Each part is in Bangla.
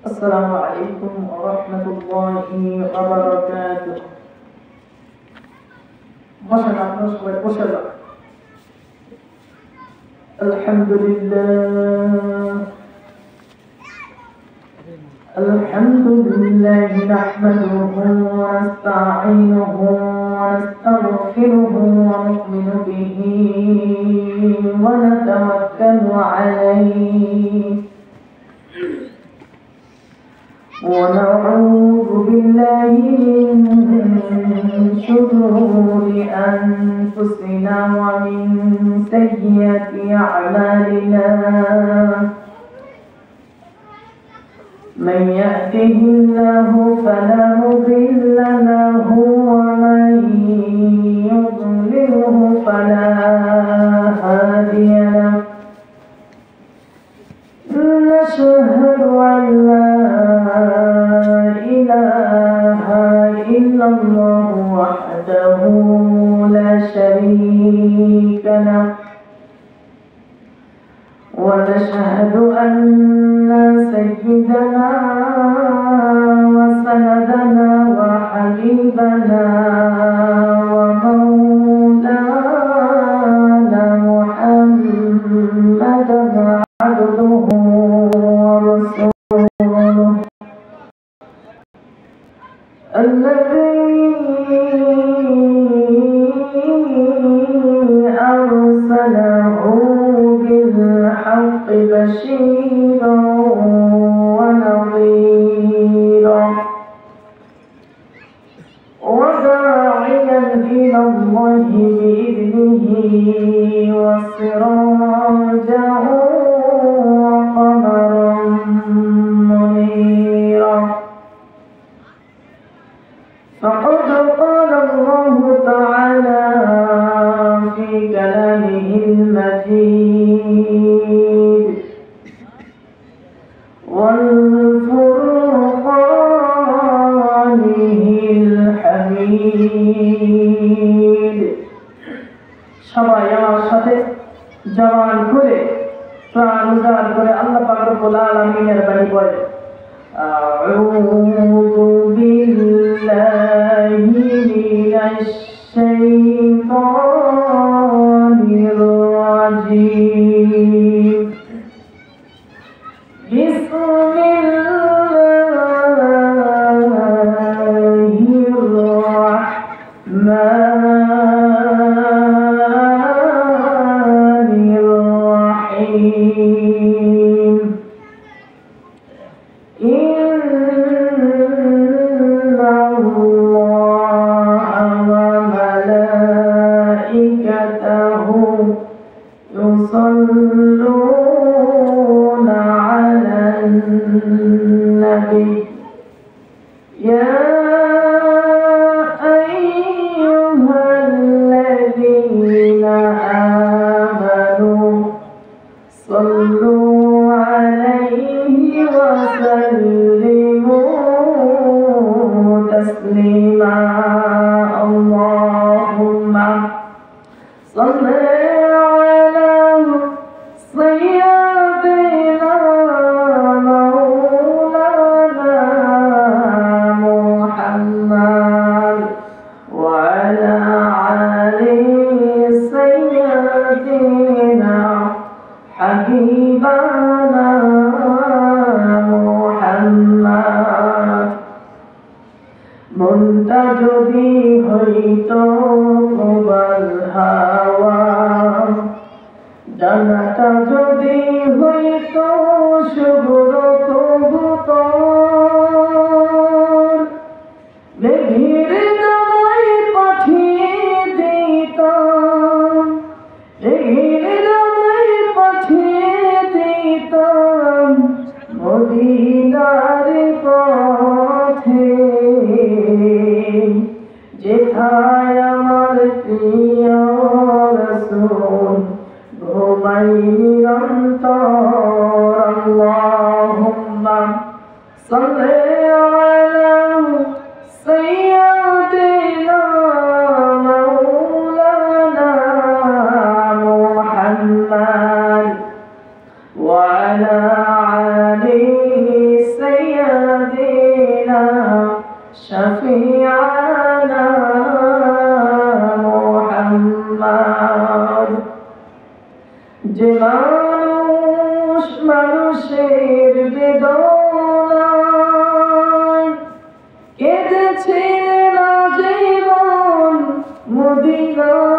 السلام عليكم ورحمة الله وبركاته. বসেন, আপনারা সবাই বসে যান। الحمد لله نحمده ونستعينه ونستغفره ونؤمن به ونتوكل عليه ونعوذ بالله من شرور أنفسنا ومن سيئات أعمالنا. من يهده الله فلا مضل له ومن يضلله فلا هادي له. نشهد أن لا إله إلا الله وحده لا شريك له، ونشهد أن سيدنا وسندنا وحبيبنا ومولانا محمدا عبده ورسوله الذي أرسله بالحق بشيرا ونظيرا وداعيا إلى الله بإذنه وسراجا وقمرا منيرا. فقد قال الله تعالى في كلامه المجيد والفرقانه الحميد. সবাই আমার সাথে জবান খুলে প্রাণ উজাড় করে আল্লাহ পাক রব্বুল আলামিনের বাণী পড়ে। আউযু বিল্লাহি মিনাশ শাইতানির রাজীম। বিসমিল্লাহির রাহমানির রাহিম। يصلون على النبي يا أيها الذين آمنوا صلوا عليه وسلموا تسليما. اللهم صل حبيبنا محمد মনটা যদি হইতো প্রবল হাওয়া, জানাটা যদি হইতো শুভ্র কবুতর, মেঘের ডানায় পাঠিয়ে দিতাম, মেঘের ডানায় পাঠিয়ে দিতাম মদিনার পথে, যেথায় আমার প্রিয় রাসূল ঘুমাই নিরন্তর। আল্লাহুম্মা সাল্লি আলা সাইয়্যিদিনা মাওলানা মুহাম্মদ ওয়া আলা আলি সাইয়্যিদিনা شفيعنا محمد যে মানুষ মানুষের বেদনায় কেঁদেছে না জীবন মদিনায়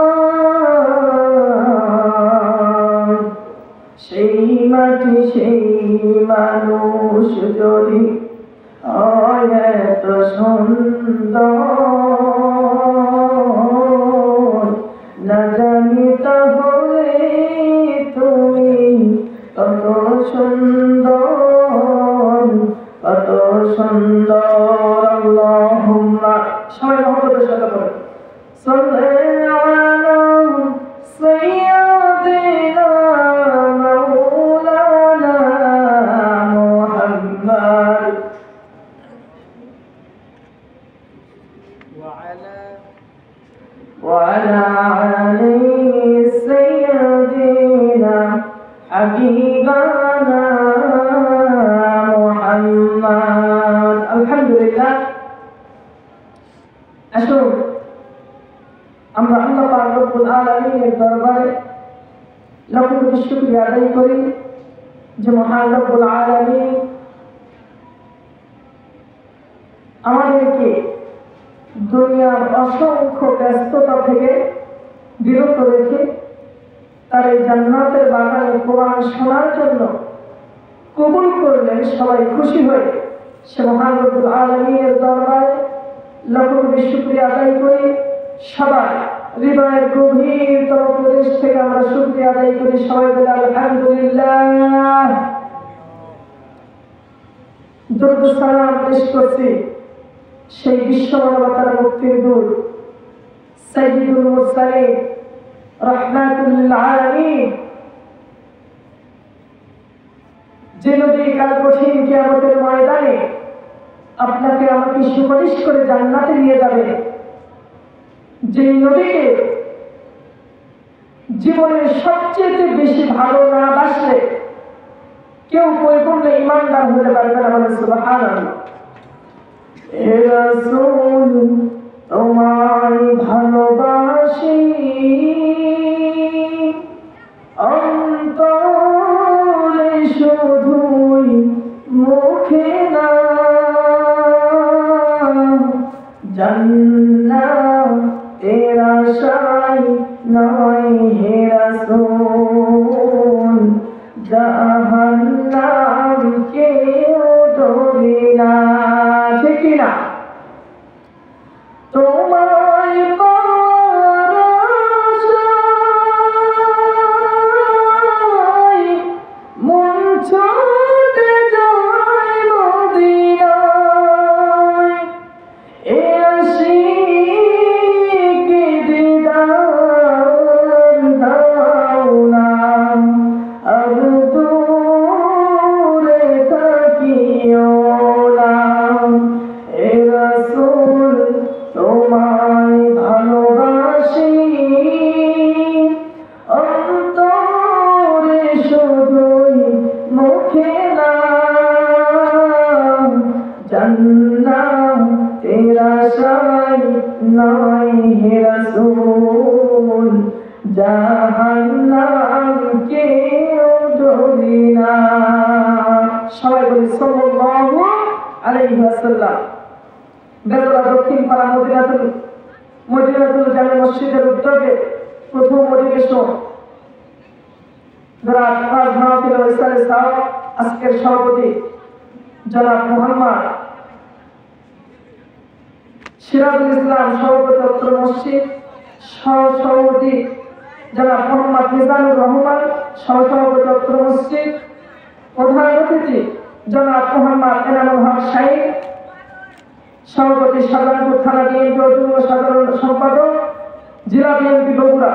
সেই মাটি সেই মানুষ যদি হয় এত সুন্দর না জানি তাহলে তুমি কত সুন্দর কত সুন্দর আল্লাহুম্মা সবাই মহব্বতের সাথে বলেন সাল্লাল্লাহু আলা সাইয়্যিদিনা মাওলানা মুহাম্মদ وعلى آله سيدنا حبيبنا محمد الحمد لله আসুন আমরা আল্লাহ পাক রব্বুল আলামিনের দরবারে লাখ কোটি শুকরিয়া আদায় করি যে মহান রব্বুল আলামিন আমাদেরকে দুনিয়ার অসংখ্য ব্যস্ততা থেকে বিরত রেখে তার এই জান্নাতের বাগানে কোরআন শোনার জন্য কবুল করলেন। সবাই খুশি হয়ে সে মহান রব্বুল আলামিনের দরবারে লাখ কোটি শুকরিয়া আদায় করি। সবাই হৃদয়ের গভীরতম প্রদেশ থেকে আমরা শুকরিয়া আদায় করি। সবাই বলে আলহামদুলিল্লাহ। দরুদ সালাম পেশ করছি সেই বিশ্ব মানবতার মুক্তির দূত সাইয়্যিদুল মুরসালিন রাহমাতুল লিল আলামিন যে নবী কাল কঠিন কিয়ামতের ময়দানে আপনাকে আমাকে সুপারিশ করে জান্নাতে নিয়ে যাবে, যে নবীকে জীবনের সবচেয়ে বেশি ভালো না বাসলে কেউ পরিপূর্ণ ঈমানদার হতে পারবে না। বলেন সুবহানাল্লাহ। হে রাসূল তোমায় ভালোবাসি অন্তরে শুধুই মুখে না, জান্নাতের আশায় নয় হে রাসূল, জাহান্নাম কেউ ডরে না। ঠিক কিনা? তোমায় পাওয়ার আশায় মন ছুটে যায় মদিনায়, এ আশিকি দিদার দাও না, আর দূরে থাকিও না। হে রাসূল তোমায় ভালোবাসি অন্তরে শুধুই মুখে না, জান্নাতের আশায় নয় হে রাসূল, জাহান্নাম কেউ ডরে না। সবাই বলি সাল্লাল্লাহু আলাইহি ওয়াসাল্লাম। বেলতলা দক্ষিণ পাড়া মদিনাতুল জামে মসজিদের উদ্যোগে প্রথম অধিবেশন রাত 5 মাহফিল ও ইসলামী সাহেব আজকের সভাপতি জনাব মোহাম্মদ সিরাজুল ইসলাম, সভাপতি অত্র মসজিদ, সভাপতি জনাব মোহাম্মদ মিজানুর রহমান, সভাপতি অত্র মসজিদ, প্রধান অতিথি জনাব মোহাম্মদ এনামুল হক শাহীন, সভাপতি সাধারণপুর থানা বিএনপি যুগ্ম সাধারণ সম্পাদক জেলা বিএনপি বগুড়া।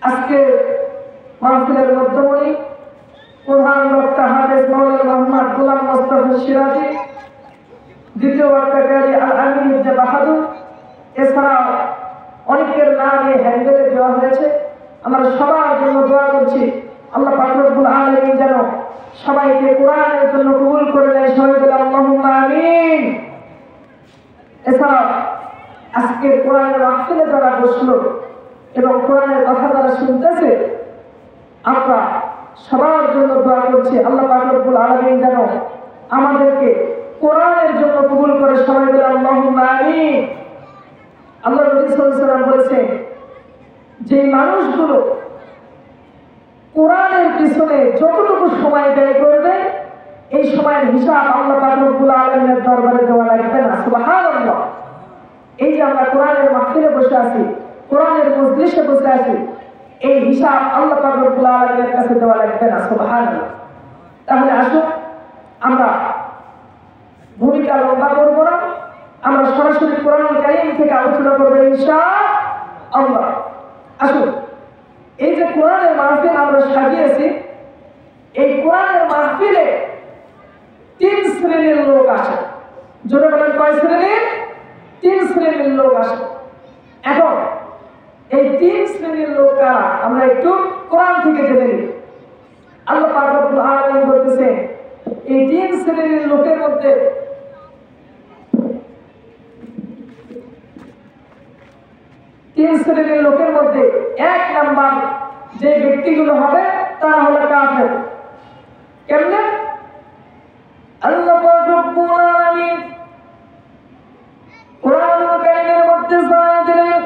আজকে মাহফিলের মধ্যমণি প্রধান বক্তা হাফেজ মাওলানা মোহাম্মদ গোলাম মোস্তফা সিরাজি, দ্বিতীয় বক্তাকারী আল আমিন ইবনে বাহাদুর। এছাড়াও অনেকের নাম এই হ্যান্ডেলে দেওয়া হয়েছে। আমরা সবার জন্য দোয়া করছি আল্লাহ পাক রব্বুল আলামিন যেন সবাইকে কোরআনের জন্য কবুল করে নেয়। সবাই বলে আল্লাহুম্মা আমিন। কোরআনের মাহফিলে যারা বসলো এবং কোরআনের কথা যারা শুনতেছে, আমরা সবার জন্য দোয়া করছি আল্লাহ পাক রব্বুল আলামিন যেন আমাদেরকে কোরআনের জন্য কবুল করে। সবাই বলে আল্লাহুম্মা আমিন। আল্লাহ নবী সাল্লাল্লাহু আলাইহি ওয়াসাল্লাম বলেছেন, যে মানুষগুলো কোরআনের পিছনে যতটুকু সময় ব্যয় করবে, এই সময়ের হিসাব আল্লাহ পাক রব্বুল আলামিনের দরবারে দেওয়া লাগবে না। সুবহানাল্লাহ। এই যে আমরা কোরআনের মাহফিলে বসে আছি, কোরআনের মজলিসে বসে আছি, এই হিসাব আল্লাহ পাক রব্বুল আলামিনের কাছে দেওয়া লাগবে না। সুবহানাল্লাহ। তাহলে আসুন আমরা ভূমিকা লম্বা করব না, আমরা সরাসরি কোরআনুল কারীম থেকে আলোচনা করব ইনশাআল্লাহ। আসুন, এই যে কোরআনের মাহফিল আমরা সাজিয়েছি, এই কোরআনের মাহফিলে 3 শ্রেণীর লোক আসে। জোরে বলেন, কয় শ্রেণীর? 3 শ্রেণীর লোক আসে। এখন এই 3 শ্রেণীর লোক কারা আমরা একটু কোরআন থেকে জেনে নিই। আল্লাহ পাক রব্বুল আলামিন বলতেছেন, এই 3 শ্রেণীর লোকের মধ্যে এক নাম্বার যে ব্যক্তিগুলো হবে তারা হলো কাফের। কেমনে? আল্লাহ পাক রব্বুল আলামিন কোরআনুল কারীমের মধ্যে জানিয়ে দিলেন,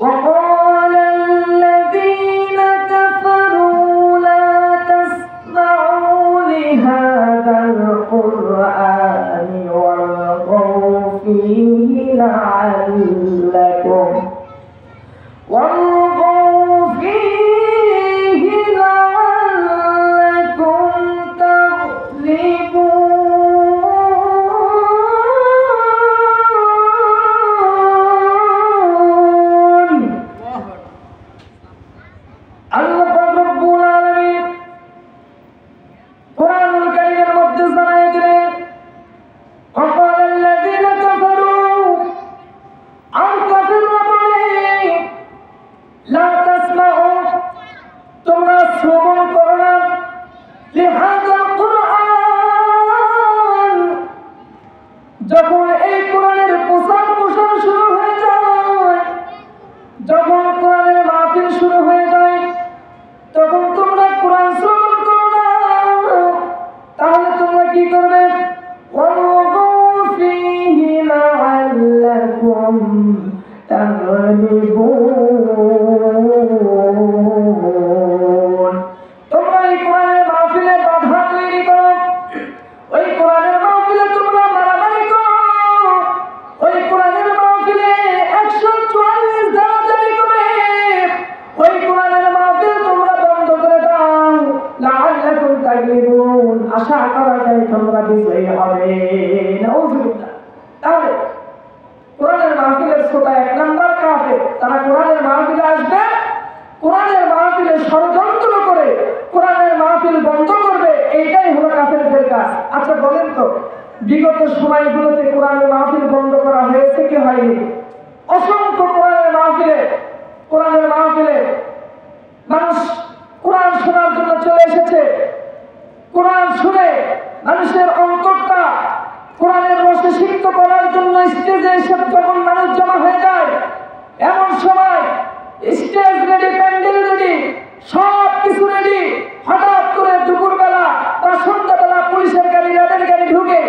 وقال الذين كفروا لا تسمعوا لهذا القرآن والغوا فيه لعلكم যখন এই কোরআনের প্রচার প্রসার শুরু হয়ে যায়, যখন কোরআনের মাহফিল শুরু হয়ে যায়, তখন তোমরা কোরআন শ্রবণ করো না। তাহলে তোমরা কি করবে? তোমরা এই কোরআনের মাহফিলে বাধা তৈরি করো, ওই কোরআনের মাহফিলে তোমরা মারামারি করো, ওই কোরআনের মাহফিলে 144 ধারা জারি করে ওই কোরআনের মাহফিল তোমরা বন্ধ করে দাও। লাআল্লাকুম তাগলিবুন, আশা করা যায় তোমরা বিজয়ী হবে। নাউযুবিল্লাহ। তাহলে কোরআনের মাহফিলের শ্রোতা 1 নাম্বার কাফের। তারা কোরআনের মাহফিলে আসবে, কোরআনের মাহফিলে ষড়যন্ত্র করে কোরআনের মাহফিল বন্ধ করবে, এইটাই হলো কাফেরদের কাজ। আচ্ছা বলেন তো, বিগত সময়গুলোতে কোরআনের মাহফিল বন্ধ করা হয়েছে কি হয়নি? অসংখ্য কোরআনের মাহফিলে মানুষ কোরআন শোনার জন্য চলে এসেছে। কোরআন শুনে মানুষের অন্তরটা কোরআনের রসে সিক্ত করার জন্য স্টেজে এসে যখন মানুষ জমা হয়ে যায়, এমন সময় স্টেজ রেডি, প্যান্ডেল রেডি, সব কিছু রেডি, হঠাৎ করে দুপুরবেলা বা সন্ধ্যাবেলা পুলিশের গাড়ি, র্যাবের গাড়ি ঢুকে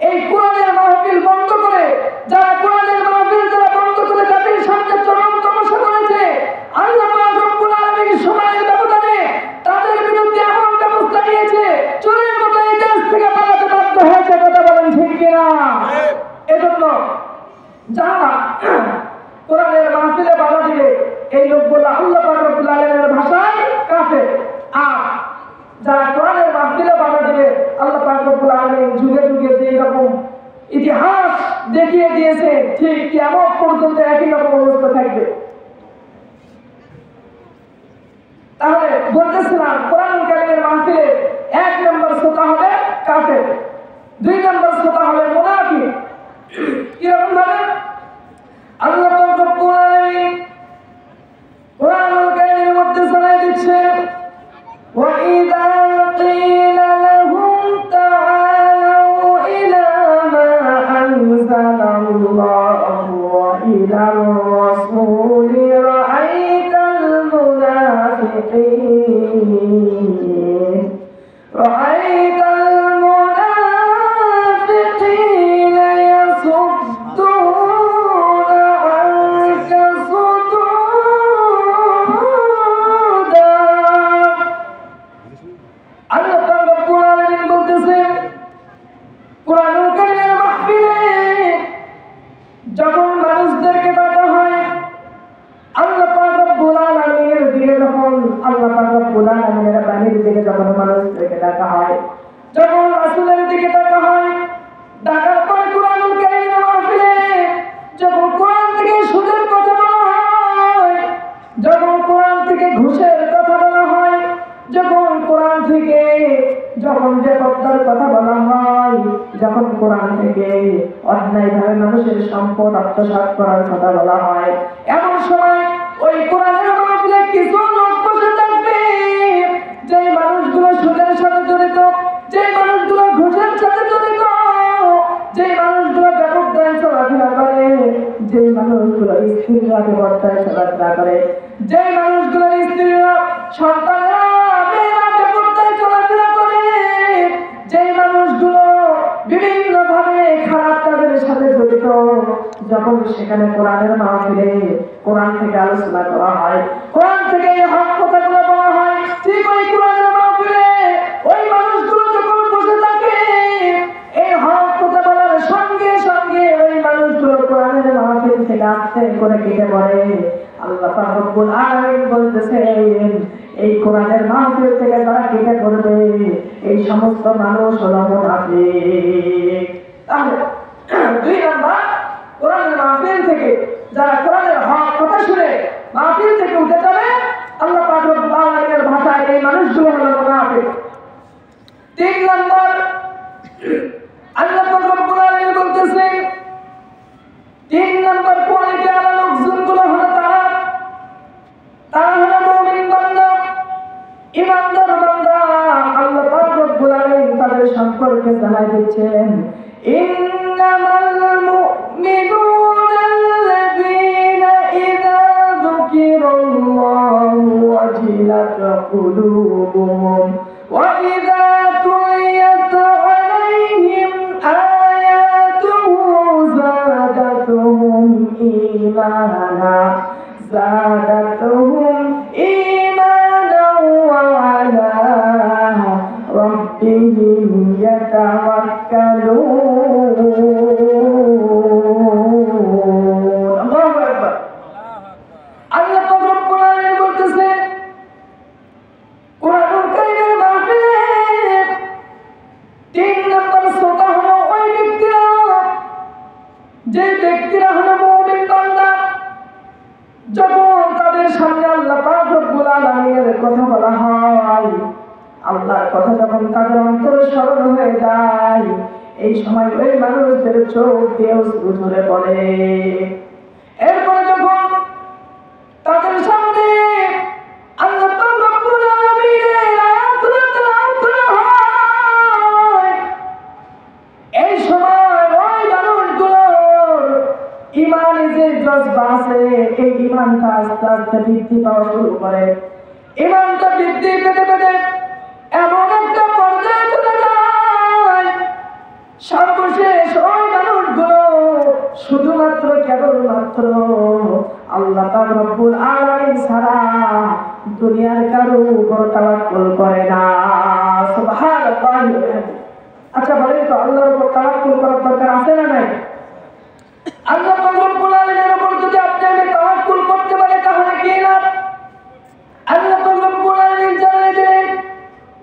এই কোরআনের মাহফিল বন্ধ করে, যারা কোরআনের মাহফিল যারা বন্ধ করে জাতির সামনে চরম তমসা করেছে, আল্লাহ পাক রব্বুল আলামিন সময়ের ব্যবধানে তাদের বিরুদ্ধে এমন ব্যবস্থা নিয়েছে, চোরের মতো এই দেশ থেকে পালাতে বাধ্য হয়েছে। কথা বলেন ঠিক কিনা? এজন্য যারা কোরআনের মাহফিলে বাধা দিবে, এই লোকগুলো আল্লাহ পাক রব্বুল আলামিনের ভাষায় কাফের। আর যারা কোরআনের মাহফিলে বাধা দিবে, আল্লাহ পাক রব্বুল আলামিন যুগে যুগে যে রকম ইতিহাস দেখিয়ে দিয়েছে, ঠিক কিয়ামত পর্যন্ত একই রকম অবস্থা থাকবে। তাহলে বলতেছিলাম, কোরআনুল কারীমের মাহফিলে 1 নম্বর শ্রোতা হবে কাফের, 2 নম্বর শ্রোতা হবে মুনাফিক। কিরকম ভাবে? আল্লাহ পাক রব্বুল আলামিন কোরআনুল কারীমের মধ্যে জানাই দিচ্ছেন, وَإِذَا قِيلَ لَهُمْ تَعَالَوْا إِلَى مَا أَنزَلَ اللَّهُ وَإِلَى যখন মানুষদেরকে ডাকা হয়, যখন রাসূলের দিকে ডাকা হয়, ডাকার পরে কোরআনুল কারীমের মাহফিলে যখন কোরআন থেকে সুদের কথা বলা হয়, যখন কোরআন থেকে ঘুষের কথা বলা হয়, যখন কোরআন থেকে যখন বেপরদার কথা বলা হয়, যখন কোরআন থেকে অন্যায়ভাবে মানুষের সম্পদ আত্মসাৎ করার কথা বলা হয়, এমন সময় ওই কোরআনের মাহফিলে কিছু লোক বসে থাকবে যে মানুষগুলো সুদের সাথে জড়িত, যে মানুষগুলো ঘুষের সাথে জড়িত, যে মানুষগুলো বেপরদায় চলাফেরা করে, যে মানুষগুলো স্ত্রীরা বেপরদায় চলাফেরা করে, যে মানুষগুলো স্ত্রীরা সন্তানরা মেয়েরা বেপরদায় চলাফেরা করে, যে মানুষগুলো বিভিন্ন ভাবে খারাপ কাজের সাথে জড়িত, যখন সেখানে কোরআনের মাহফিলে কোরআন থেকে আলোচনা করা হয়, কোরআন থেকে হক কথাগুলো বলা হয়, ঠিক ওই কোরআনের মাহফিলে ওই মানুষগুলো যখন বসে থাকে, এই হক কথা বলার সঙ্গে সঙ্গে ওই মানুষগুলো কোরআনের মাহফিল থেকে আস্তে করে কেটে পড়ে। আল্লাহ পাক রব্বুল আলামিন বলতেছেন, এই কোরআনের মাহফিল থেকে যারা কেটে পড়বে এই সমস্ত মানুষ হলো মুনাফিক। তাহলে দুই নাম্বার, কোরআনের মাহফিল থেকে যারা কোরআনের হক কথা শুনে মাহফিল থেকে উঠে যাবে, আল্লাহ পাক রব্বুল আলামিনের ভাষায় এই মানুষগুলো হলো মুনাফিক। তিন নাম্বার, আল্লাহ পাক রব্বুল আলামিন বলতেছেন, তিন নাম্বার কোয়ালিটি আলা লোকজনগুলো হলো তারা হলো মুমিন বান্দা, ঈমানদার বান্দা। আল্লাহ পাক রব্বুল আলামিন তাদের সম্পর্কে জানাই দিচ্ছেন, ইন্নামাল মুমিনুনা আল্লাযীনা ইযা যুকিরাল্লাহু ওয়াজিলাত কুলুবুহুম ওয়া ইযা তুলিয়াত আলাইহিম আয়াতুহু যাদাতুহুম ঈমানা ওয়া আলা রাব্বিহিম ইয়াতাওয়াক্কালুন। আল্লাহু আকবার। আল্লাহ পাক রব্বুল আলামিন বলতেছেন, কোরআনুল কারীমের মাহফিলে তিন নম্বর শ্রোতা হলো ওই ব্যক্তিরা, যে ব্যক্তিরা হলো মুমিন বান্দা। যখন তাদের সামনে আল্লাহ পাক রব্বুল আলামিনের কথা বলা হয়, আল্লাহর কথা যখন তাদের অন্তরে স্মরণ হয়ে যায়, এই সময় ওই মানুষদের চোখ দিয়ে অশ্রু ঝরে পড়ে। এরপরে যখন তাদের সামনে আল্লাহ পাক রব্বুল আলামিনের আয়াতগুলো তেলাওয়াত করা হয়, এই সময় ওই মানুষগুলোর ইমানে যে জজবা আছে, এই ইমানটা আস্তে আস্তে বৃদ্ধি পাওয়া শুরু করে। ইমানটা বৃদ্ধি পেতে পেতে এমন একটা পর্যায়ে চলে যায়, সর্বশেষ ওই মানুষগুলো শুধুমাত্র কেবলমাত্র আল্লাহ পাক রব্বুল আলামিন ছাড়া দুনিয়ার কারো উপর তাওয়াক্কুল করে না। সুবহানাল্লাহ। আচ্ছা বলেন তো, আল্লাহর উপর তাওয়াক্কুল করার দরকার আছে না নাই? আল্লাহ পাক রব্বুল আলামিনের উপর যদি আপনি আমি তাওয়াক্কুল করতে পারি তাহলে কি লাভ? আল্লাহ পাক রব্বুল আলামিন জানিয়ে দিলেন,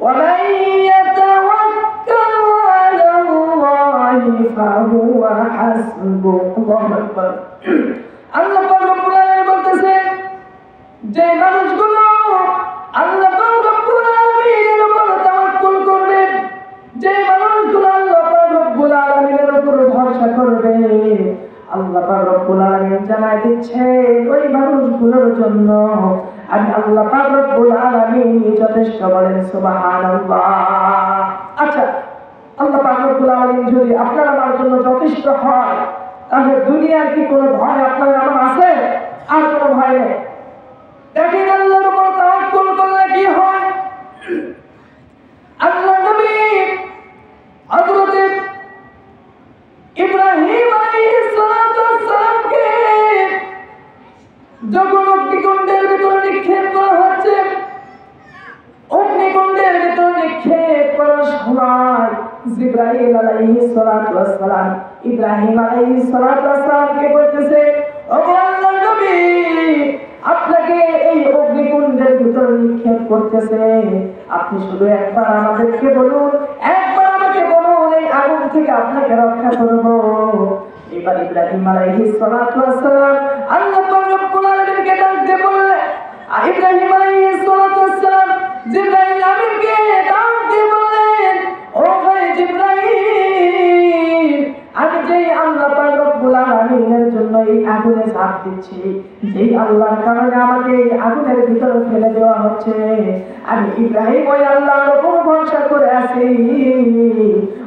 ওয়া মান ইয়াতাওয়াক্কাল আলাল্লাহি ফাহুয়া হাসবুহ। আল্লাহু আকবার। আল্লাহ পাক রব্বুল আলামিন বলতেছেন, যে মানুষগুলো আল্লাহ পাক রব্বুল আলামিনের উপর তাওয়াক্কুল করবে, যে মানুষগুলো আল্লাহ পাক রব্বুল আলামিনের উপর ভরসা করবে, আল্লাহ পাক রব্বুল আলামিন জানাই দিচ্ছে ওই মানুষগুলোর জন্য আমি আল্লাহ পাক রব্বুল আলামিন যথেষ্ট। বলেন সুবহানাল্লাহ। আচ্ছা, আল্লাহ পাক রব্বুল আলামিন যদি আপনার আমার জন্য যথেষ্ট হয়, তাহলে দুনিয়ার কি কোনো ভয় আপনার আমার আছে? আর কোনো ভয় নেই। দেখেন আল্লাহর উপর তাওয়াক্কুল করলে কি হয়। আল্লাহ নবী হযরত ইব্রাহিম আলাইহিস সালাতু ওয়াস সালামকে যখন অগ্নিকুণ্ডের ভিতরে নিক্ষেপ করা হচ্ছে, অগ্নিকুণ্ডের ভিতরে নিক্ষেপ করার সময় জিবরাইল আলাইহিস সালাতু ওয়াস সালাম ইব্রাহিম আলাইহিস সালাতু ওয়াস সালামকে বলতেছে, ও আল্লাহর নবী, আপনাকে এই অগ্নিকুণ্ড কুণ্ডের ভিতরে নিক্ষেপ করতেছে। আপনি শুধু একবার আমাদেরকে বলুন, একবার আমাকে বলুন, এই আগুন থেকে আপনাকে রক্ষা করব। এবার ইব্রাহিম আলাইহিস সালাতু ওয়াস সালাম আল্লাহ পাক রব্বুল আলামিনকে ডাকতে বললেন। ইব্রাহিম আলাইহিস সালাতু ওয়াস সালাম জিবরাইল আমিনকে ডাকতে বললেন, ও ভাই জিবরাইল, আমি যেই আল্লাহ পাক রব্বুল আলামিনের জন্য এই আগুনে ঝাঁপ দিচ্ছি, যেই আল্লাহর কারণে আমাকে এই আগুনের ভিতরে ফেলে দেওয়া হচ্ছে, আমি ইব্রাহিম ওই আল্লাহর উপর ভরসা করে আছি।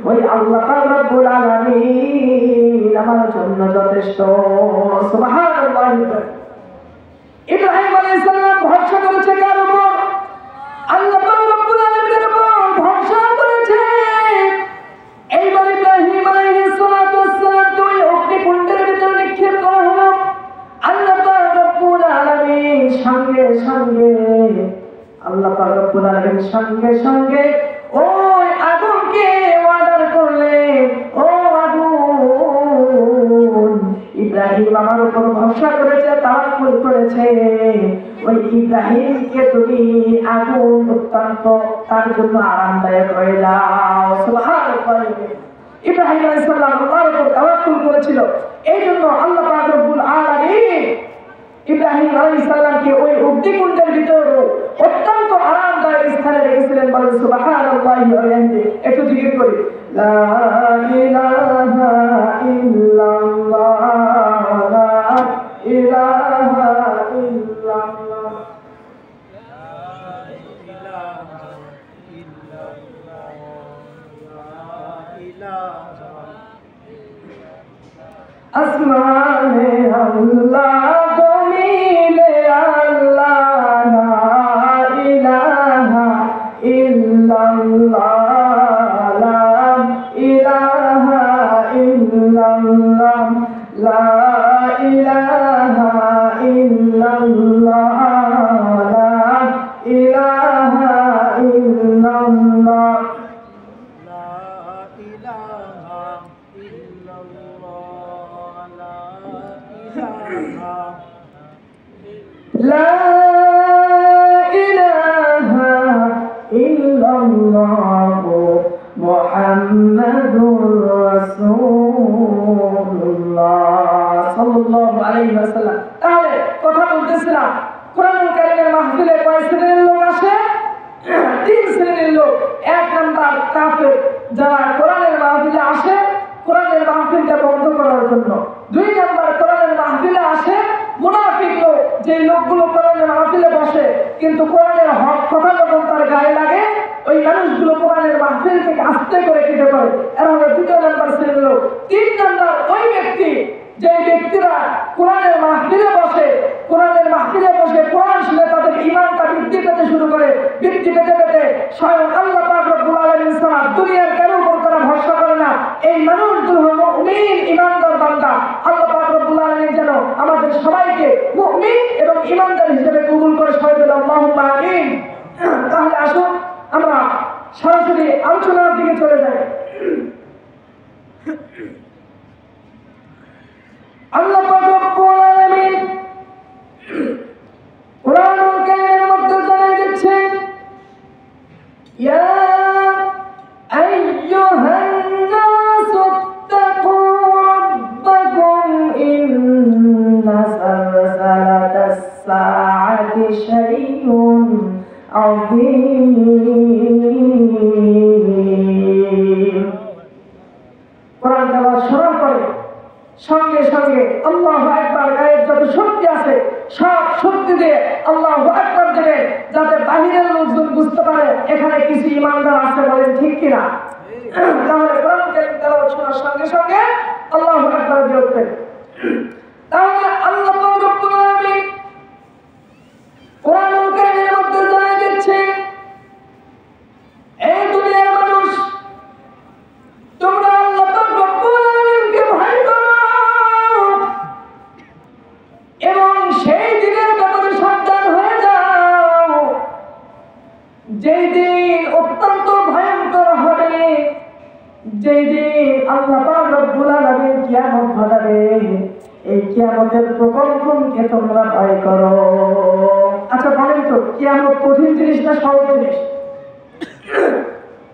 ওই আল্লাহ পাক রব্বুল আলামিন আমার জন্য যথেষ্ট। সুবহানাল্লাহ। ইব্রাহিম আলাইহিস সালাম ভরসা করেছে কার উপর? আল্লাহ পাক রব্বুল আলামিনের উপর ভরসা করেছে। এইবার ইব্রাহিম আলাইহিস সালাতু ওয়াস সালামকে ওই অগ্নিকুণ্ডের ভিতরে নিক্ষেপ করা হলো। আল্লাহ পাক রব্বুল আলামিন সঙ্গে সঙ্গে ওই আগুনকে অর্ডার করলেন, ও আগুন, ইব্রাহিম আমার উপর ভরসা করেছে, তাওয়াক্কুল করেছে, ওই ইব্রাহিমকে তুমি আগুন অত্যন্ত তার জন্য আরামদায়ক হয়ে যাও। সুবহানাল্লাহ। ইব্রাহিম আলাইহিস সালাম আল্লাহর উপর তাওয়াক্কুল করেছিল, এই জন্য আল্লাহ পাক রব্বুল আলামিন ইব্রাহিম আলাইহিস সালামকে ওই অগ্নিকুণ্ডের ভিতরে অত্যন্ত আরামদায়ক স্থানে রেখেছিলেন। বলেন সুবহানাল্লাহি ওয়া বিহামদিহি। একটু জিকির করি, লা ইলাহা ইল্লাল্লাহ, লা ইলাহা ইল্লাল্লাহ, লা ইলাহা ইল্লাল্লাহ, লা ইলাহা। আসমানে আল্লাহ, জমিনে আল্লাহ, লা ইলাহা ইল্লাল্লাহ, লা ইলাহা ইল্লাল্লাহ, লা ইলাহা ইল্লাল্লাহ, লা ইলাহা ইল্লাল্লাহ, লা ইলাহা ইল্লাল্লাহ, লা ইলাহা ইল্লাল্লাহ, মুহাম্মাদুর রাসূলুল্লাহ সাল্লাল্লাহু আলাইহি ওয়াসাল্লাম। তাহলে কথা বলতেছিলাম, কোরআনুল কারীমের মাহফিলে কয় শ্রেণীর লোক আসে? 3 শ্রেণীর লোক। 1 নাম্বার কাফের, যারা কোরআনের মাহফিলে আসে কোরআনের মাহফিলটা বন্ধ করার জন্য। 2 নাম্বার কোরআনের মাহফিলে আসে মুনাফিক লোক, যে লোকগুলো কোরআনের মাহফিলে বসে কিন্তু কোরআনের হক কথা যখন তার গায়ে লাগে, ওই মানুষগুলো কোরআনের মাহফিল থেকে আস্তে করে কেটে পড়ে। এরা হলো 2 নাম্বার শ্রেণীর লোক। 3 নাম্বার ওই ব্যক্তি, যে ব্যক্তিরা কোরআনের মাহফিলে বসে, কোরআনের মাহফিলে বসে কোরআন শুনে তাদের ঈমানটা বৃদ্ধি পেতে শুরু করে, বৃদ্ধি পেতে পেতে স্বয়ং আল্লাহ পাক রব্বুল আলামিন ছাড়া দুনিয়ার কারো উপর তারা ভরসা করে না। এই মানুষগুলো হলো মুমিন, ঈমানদার বান্দা। আল্লাহ পাক রব্বুল আলামিন যেন আমাদের সবাইকে মুমিন এবং ঈমানদার হিসেবে কবুল করে। সবাই বলে আল্লাহুম্মা আমিন। তাহলে আসুন আমরা সরাসরি আলোচনার দিকে চলে যাই। আল্লাহ পাক রব্বুল আলামিন কোরআনুল কারীমের মধ্যে জানাই দিচ্ছেন, ইয়া আইয়ুহান নাসু তাকু রাব্বাকুম ইন্না সালসালাতাস সাআতি শাইউন আযীম। কোরআন তেলাওয়াত শোনার পরে সঙ্গে সঙ্গে আল্লাহু আকবার গায়ের যত শক্তি আছে সব শক্তি দিয়ে আল্লাহু আকবার দেবে, যাতে বাহিরের লোকজন বুঝতে পারে এখানে কিছু ঈমানদার আছে। বলেন ঠিক কিনা? তাহলে কোরআন কারীম তেলাওয়াত শোনার সঙ্গে সঙ্গে আল্লাহু আকবার দিয়ে উঠবেন। তাহলে আল্লাহ পাক রব্বুল আলামিন কোরআনুল কারীমের মধ্যে জানিয়ে দিচ্ছেন, এই দুনিয়ার মানুষ, তোমরা আল্লাহ পাক রব্বুল আলামিনকে ভয় করো এবং সেই দিনের ব্যাপারে সাবধান হয়ে যাও, যেই দিন অত্যন্ত ভয়ঙ্কর হবে, যেই দিন আল্লাহ পাক রব্বুল আলামিন কিয়ামত ঘটাবে। এই কিয়ামতের প্রকম্পনকে তোমরা ভয় করো। আচ্ছা বলেন তো কিয়ামত কঠিন জিনিস না সহজ জিনিস?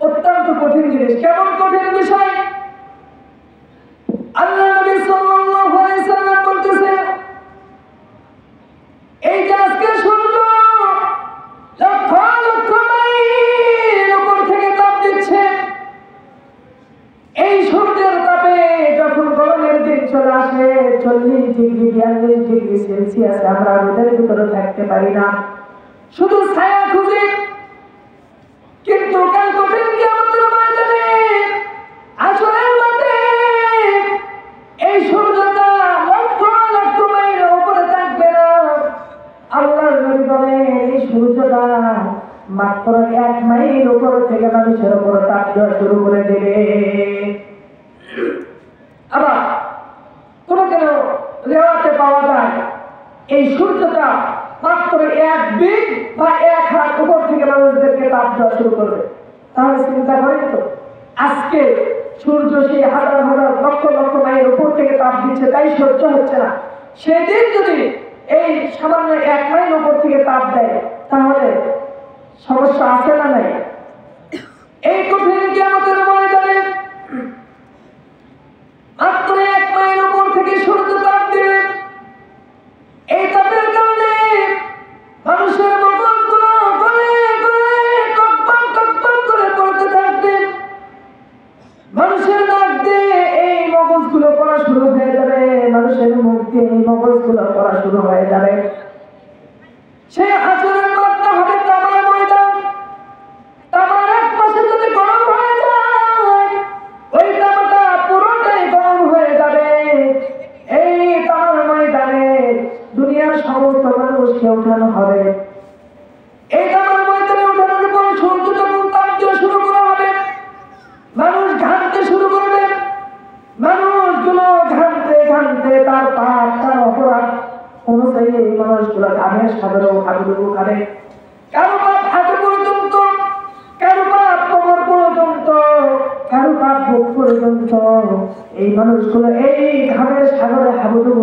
অত্যন্ত কঠিন জিনিস। কেমন কঠিন বিষয়? আল্লাহ নবী সাল্লাল্লাহু আলাইহি সাল্লাম বলতেছেন, এই যে আজকে সূর্য লক্ষ লক্ষ মাইল উপর থেকে তাপ দিচ্ছে, এই সূর্যের তাপে যখন গরমের দিন চলে আসে 40 ডিগ্রি 42 ডিগ্রি সেলসিয়াসে আমরা রোদের ভিতরে থাকতে পারি না, শুধু ছায়া খুঁজি। কিন্তু কাল কঠিন কিয়ামতের ময়দানে আসরের মাঠে এই সূর্যটা লক্ষ লক্ষ মাইল উপরে থাকবে না। আল্লাহর নবী বলেন এই সূর্যটা মাত্র 1 মাইল উপর থেকে মানুষের উপর তাপ দেওয়া শুরু করে দেবে। আবার কোন কেন রেওয়াতে পাওয়া যায় এই সূর্যটা মাত্র 1 বিঘ বা 1 হাত উপর থেকে মানুষদেরকে তাপ দেওয়া শুরু করবে। তাহলে চিন্তা করেন তো, আজকে সূর্য সেই হাজার হাজার লক্ষ লক্ষ মাইল উপর থেকে তাপ দিচ্ছে, তাই সহ্য হচ্ছে না। সেদিন যদি এই সামান্য 1 মাইল উপর থেকে তাপ দেয় তাহলে সমস্যা আছে না নাই? এই কঠিন কিয়ামতের ময়দানে মাত্র 1 মাইল উপর থেকে সূর্য তাপ দিবে। এই তাপের কারণে মানুষের মগজগুলো গলে গলে টকবক টকবক করে পড়তে থাকবে। মানুষের নাক দিয়ে এই মগজগুলো পড়া শুরু হয়ে যাবে, মানুষের মুখ দিয়ে এই মগজগুলো পড়া শুরু হয়ে যাবে। সে হাসরের মাঠটা হবে তামার ময়দান। তামার এক পাশে যদি গরম হয়ে যায়, ওই তামাটা পুরোটাই গরম হয়ে যাবে। এই তামার ময়দানে দুনিয়ার সমস্ত মানুষকে উঠানো হবে। এই তামার ময়দানে উঠানোর পর সূর্য যখন তাপ দেওয়া শুরু করা হবে, মানুষ ঘামতে শুরু করবে। মানুষগুলো ঘামতে ঘামতে তার পাপ তার অপরাধ অনুযায়ী এই মানুষগুলো ঘামের সাগরেও হাবুডুবু খাবে। কারো পাপ হাঁটু পর্যন্ত, কারো পাপ কোমর পর্যন্ত, কারো পাপ বুক পর্যন্ত। এই মানুষগুলো এই ঘামের সাগরে হাবুডুবু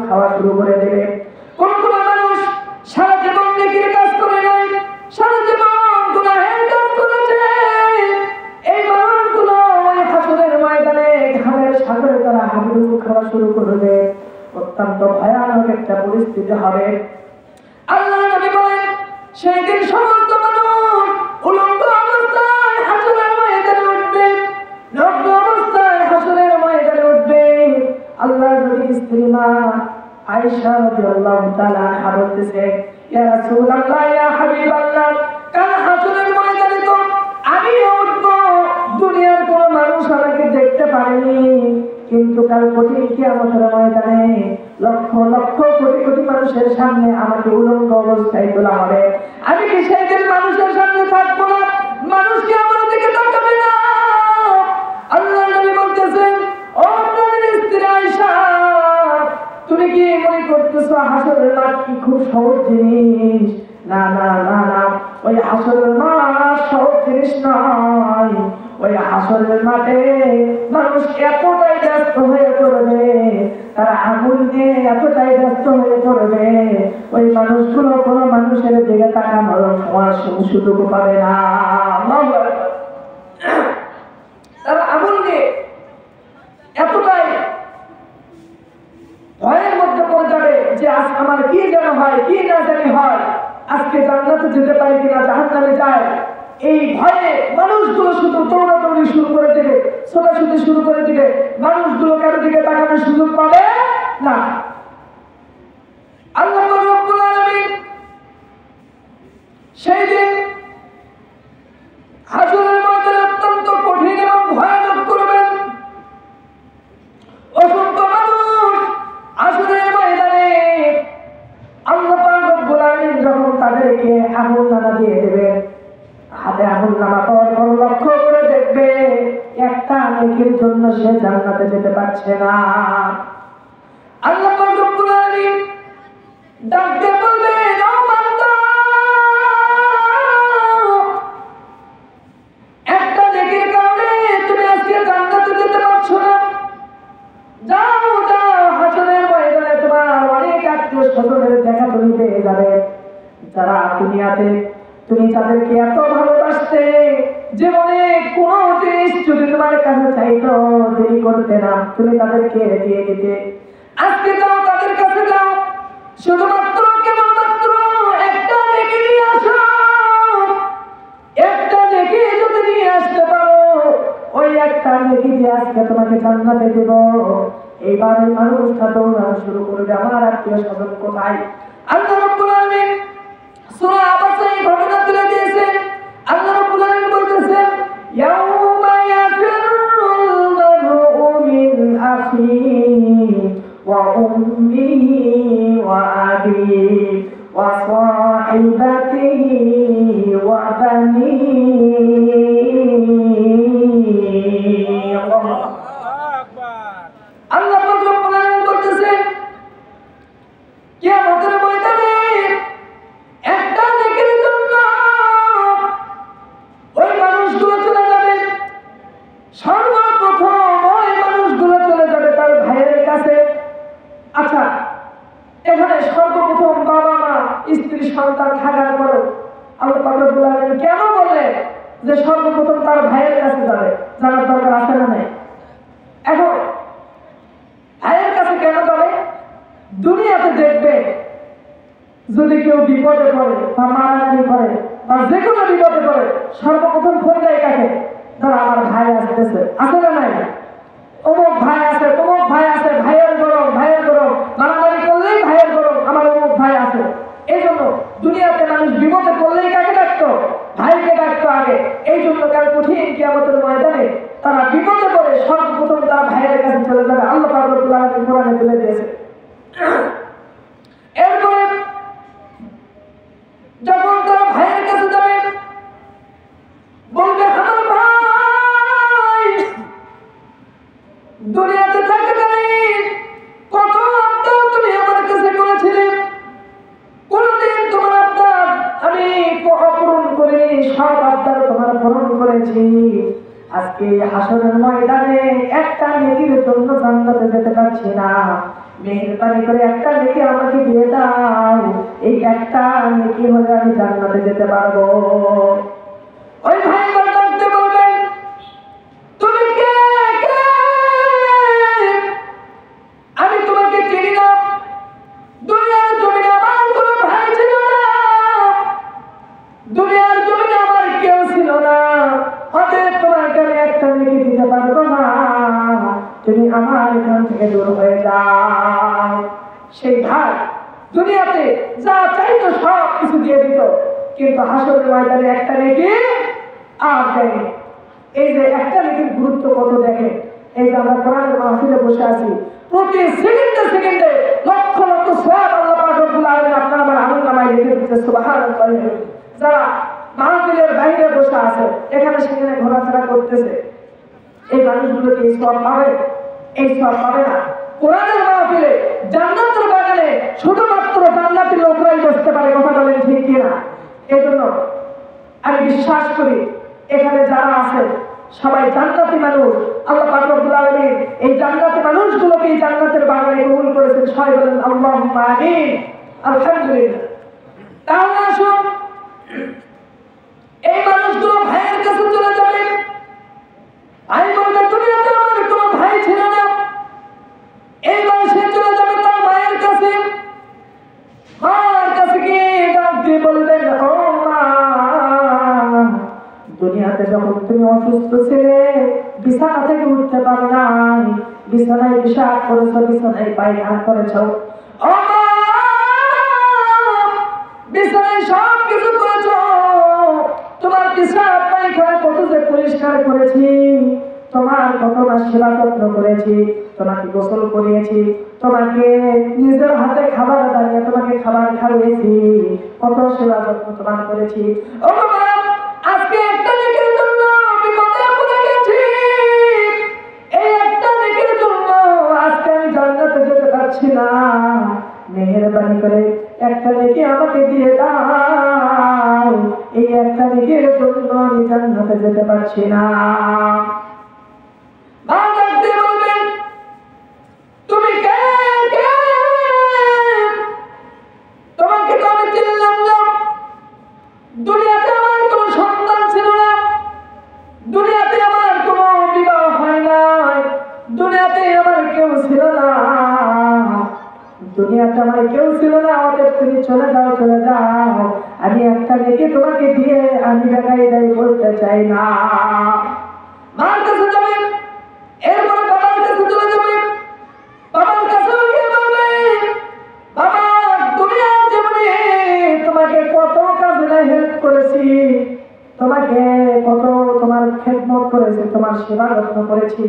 খাওয়া শুরু করে দেবে। কোন কোন মানুষ সারা জীবন নেকির কাজ করে নাই, সারা জীবন গুনাহের কাজ করেছে। এই মানুষগুলো ওই হাসরের ময়দানে ঘামের সাগরে তারা হাবুডুবু খাওয়া শুরু করবে। অত্যন্ত ভয়ানক একটা পরিস্থিতি হবে। আল্লাহ নবী বলেন সেই দিন সমস্ত মানুষ উলঙ্গ অবস্থায় হাসরের ময়দানে উঠবে, নগ্ন অবস্থায় হাসরের ময়দানে উঠবে। আল্লাহ নবীর স্ত্রী মা আয়েশা রাদিয়াল্লাহু তাআলা আনহা বলতেছে, ইয়া রাসূলুল্লাহ ইয়া হাবিবাল্লাহ, কাল হাসরের ময়দানে তো আমি উঠব, দুনিয়ার কোনো মানুষ আমাকে দেখতে পারেনি, কিন্তু কাল কঠিন কিয়ামতের ময়দানে লক্ষ লক্ষ কোটি কোটি মানুষের সামনে আমাকে উলঙ্গ অবস্থায় তোলা হবে। আমি কি সেদিন মানুষের সামনে থাকবো না? মানুষ কি আমার দিকে তাকাবে না? আল্লাহ নবী বলতেছেন, ও প্রাণের স্ত্রী আয়েশা, তুমি কি মনে করতেছো হাসরের মাঠ কি খুব সহজ জিনিস? না না না না, ওই হাসরের মাঠ সহজ জিনিস নয়। ওই হাসরের মাঠে মানুষ এতটাই ব্যস্ত হয়ে পড়বে, তারা আগুন দিয়ে এতটাই ব্যস্ত হয়ে পড়বে, ওই মানুষগুলো কোনো মানুষের দিকে তাকানোর সুযোগ পাবে না। তারা আগুন দিয়ে এতটাই ভয়ের মধ্যে পড়ে যাবে যে আজ আমার কি যেন হয়, কি না জানি হয়, আজকে জান্নাতে যেতে পারি কিনা, জাহান্নামে যায়, এই ভয়ে মানুষগুলো শুধু দৌড়াদৌড়ি শুরু করে দেবে, ছোটাছুটি শুরু করে দিবে। মানুষগুলো কারো দিকে তাকানোর সুযোগ পাবে না। আল্লাহ রাব্বুল আলামিন সেই দিন হাসরের ময়দানে অত্যন্ত কঠিন এবং ভয়ানক করবেন। অসংখ্য মানুষ হাসরের ময়দানে আল্লাহ রাব্বুল আলামিন যখন তাদেরকে আমলনামা দিয়ে দেবেন, হাতে আমলনামা পাওয়ার পর লক্ষ্য করে দেখবে একটা নেকির জন্য সে জান্নাতে যেতে পারছে না। আল্লাহ রাব্বুল আলামিন ডাক দিয়ে বলবেন, ও বান্দা, একটা নেকির কারণে তুমি আজকে জান্নাতে যেতে পারছো না, যাও যাও, হাসরের ময়দানে তোমার অনেক আত্মীয় স্বজনের দেখা তুমি পেয়ে যাবে, তাদেরকে এত ভালোবাসতে, জীবনে কোনো জিনিস যদি তোমার কাছে চাইতো দেরি করতে না, তুমি তাদেরকে দিয়ে দিতে। আজকে যাও তাদের কাছে যাও, শুধুমাত্র কেবলমাত্র একটা নেকি নিয়ে আসো। একটা নেকি যদি নিয়ে আসতে পারো, ওই একটা নেকি দিয়ে আজকে তোমাকে জান্নাতে দেব। এইবার মানুষটা দৌড়ানো শুরু করবে, আমার আত্মীয় স্বজন কোথায়? আল্লাহ রাব্বুল আলামিন সূরা আবাসে এই ঘটনা তুলে দিয়েছেন। আল্লাহ রাব্বুল আলামিন বলতেছেন, ইয়াউমা ইয়াফিরুল মারউ মিন আখিহি ওয়া উম্মিহি ওয়া আবিহি ওয়া সাহিবাতিহি ওয়া বানিহি। আল্লাহ রাব্বুল আলামিন বলতেছেন, কিয়ামতের ময়দানে একটা নেকির জন্য ওই মানুষগুলো চলে যাবে। সর্বপ্রথম ওই মানুষগুলো চলে যাবে তার ভাইয়ের কাছে। আচ্ছা, এখানে সর্বপ্রথম বাবা মা স্ত্রী সন্তান থাকার পরেও আল্লাহ পাক রব্বুল আলামিন কেন বললেন যে সর্বপ্রথম তার ভাইয়ের কাছে যাবে? জানার দরকার আছে না নাই? এখন ভাইয়ের কাছে কেন যাবে? দুনিয়াতে দেখবে যদি কেউ বিপদে পড়ে বা মারামারি করে বা যে কোনো বিপদে পড়ে, সর্বপ্রথম ফোন দেয় কাকে? ধর আমার ভাই আসতেছে, আছে না নাই? অমুক ভাই আছে, তমুক ভাই আছে, ভাইয়ের গরম, মারামারি করলেই ভাইয়ের গরম, আমার অমুক ভাই আছে। এই জন্য দুনিয়াতে মানুষ বিপদে পড়লেই কাকে ডাকতো? ভাইকে ডাকতো আগে। এই জন্য কাল কঠিন কিয়ামতের ময়দানে তারা বিপদে পড়ে সর্বপ্রথম তারা ভাইয়ের কাছে চলে যাবে। আল্লাহ পাক রব্বুল আলামিন কোরআনে তুলে দিয়েছে। এরপরে যখন তারা ভাইয়ের কাছে যাবে, বলবে আমার ভাই দুনিয়াতে থাকাকালীন কত আবদার তুমি আমার কাছে করেছিলে, কোনদিন তোমার আবদার আমি অপূরণ করিনি, সব আবদার তোমার পূরণ করেছি। আজকে হাসরের ময়দানে একটা নেকির জন্য জান্নাতে যেতে পারছি না, মেহেরবানি করে একটা নেকি আমাকে দিয়ে দাও, এই একটা নেকি হলে আমি জান্নাতে যেতে পারবো। ওই ভাই বলতে বলবেন, তুমি কে? আমি তোমাকে চিনি না, দুনিয়ার জমিনে আমার কোনো ভাই ছিল না, দুনিয়ার জমিনে আমার কেউ ছিল না, অতএব তোমাকে আমি একটা নেকি দিতে পারবো না, তুমি আমার এখান থেকে দূর হয়ে যাও। সেই ভাই দুনিয়াতে যা চাইতো সব কিছু দিয়ে দিত, কিন্তু হাসরের ময়দানে একটা নেকি আর দেয়নি। এই যে একটা নেকির গুরুত্ব কত দেখেন। এই যে আমরা কোরআনের মাহফিলে বসে আছি, প্রতি সেকেন্ডে লক্ষ লক্ষ সওয়াব আল্লাহ পাক রব্বুল আলামিন আপনার আমার আমলনামায় লিখে দিচ্ছে। সুবহানাল্লাহ। যারা মাহফিলের বাইরে বসে আছে, এখানে সেখানে ঘোরাফেরা করতেছে, এই মানুষগুলো কি সওয়াব পাবে? এই সওয়াব পাবে না। কোরআনের মাহফিলে জান্নাতের বাগানে শুধুমাত্র জান্নাতি লোকরাই বসতে পারে, কথা বলেন ঠিক কিনা? এই জন্য আমি বিশ্বাস করি এখানে যারা আছে সবাই জান্নাতি মানুষ। আল্লাহ পাক রব্বুল আলামিন এই জান্নাতি মানুষগুলোকে এই জান্নাতের বাগানে কবুল করেছেন। সবাই বলেন আল্লাহুম্মা আমিন। আলহামদুলিল্লাহ। তাহলে আসুন, এই মানুষগুলো ভাইয়ের কাছে চলে যাবে। ভাই বলবে দুনিয়াতে আমার কোনো ভাই ছিল না, এইবার সে চলে যাবে তার মায়ের কাছে। মায়ের কাছে গিয়ে ডাক দিয়ে বলবেন, ও মা, দুনিয়াতে যখন তুমি অসুস্থ ছিলে, বিছানা থেকে উঠতে পারো নাই, বিছানায় পেশাব করেছো, বিছানায় পায়খানা করেছো, ও মা, বিছানায় সব কিছু করেছো, তোমার পেশাব পায়খানা কত যে পরিষ্কার করেছি, তোমার কত না সেবা যত্ন করেছি, তোমাকে গোসল করিয়েছি, তোমাকে নিজের হাতে খাবার দাঁড়িয়ে তোমাকে খাবার খাইয়েছি, কত সেবা যত্ন তোমার করেছি। ও বাবা, আজকে একটা নেকির জন্য বিপদে পড়ে গেছি, এই একটা নেকির জন্য আজকে আমি জান্নাতে যেতে পারছি না, মেহেরবানি করে একটা নেকি আমাকে দিয়ে দাও, এই একটা নেকির জন্য আমি জান্নাতে যেতে পারছি না। তুমি কে? তোমাকে তো আমি চিনলাম না, দুনিয়াতে দুনিয়াতে আমার কেউ ছিল না, আমাদের তুমি চলে যাও চলে যাও, আমি একটা নেকি তোমাকে দিয়ে আমি বেকাই দায়ী করতে চাই না। মার কাছে যাবে, এরপর বাবার কাছে চলে যাবে, বাবার কাছে গিয়ে বলবে, বাবা দুনিয়ার জীবনে তোমাকে কত কাজে না হেল্প করেছি, তোমাকে কত তোমার খেদমত করেছি, তোমার সেবা যত্ন করেছি,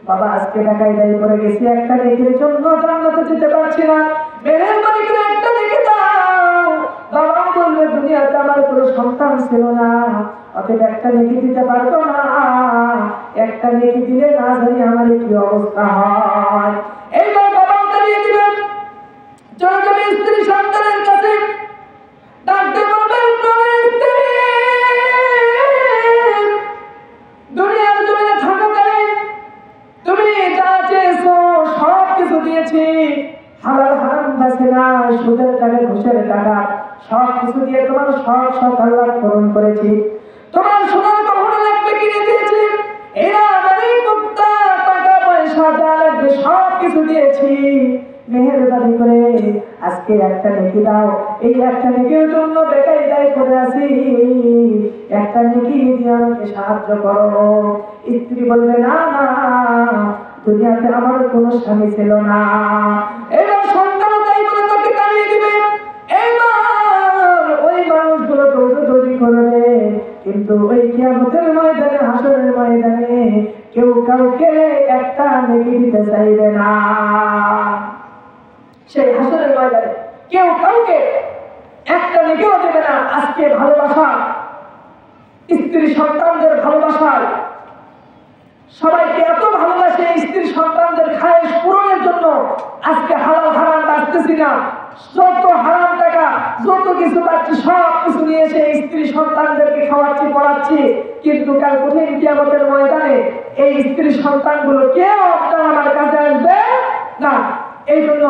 বাবা আজকে বেকাই দায়ী করে গেছি, একটা নেকির জন্য জান্নাতে যেতে পারছি না, মেহেরবানি করে একটা নেকি দাও। বাবা বলবে দুনিয়াতে আমার কোনো সন্তান ছিল না, অতএব একটা নেকি দিতে পারতো না, একটা নেকি দিলে না জানি আমার কি অবস্থা হয়। এইবার বাবা দাঁড়িয়ে দিবেন, চলে যাবে স্ত্রী সন্তানের কাছে, ডাকতে বলবেন স্ত্রী, দুনিয়ার জমিনে থাকাকালীন তুমি যা চেয়েছো সব কিছু দিয়েছি, হালাল হারাম বাঁচে না, সুদের টাকা ঘুষের টাকা সব কিছু দিয়ে তোমার সব সব আল্লাহ পূরণ করেছি, তোমার সোনার গহনা লাগবে কিনে দিয়েছি, এরা বাড়ি মুক্তা টাকা পয়সা যা লাগবে সব কিছু দিয়েছি, মেহেরবানি করে আজকে একটা নেকি দাও, এই একটা নেকির জন্য বেকাই দায়ী করে আছি, একটা নেকি দিয়ে আমাকে সাহায্য করো। স্ত্রী বলবে না না, দুনিয়াতে আমার কোনো স্বামী ছিল না। এবার সন্তান তাই বলে তাকে তাড়িয়ে দিবে, এবার ওই মানুষগুলো দৌড়াদৌড়ি করবে, কিন্তু ওই কিয়ামতের ময়দানে, হাসরের ময়দানে কেউ কাউকে একটা নেকি দিতে চাইবে না। সেই হাসরের ময়দানে কেউ কাউকে একটা নেকিও দেবে না। আজকে ভালোবাসা, স্ত্রী সন্তানদের ভালোবাসার, সবাইকে এত ভালোবাসে স্ত্রী সন্তানদের খায়েশ পূরণের জন্য আজকে হালাল হারাম বাঁচতেছি না, যত হারাম টাকা যত কিছু পাচ্ছি সব কিছু নিয়ে এসে স্ত্রী সন্তানদেরকে খাওয়াচ্ছি পড়াচ্ছি, কিন্তু কাল কঠিন কিয়ামতের ময়দানে এই স্ত্রী সন্তানগুলো কেউ আপনার আমার কাছে আসবে না। এই জন্য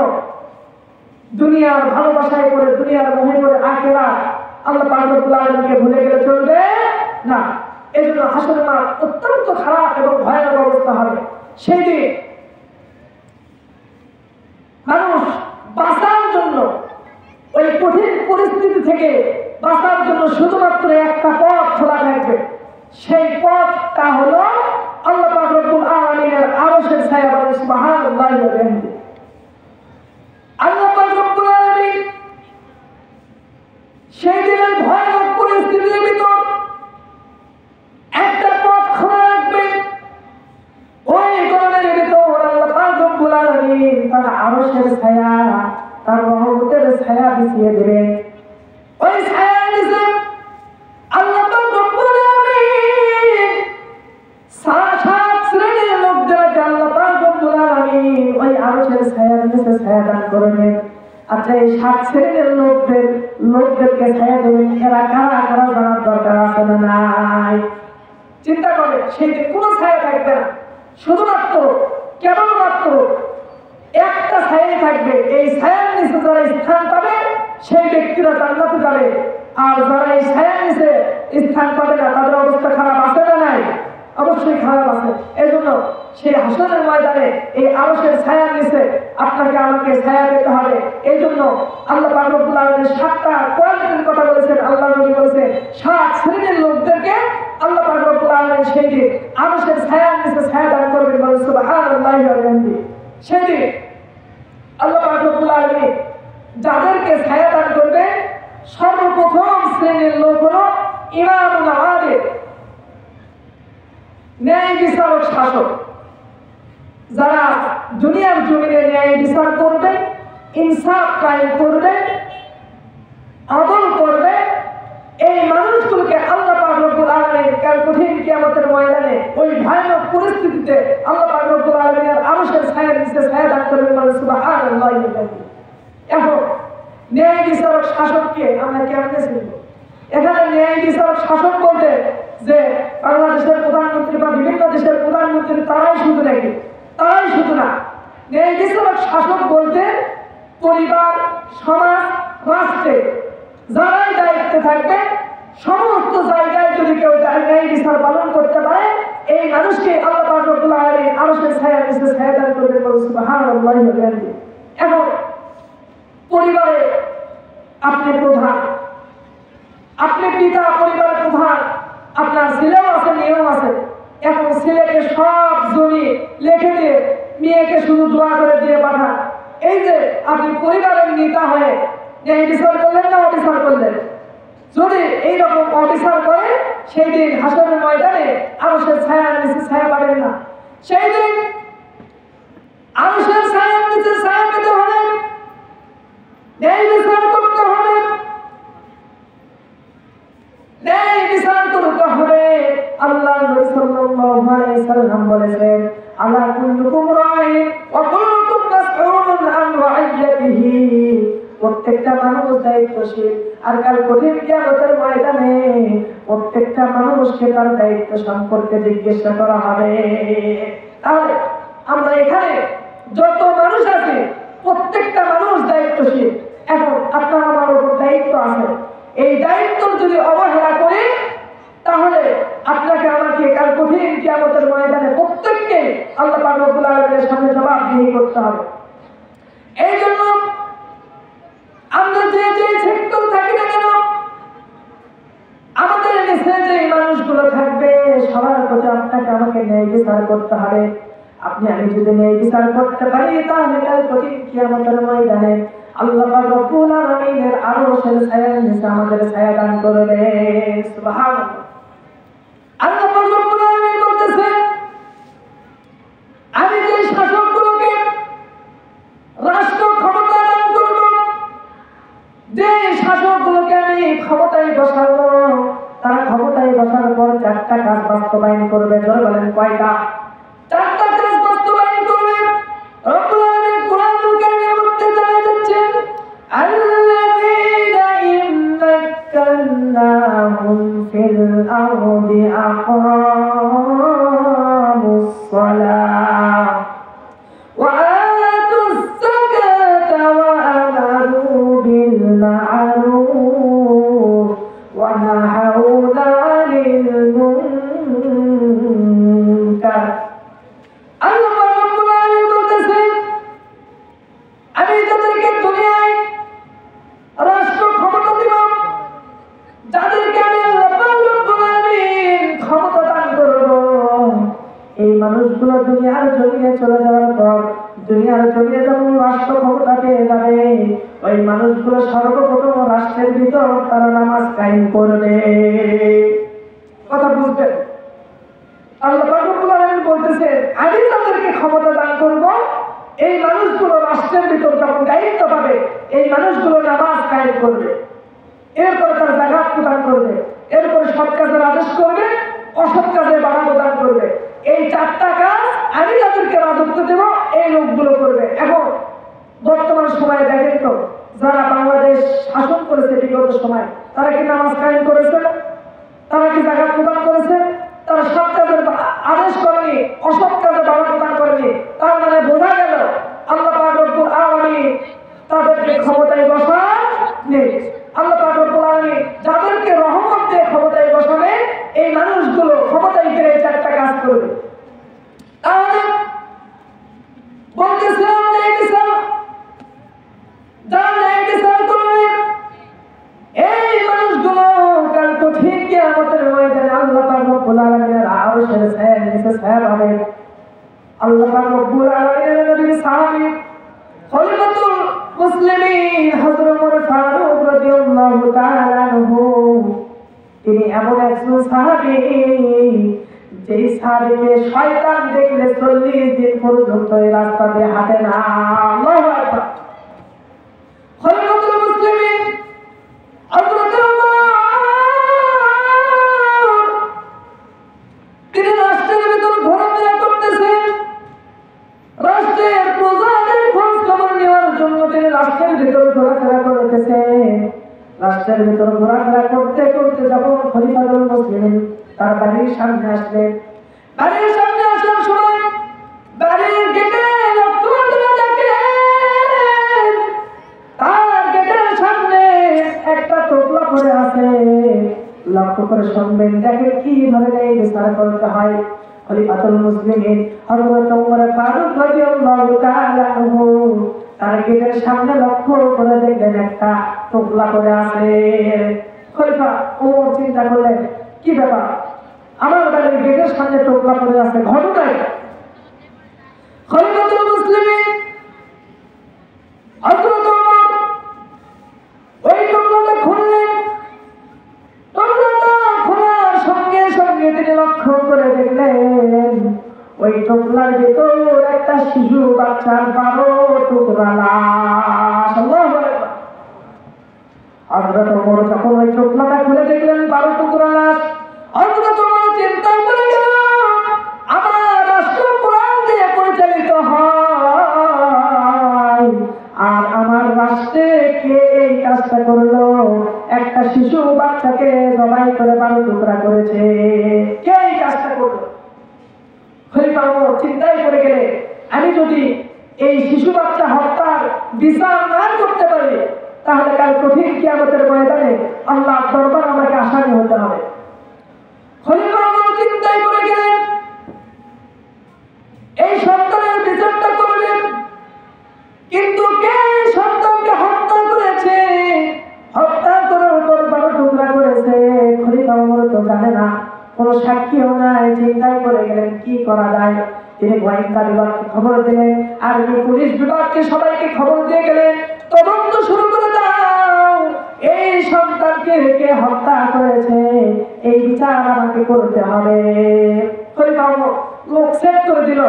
দুনিয়ার ভালোবাসায় করে, দুনিয়ার মোহে করে আখেরা আল্লাহ পাক রব্বুল আলামিনকে ভুলে গেলে চলবে না। এই জন্য হাসরের মাঠ অত্যন্ত খারাপ এবং ভয়ানক অবস্থা হবে। সেই দিন মানুষ বাঁচার জন্য, ওই কঠিন পরিস্থিতি থেকে বাঁচার জন্য শুধুমাত্র একটা পথ খোলা থাকবে, সেই পথটা হলো আল্লাহ পাক রব্বুল আলামিনের আরশের ছায়া। বলেন সুবহানাল্লাহি ওয়া বিহামদিহি। আল্লাহ পাক রব্বুল আলামিন সেই দিনের ভয়ানক পরিস্থিতির ভিতর একটা পথ খোলা রাখবে, ওই গরমের ভিতর আল্লাহ পাক রব্বুল আলামিন তার আরশের ছায়া, তার রহমতের ছায়া বিছিয়ে দেবে। ওই ছায়ার নিচে আল্লাহ পাক রব্বুল আলামিন সাত শ্রেণীর লোকদেরকে আল্লাহ পাক রব্বুল আলামিন ওই আরশের ছায়ার নিচে ছায়া দান করবেন। আচ্ছা, এই 7 শ্রেণীর লোকদেরকে ছায়া দেবেন, এরা কারা কারা জানার দরকার আছে না নাই? চিন্তা করে, সেই দিন কোনো ছায়া থাকবে না, শুধুমাত্র কেবলমাত্র একটা ছায়া থাকবে। এই ছায়ার নিচে যারা স্থান পাবে সেই ব্যক্তিরা জান্নাতে যাবে, আর যারা এই ছায়ার নিচে স্থান পাবে না তাদের অবস্থা খারাপ আছে না নাই? অবশ্যই খারাপ আছে। এই জন্য সেই হাসরের ময়দানে এই আরশের ছায়ার নিচে আপনাকে আমাকে ছায়া পেতে হবে। এই জন্য আল্লাহ পাক রব্বুল আলামিন 7টা কোয়ালিটির কথা বলেছেন। আল্লাহ নবী বলেছেন 7 শ্রেণীর লোকদেরকে আল্লাহ পাক রব্বুল আলামিন সেই দিন আরশের ছায়ার নিচে ছায়া দান করবেন। বলেন সুবহানাল্লাহি ওয়া বিহামদিহি। সেই দিন আল্লাহ পাক রব্বুল আলামিন যাদেরকে ছায়া দান করবে, সর্বপ্রথম শ্রেণীর লোক হলো ইমামুল আদিল, ন্যায় বিচারক শাসক, যারা দুনিয়ার জমিনে ন্যায় বিচার করবে, ইনসাফ কায়েম করবে, আদল করবে। এই মানুষগুলোকে আল্লাহ পাক রব্বুল আলামিন কাল কঠিন কিয়ামতের ময়দানে ওই ভয়ানক পরিস্থিতিতে আল্লাহ পাক রব্বুল আলামিনের আরশের ছায়ার নিচে ছায়া দান করবেন। বলেন সুবহানাল্লাহি ওয়া বিহামদিহি। এখন ন্যায় বিচারক শাসককে আমরা কেমনে চিনব? এখানে ন্যায় বিচারক শাসক বলতে যে বাংলাদেশের প্রধানমন্ত্রী বা বিভিন্ন দেশের প্রধানমন্ত্রী তারাই শুধু নাকি? তারাই শুধু না। ন্যায় বিচারক শাসক বলতে পরিবার, সমাজ, রাষ্ট্রে যারাই দায়িত্বে থাকবে সমস্ত জায়গায় যদি কেউ ন্যায় বিচার পালন করতে পারে, এই মানুষকে আল্লাহ পাক রব্বুল আলামিন আরশের ছায়ার নিচে ছায়া দান করবেন। বলেন সুবহানাল্লাহি ওয়া বিহামদিহি। এখন আপনি প্রধান, আপনি পিতা, পরিবার প্রধান, আপনার ছেলেও আছে, মেয়েও আছে। এখন ছেলেকে সব জমি লিখে দিয়ে মেয়েকে শুধু দোয়া করে দিয়ে পাঠান। এই যে আপনি পরিবারের নেতা হয়ে ন্যায় বিচার করলেন না অবিচার করলেন? যদি এইরকম অবিচার করে সেই দিন হাসরের ময়দানে আরশের ছায়ার নিচে ছায়া পাবেন না। সেই দিন আরশের ছায়ার নিচে ছায়া পেতে হলে ন্যায় বিচার করতে হবে, ন্যায় বিচার করতে হবে। আল্লাহ নবী সাল্লাল্লাহু আলাইহি সাল্লাম বলেছেন, আলা কুল্লুকুম রাইন ওয়া কুল্লুকুম মাসউলুন আন রাইয়াতিহি। প্রত্যেকটা মানুষ দায়িত্বশীল, আর কাল কঠিন কিয়ামতের ময়দানে প্রত্যেকটা মানুষকে তার দায়িত্ব সম্পর্কে জিজ্ঞাসা করা হবে। তাহলে আমরা এখানে যত মানুষ আছি প্রত্যেকটা মানুষ দায়িত্বশীল। এখন আপনার আমার উপর দায়িত্ব আছে। এই দায়িত্ব যদি অবহেলা করি তাহলে আপনাকে আমাকে কাল কঠিন কিয়ামতের ময়দানে প্রত্যেককে আল্লাহ পাক রব্বুল আলামিনের সামনে জবাবদিহি করতে হবে। এই জন্য আমরা যে সেক্টর থাকি না কেন, আমাদের নিচে যে মানুষগুলো থাকবে সবার প্রতি আপনাকে আমাকে ন্যায় বিচার করতে হবে। আপনি আমি যদি ন্যায় বিচার করতে পারি তাহলে কাল কঠিন কিয়ামতের ময়দানে আল্লাহ পাক রব্বুল আলামিনের আরশের ছায়ার নিচে আমাদের ছায়া দান করবে। সুবহানাল্লাহ। আল্লাহ পাক রব্বুল আলামিন বলতেছেন, আমি যে শাসকগুলোকে রাষ্ট্র ক্ষমতা দান করব, যে শাসকগুলোকে আমি ক্ষমতায় বসাবো, তারা ক্ষমতায় বসার পর চারটা কাজ বাস্তবায়ন করবে। জোরে বলেন কয়টা? চারটা কাজ বাস্তবায়ন করবে। রব্বুল আলামিন কোরআনুল কারীমের মধ্যে জানিয়ে দিচ্ছেন, আল্লাযীনা ইম্মাক্কান্নাহুম ফিল আরদি আকামুস সালাহ ওয়া আতুস যাকাতা ওয়া আমারু বিল মা'রুফ ওয়া নাহাউনা আনিল মুনকার। আল্লাহ রাব্বুল আলামিন বলতেছেন, আমি তাদেরকে দুনিয়ায় রাষ্ট্র ক্ষমতা দিব, যাদেরকে আমি আল্লাহ রাব্বুল আলামিন ক্ষমতা দান করব। এই মানুষগুলো দুনিয়ার জমিনে চলে যাওয়ার পর, দুনিয়ার জমিনে যখন রাষ্ট্র ক্ষমতা পেয়ে যাবে, ওই মানুষগুলো সর্বপ্রথম রাষ্ট্রের ভিতর তারা নামাজ কায়েম করবে। কথা বুঝবেন? আল্লাহ রাব্বুল আলামিন বলতেছে, আমি তাদেরকে ক্ষমতা দান করব। এই মানুষগুলো রাষ্ট্রের ভিতর যখন দায়িত্ব পাবে, এই মানুষগুলো নামাজ কায়েম করবে, এরপর তার যাকাত প্রদান করবে, এরপর সৎ কাজের আদেশ করবে, অসৎ কাজে বাধা প্রদান করবে। এই চারটা কাজ আমি তাদেরকে রাজত্ব দেব, এই লোকগুলো করবে। এখন বর্তমান সময়ে দেখেন তো, যারা বাংলাদেশ শাসন করেছে বিগত সময়, তারা কি নামাজ কায়েম করেছে? তারা কি যাকাত প্রদান করেছে? তারা সৎ কাজের আদেশ করেনি, অসৎ কাজে বাধা প্রদান করেনি। তার মানে বোঝা গেল আল্লাহ পাক রব্বুল আলামিন তাদেরকে ক্ষমতায় বসান নেই। আল্লাহ পাক রব্বুল আলামিন যাদেরকে রহমত দিয়ে ক্ষমতায় বসাবে, এই মানুষগুলো ক্ষমতায় গিয়ে চারটা কাজ করবে। তাহলে বলতেছিলাম ন্যায় বিচার, যারা ন্যায় বিচার করবে এই মানুষগুলো কাল কঠিন কিয়ামতের ময়দানে আল্লাহ পাক রব্বুল আলামিনের আরশের ছায়ার নিচে ছায়া পাবে। আল্লাহ পাক রব্বুল আলামিনের নবী সাহাবী খলিফাতুল মুসলিমিন হযরত ওমর ফারুক রাদিয়াল্লাহু তাআলা আনহু, তিনি এমন একজন সাহাবী যেই সাহাবীকে শয়তান দেখলে 40 দিন পর্যন্ত এই রাস্তা দিয়ে হাঁটে না। আল্লাহু আকবার। খলিফাতুল মুসলিমিন হযরত ওমর, তিনি রাষ্ট্রের ভিতর ঘোরাফেরা করতেছেন, রাষ্ট্রের প্রজাদের খোঁজ খবর নেওয়ার জন্য তিনি রাষ্ট্রের ভিতর ঘোরাফেরা করতেছেন। রাষ্ট্রের ভিতর ঘোরাফেরা করতে করতে যখন খলিফাতুল মুসলিমিন তার বাড়ির সামনে আসলেন, বাড়ির সামনে আসার সময় বাড়ির গেটে লক্ষ্য করে দেখেন তার গেটের সামনে একটা টোপলা পড়ে আছে। লক্ষ্য করে শুনবেন, দেখেন কিভাবে এই বিচার করতে হয়। খলিফাতুল মুসলিমিন হযরত ওমর ফারুক রাদিয়াল্লাহু তাআলা আনহু তার গেটের সামনে লক্ষ্য করে দেখলেন একটা টুকলা করে আছে। খলিফা ওমর চিন্তা করলেন, কি ব্যাপার, আমার বাড়ির গেটের সামনে টুকলা করে আছে, ঘটনাই। খলিফাতুল মুসলিমিন হযরত ওমর ওই টুকলাটা খুললেন। টুকলাটা খোলার সঙ্গে সঙ্গে তিনি লক্ষ্য করে দেখলেন ওই টুকলার ভেতর একটা শিশু বাচ্চার 12 টুকরা লাশ। আল্লাহু আকবার। হযরত ওমর যখন ওই টুকলাটা খুলে দেখলেন 12 টুকরা লাশ, হযরত ওমর চিন্তা করে গেল, আমার রাষ্ট্র কোরআন দিয়ে পরিচালিত হয়, আর আমার রাষ্ট্রে কে এই কাজটা করলো? একটা শিশু বাচ্চাকে জবাই করে 12 টুকরা করেছে, কে এই কাজটা করলো? খলিফা ওমর চিন্তায় পড়ে গেলে, আমি যদি এই শিশু বাচ্চা হত্যার বিচার না করতে পারি, তাহলে কাল কঠিন কিয়ামতের ময়দানে আল্লাহর দরবারে আমাকে আসামি হতে হবে। খলিফা ওমর চিন্তায় পড়ে গেলেন, এই সন্তানের বিচারটা করবেন, কিন্তু কে সন্তানকে হত্যা করেছে, হত্যা করার পর 12 টুকরা করেছে, খলিফা ওমর তো জানে না, কোনো সাক্ষীও নাই। চিন্তায় করে গেলেন কি করা যায়। তিনি গোয়েন্দা বিভাগকে খবর দিলেন, আর্মি পুলিশ বিভাগকে সবাইকে খবর দিয়ে গেলেন, তদন্ত শুরু করে দাও, এই সন্তানকে কে হত্যা করেছে এই বিচার আমাকে করতে হবে। খলিফা ওমর লোক সেট করে দিল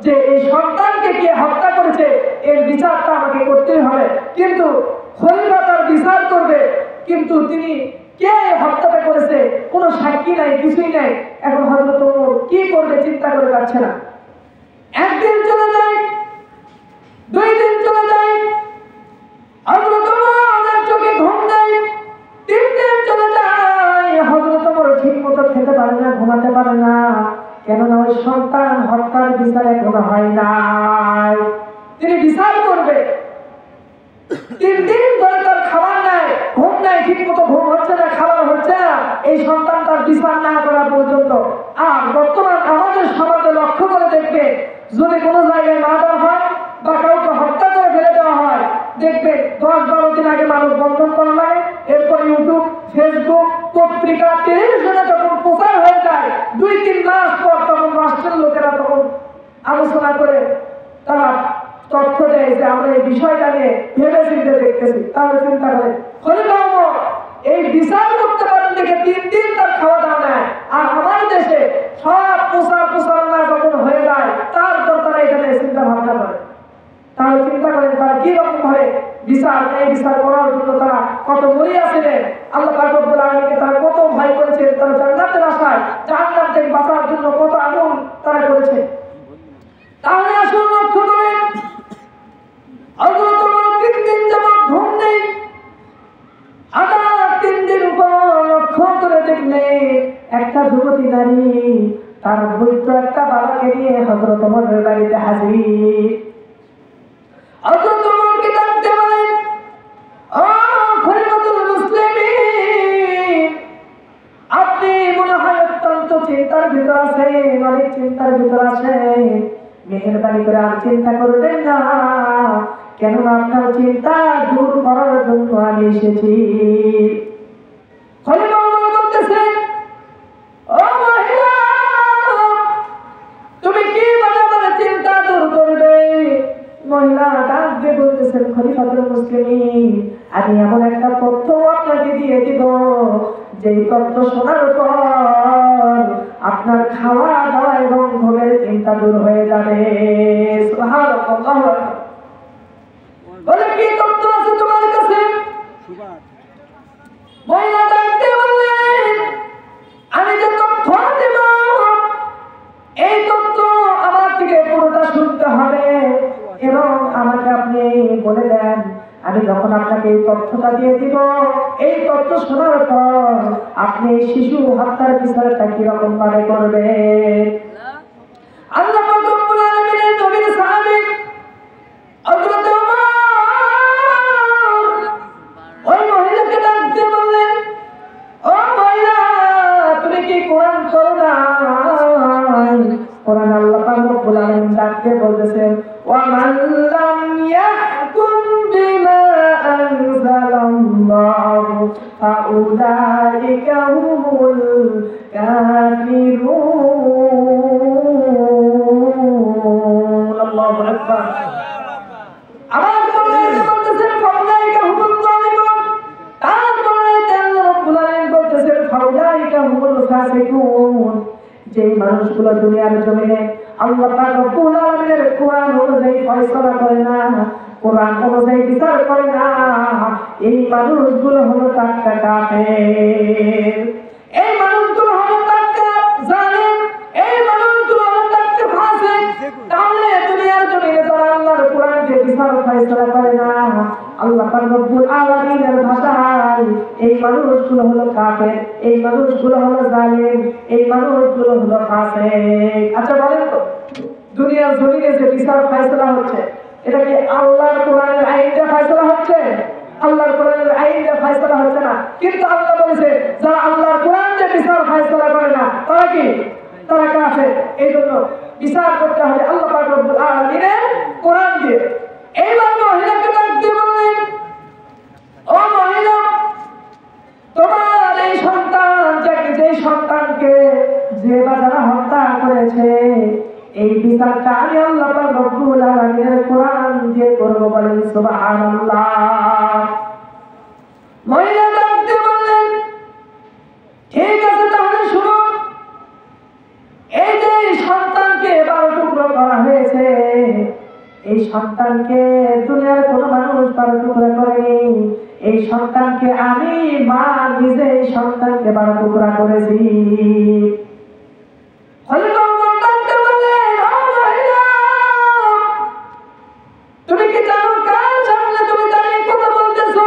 যে এই সন্তানকে কে হত্যা করেছে এর বিচারটা আমাকে করতেই হবে। কিন্তু খলিফা তার বিচার করবে, কিন্তু তিনি কে হত্যাটা করেছে কোনো সাক্ষী নাই, কিছুই নাই। এখন হযরত ওমর কি করবে চিন্তা করে পাচ্ছে না। একদিন চলে যায়, 2 দিন চলে যায়, হযরত ওমরের চোখে ঘুম নেই, 3 দিন চলে যায়, হযরত ওমর ঠিক মতো খেতে পারে না, ঘুমাতে পারে না, কেননা ওই সন্তান হত্যার বিচার এখনো হয় নাই। তিনি বিচার করবে, 3 দিন ধরে তার খাবার নাই, ঘুম নাই, ঠিক মতো ঘুম হচ্ছে না, খাবার হচ্ছে না, এই সন্তান তার বিচার না করা পর্যন্ত। আর বর্তমান আমাদের সমাজে লক্ষ্য করে দেখবে, যদি কোনো জায়গায় মার্ডার হয় বা কাউকে হত্যা করে ফেলে দেওয়া হয়, দেখবে 10-12 দিন আগে মানুষ বন্ধন করা লাগে, এরপর ইউটিউব, ফেসবুক, পত্রিকা, টেলিভিশনে যখন প্রচার হয়ে যায়, 2-3 মাস পর তখন রাষ্ট্রের লোকেরা তখন আলোচনা করে তারা তথ্য দেয় যে আমরা এই বিষয়টা নিয়ে ভেবে চিন্তে দেখতেছি। তাহলে চিন্তা করে খলিফা ওমর এই বিচার করতে পারেন দেখে 3 দিন তার খাওয়া দাওয়া নেয়। আর আমার দেশে সব প্রচারণা যখন হয়ে যায় তারপর তারা এখানে চিন্তা ভাবনা করে। তাহলে চিন্তা করেন তারা কি রকম ভাবে বিচার করার জন্য তারা কত মরিয়া ছিলেন। আল্লাহ পাক রব্বুল আলামিনকে তারা কত ভয় করেছে, তারা জান্নাতের আশায় জাহান্নাম থেকে বাঁচার জন্য কত আগুন তারা করেছে। তাহলে আসল লক্ষ্য করেন, হযরত ওমর 3 দিন যাবত ঘুম নেই, আবার 3 দিন পর লক্ষ্য করে দেখলে একটা যুবতী নারী তার বৈধ একটা বাবাকে নিয়ে হযরত ওমরের বাড়িতে হাজির। হযরত ওমরকে ডাকতে বলেন, ও খলিফাতুল মুসলিমিন, আপনি মনে হয় অত্যন্ত চিন্তার ভিতর আছেন, অনেক চিন্তার ভিতর আছেন, মেহেরবানি করে আর চিন্তা করবেন না, কেননা আপনার চিন্তা দূর করার জন্য আমি এসেছি। খলিফা ওমর বলতেছেন, ও মহিলা, তুমি কি আমার চিন্তা দূর করবে? মহিলা ডাক দিয়ে বলতেছেন, খলিফাতুল মুসলিমিন, আমি এমন একটা তথ্য আপনাকে দিয়ে দিব, যেই তথ্য শোনার পর আপনার খাওয়া দাওয়া এবং ঘুমের চিন্তা দূর হয়ে যাবে। সুবহানাল্লাহ। বলে কি তথ্য আছে তোমার কাছে? মহিলা ডাকতে বললেন, আমি যে তথ্য দেব এই তথ্য আমার থেকে পুরোটা শুনতে হবে এবং আমাকে আপনি বলে দেন, আমি যখন আপনাকে এই তথ্যটা দিয়ে দিব, এই তথ্য শোনার পর আপনি শিশু হত্যার বিচারটা কিরকম ভাবে করবেন। আল্লাহ পাক রব্বুল আলামিনের নবীর সাহাবী হযরত ওমর ওই মহিলাকে ডাক দিয়ে বললেন, ও মহিলা, তুমি কি কোরআন পড়ো না? কোরআন আল্লাহ পাক রব্বুল আলামিন ডাক দিয়ে বলতেছেন, ওয়া মান লাম ইয়াহকুম বিমা আনজালাল্লাহ فأولئك هم الكافرون الله أكبر আমার কোরআনে বলতেছেন ফাউলাইকা হুমুল যালিমুন তারপরে আল্লাহ রাব্বুল আলামিন বলতেছেন ফাউলাইকা হুমুল ফাসিকুন যে মানুষগুলো দুনিয়ার জমিনে আল্লাহ পাক রব্বুল আলামিনের কোরআন অনুযায়ী ফয়সালা করে না কোরআন অনুযায়ী বিচার করে না এই মানুষগুলো হলো টাটকা কাফের এই মানুষগুলো হলো টাটকা জালিম এই মানুষগুলো হলো টাটকা ফাসিক তাহলে দুনিয়ার জমিনে যারা আল্লাহর কোরআনকে বিচার ফয়সালা করে না আল্লাহ পাক রব্বুল আলামিনের ভাষায় এই মানুষগুলো হলো কাফের এই মানুষগুলো হলো জালিম এই মানুষগুলো হলো ফাসিক আচ্ছা বলেন তো দুনিয়ার জমিনে যে বিচার ফয়সালা হচ্ছে এটা কি আল্লাহর কোরআনের আইনটা ফয়সালা হচ্ছে আল্লাহর কোরআনের আইনটা ফয়সালা হচ্ছে না কিন্তু আল্লাহ বলেছে যারা আল্লাহর কোরআনকে বিচার ফয়সালা করে না তারা কি তারা কাফের এইজন্য বিচার করতে হবে আল্লাহ পাক রব্বুল আলামিনের কোরআন দিয়ে এইবার মহিলাকে ডাকতে বললেন ও মহিলা তোমার এই সন্তান যে সন্তানকে যে বাজারা হত্যা করেছে এই বিচারটা আমি আল্লাহ পাক রব্বুল আলামিনের কোরআন দিয়ে করব বলেন সুবহানাল্লাহ মহিলা ডাকতে বললেন ঠিক আছে তাহলে শুনো এই যে সন্তানকে 12 টুকরো করা হয়েছে এই সন্তানকে দুনিয়ার কোনো মানুষ 12 টুকরো করেনি এই সন্তানকে আমি মা নিজে এই সন্তানকে 12 টুকরা করেছি তুমি কি জানো কার সামনে তুমি দাঁড়িয়ে কথা বলতেছো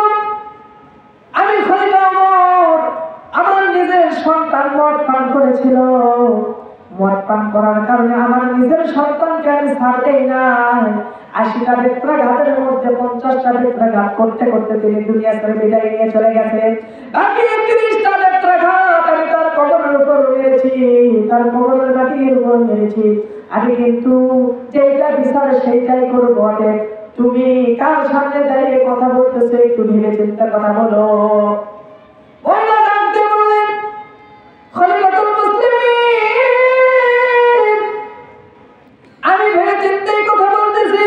আমি খলিফা ওমর আমার নিজের সন্তান মদ পান করেছিল মদ পান করার কারণে আমার নিজের সন্তানকে আমি ছাড়তেই নাই 80টা বেত্রাঘাতের মধ্যে 50টা বেত্রাঘাত করতে করতে তিনি দুনিয়া ছেড়ে বিদায় নিয়ে চলে গেছেন বাকি 31টা বেত্রাঘাত আমি তার কবরের উপর মেরেছি তার কবরের মাটির উপর মেরেছি আমি কিন্তু যেটা বিচার সেইটাই করবো তুমি কার সামনে দাঁড়িয়ে কথা বলতেছো একটু ভেবে চিন্তা কথা বলো ওইটা ডাকতে বললেন খলিফাতুল মুসলিমিন আমি ভেবে চিন্তাই কথা বলতেছি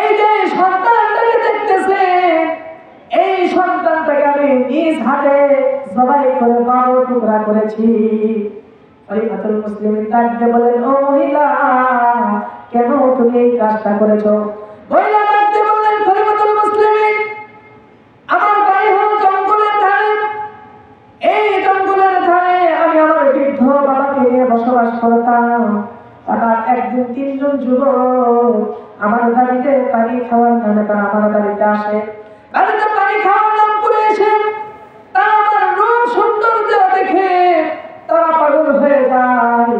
এই যে সন্তানটাকে দেখতেছেন এই সন্তানটাকে আমি নিজ হাতে জবাই করে 12 টুকরা করেছি খলিফাতুল মুসলিমিন ডাকতে বলেন ও মহিলা কেন তুমি এই কাজটা করেছো মহিলা ডাকতে বললেন খলিফাতুল মুসলিমিন আমার বাড়ি হলো জঙ্গলের ধারে এই জঙ্গলের ধারে আমি আমার বৃদ্ধ বাবাকে নিয়ে বসবাস করতাম হঠাৎ একদিন 3 জন যুবক আমার বাড়িতে পানি খাওয়ার নামে তারা আমার বাড়িতে আসে বাড়িতে পানি খাওয়ার নাম করে এসে তারা আমার রূপ সৌন্দর্য দেখে তারা পাগল হয়ে যায়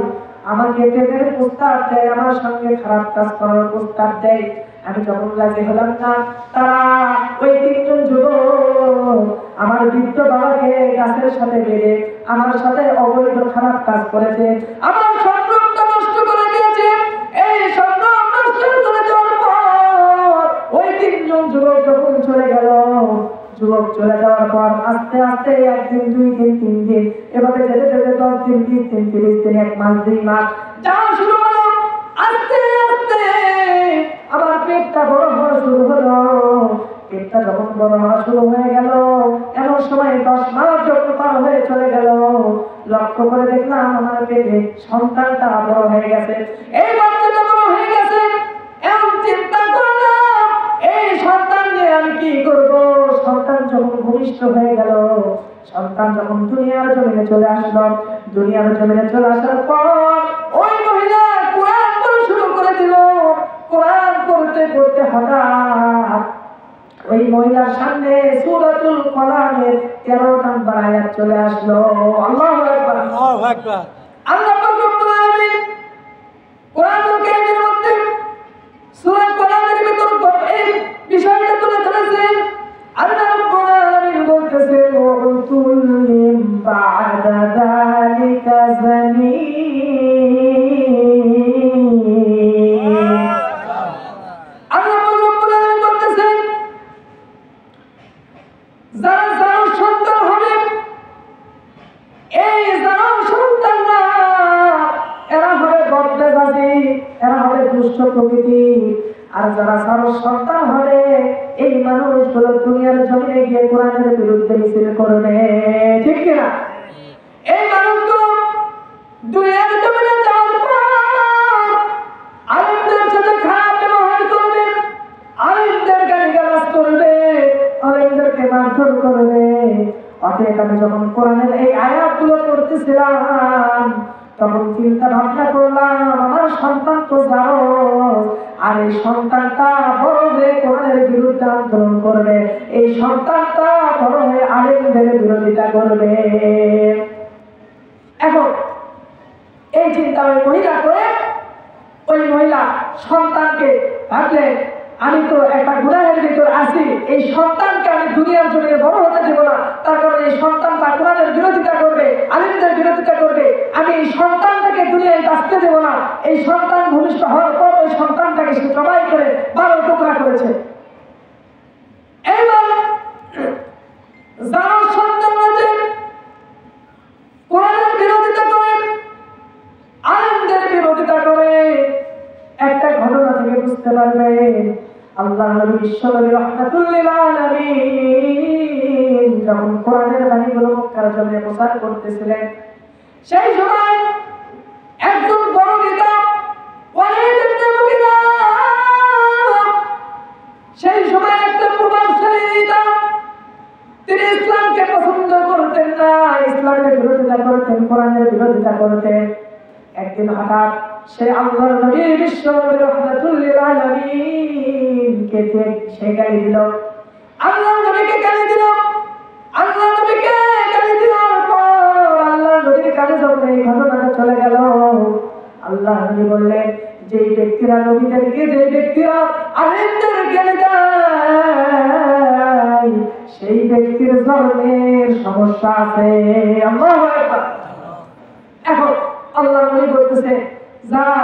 আমাকে প্রেমের প্রস্তাব দেয় আমার সঙ্গে খারাপ কাজ করার প্রস্তাব দেয় আমি যখন রাজি হলাম না তারা ওই 3 জন যুবক আমার বৃদ্ধ বাবাকে গাছের সাথে বেঁধে আমার সাথে অবৈধ খারাপ কাজ করেছে আমার সম্পর্কটা নষ্ট করে দিয়েছে এই সম্পর্ক নষ্ট করে দেওয়ার পর ওই 3 জন যুবক যখন চলে গেল যুবক চলে যাওয়ার পর আস্তে আস্তে 1 দিন 2 দিন 3 দিন এভাবে যেতে যেতে 10 দিন 20 দিন 30 দিন 1 মাস 2 মাস যাওয়া শুরু হলো আস্তে আস্তে আমার পেটটা বড় হওয়া শুরু হলো পেটটা যখন বড় হওয়া শুরু হয়ে গেল এমন সময় 10 মাস যখন পার হয়ে চলে গেল লক্ষ্য করে দেখলাম আমার পেটে সন্তানটা বড় হয়ে গেছে এই বাচ্চাটা বড় হয়ে গেছে এমন চিন্তা করলাম এই সন্তান নিয়ে আমি কি করব সন্তান যখন ভূমিষ্ঠ হয়ে গেল সন্তান যখন দুনিয়ার জমিনে চলে আসলো দুনিয়ার জমিনে চলে আসার পর ওই মহিলা কোরআন পড়া শুরু করে দিল কোরআন পড়তে পড়তে হঠাৎ ওই মহিলার সামনে সূরাতুল কলামের 13 নম্বর আয়াত চলে আসলো আল্লাহু আকবার আল্লাহু আকবার আল্লাহ পাক রব্বুল আলামিন কোরআনুল কারীমের মধ্যে সূরা কলামের ভিতর এই বিষয়টা তুলে ধরেছেন আল্লাহ রাব্বুল আলামিন বলতেছেন ওয়া উতুল্লিম বা'দা যালিকা জানিন আল্লাহ রাব্বুল আলামিন বলতেছেন যারা সন্তান প্রকৃতি। আর যারা সারস সন্তান হবে এই মানুষগুলো দুনিয়ার জমিনে গিয়ে কোরআনের বিরুদ্ধে মিছিল করবে, ঠিক কিনা? এই মানুষগুলো দুনিয়ার জমিনে যাওয়ার পর আলেমদের সাথে খারাপ ব্যবহার করবে, আলেমদের গালিগালাজ করবে, আলেমদেরকে মারধর করবে। অতএব আমি যখন কোরআনের এই আয়াতগুলো পড়তেছিলাম তখন চিন্তা ভাবনা করলাম, আমার সন্তান তো যাও, আর এই সন্তানটা বড় হয়ে কোরআনের বিরুদ্ধে আন্দোলন করবে, এই সন্তানটা বড় হয়ে আলেমদের বিরোধিতা করবে। এখন এই চিন্তা ওই মহিলা করে, ওই মহিলা সন্তানকে ভাবলেন আমি তো একটা গুনাহের ভিতর আছি, এই সন্তানকে আমি দুনিয়ার জমিনে বড় হতে দেব না, তার কারণে এই সন্তানটা কোরআনের বিরোধিতা করবে, আলেমদের বিরোধিতা করবে, আমি এই সন্তানটাকে দুনিয়ায় বাঁচতে দেব না। এই সন্তান ভূমিষ্ঠ হওয়ার পর ওই সন্তানটাকে সে জবাই করে 12 টুকরা করেছে। এইবার যারা সন্তান আছে কোরআনের বিরোধিতা করে, আলেমদের বিরোধিতা করে, একটা ঘটনা থেকে বুঝতে পারবে আল্লাহ নবী বিশ্বনবী রাহমাতুল লিল আলামিন যখন কোরআনের বাণীগুলো মক্কার জমিনে প্রচার করতেছিলেন, সেই সময় একজন বড় নেতা ওয়ালিদ ইবনে মুগীরা, সেই সময় একটা প্রভাবশালী নেতা, তিনি ইসলামকে পছন্দ করতেন না, ইসলামের বিরোধিতা করতেন, কোরআনের বিরোধিতা করতেন। একদিন হঠাৎ সে আল্লাহর নবী বিশ্বনবী রাহমাতুল লিল আলামিনকে সে গালি দিল, আল্লাহর নবীকে গালি দিল, আল্লাহর নবীকে গালি দেওয়ার পর আল্লাহর নবীর কানে যখন এই ঘটনাটা চলে গেল, আল্লাহর নবী বললেন যেই ব্যক্তিরা নবীদেরকে, যে ব্যক্তিরা আলেমদের গালি দেয় সেই ব্যক্তির জন্মের সমস্যা আছে। আল্লাহু আকবার। এখন আল্লাহ নবী বলতেছে যারা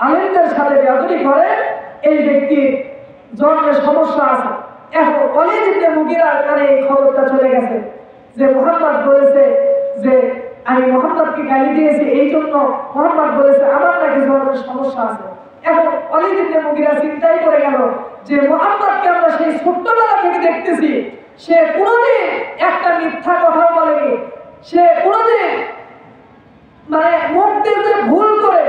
আলেমদের সাথে বেয়াদবি করে এই ব্যক্তির জন্মের সমস্যা আছে। এখন ওয়ালিদ ইবনে মুগীরার কানে এই খবরটা চলে গেছে যে মুহাম্মদ বলেছে যে আমি মুহাম্মদকে গালি দিয়েছি, এই জন্য মুহাম্মদ বলেছে আমার নাকি জন্মের সমস্যা আছে। এখন ওয়ালিদ ইবনে মুগীরা চিন্তাই করে গেল যে মুহাম্মদকে আমরা সেই ছোট্টবেলা থেকে দেখতেছি, সে কোনোদিন একটা মিথ্যা কথা বলেনি, সে কোনোদিন মানে মুখ দিয়ে ভুল করে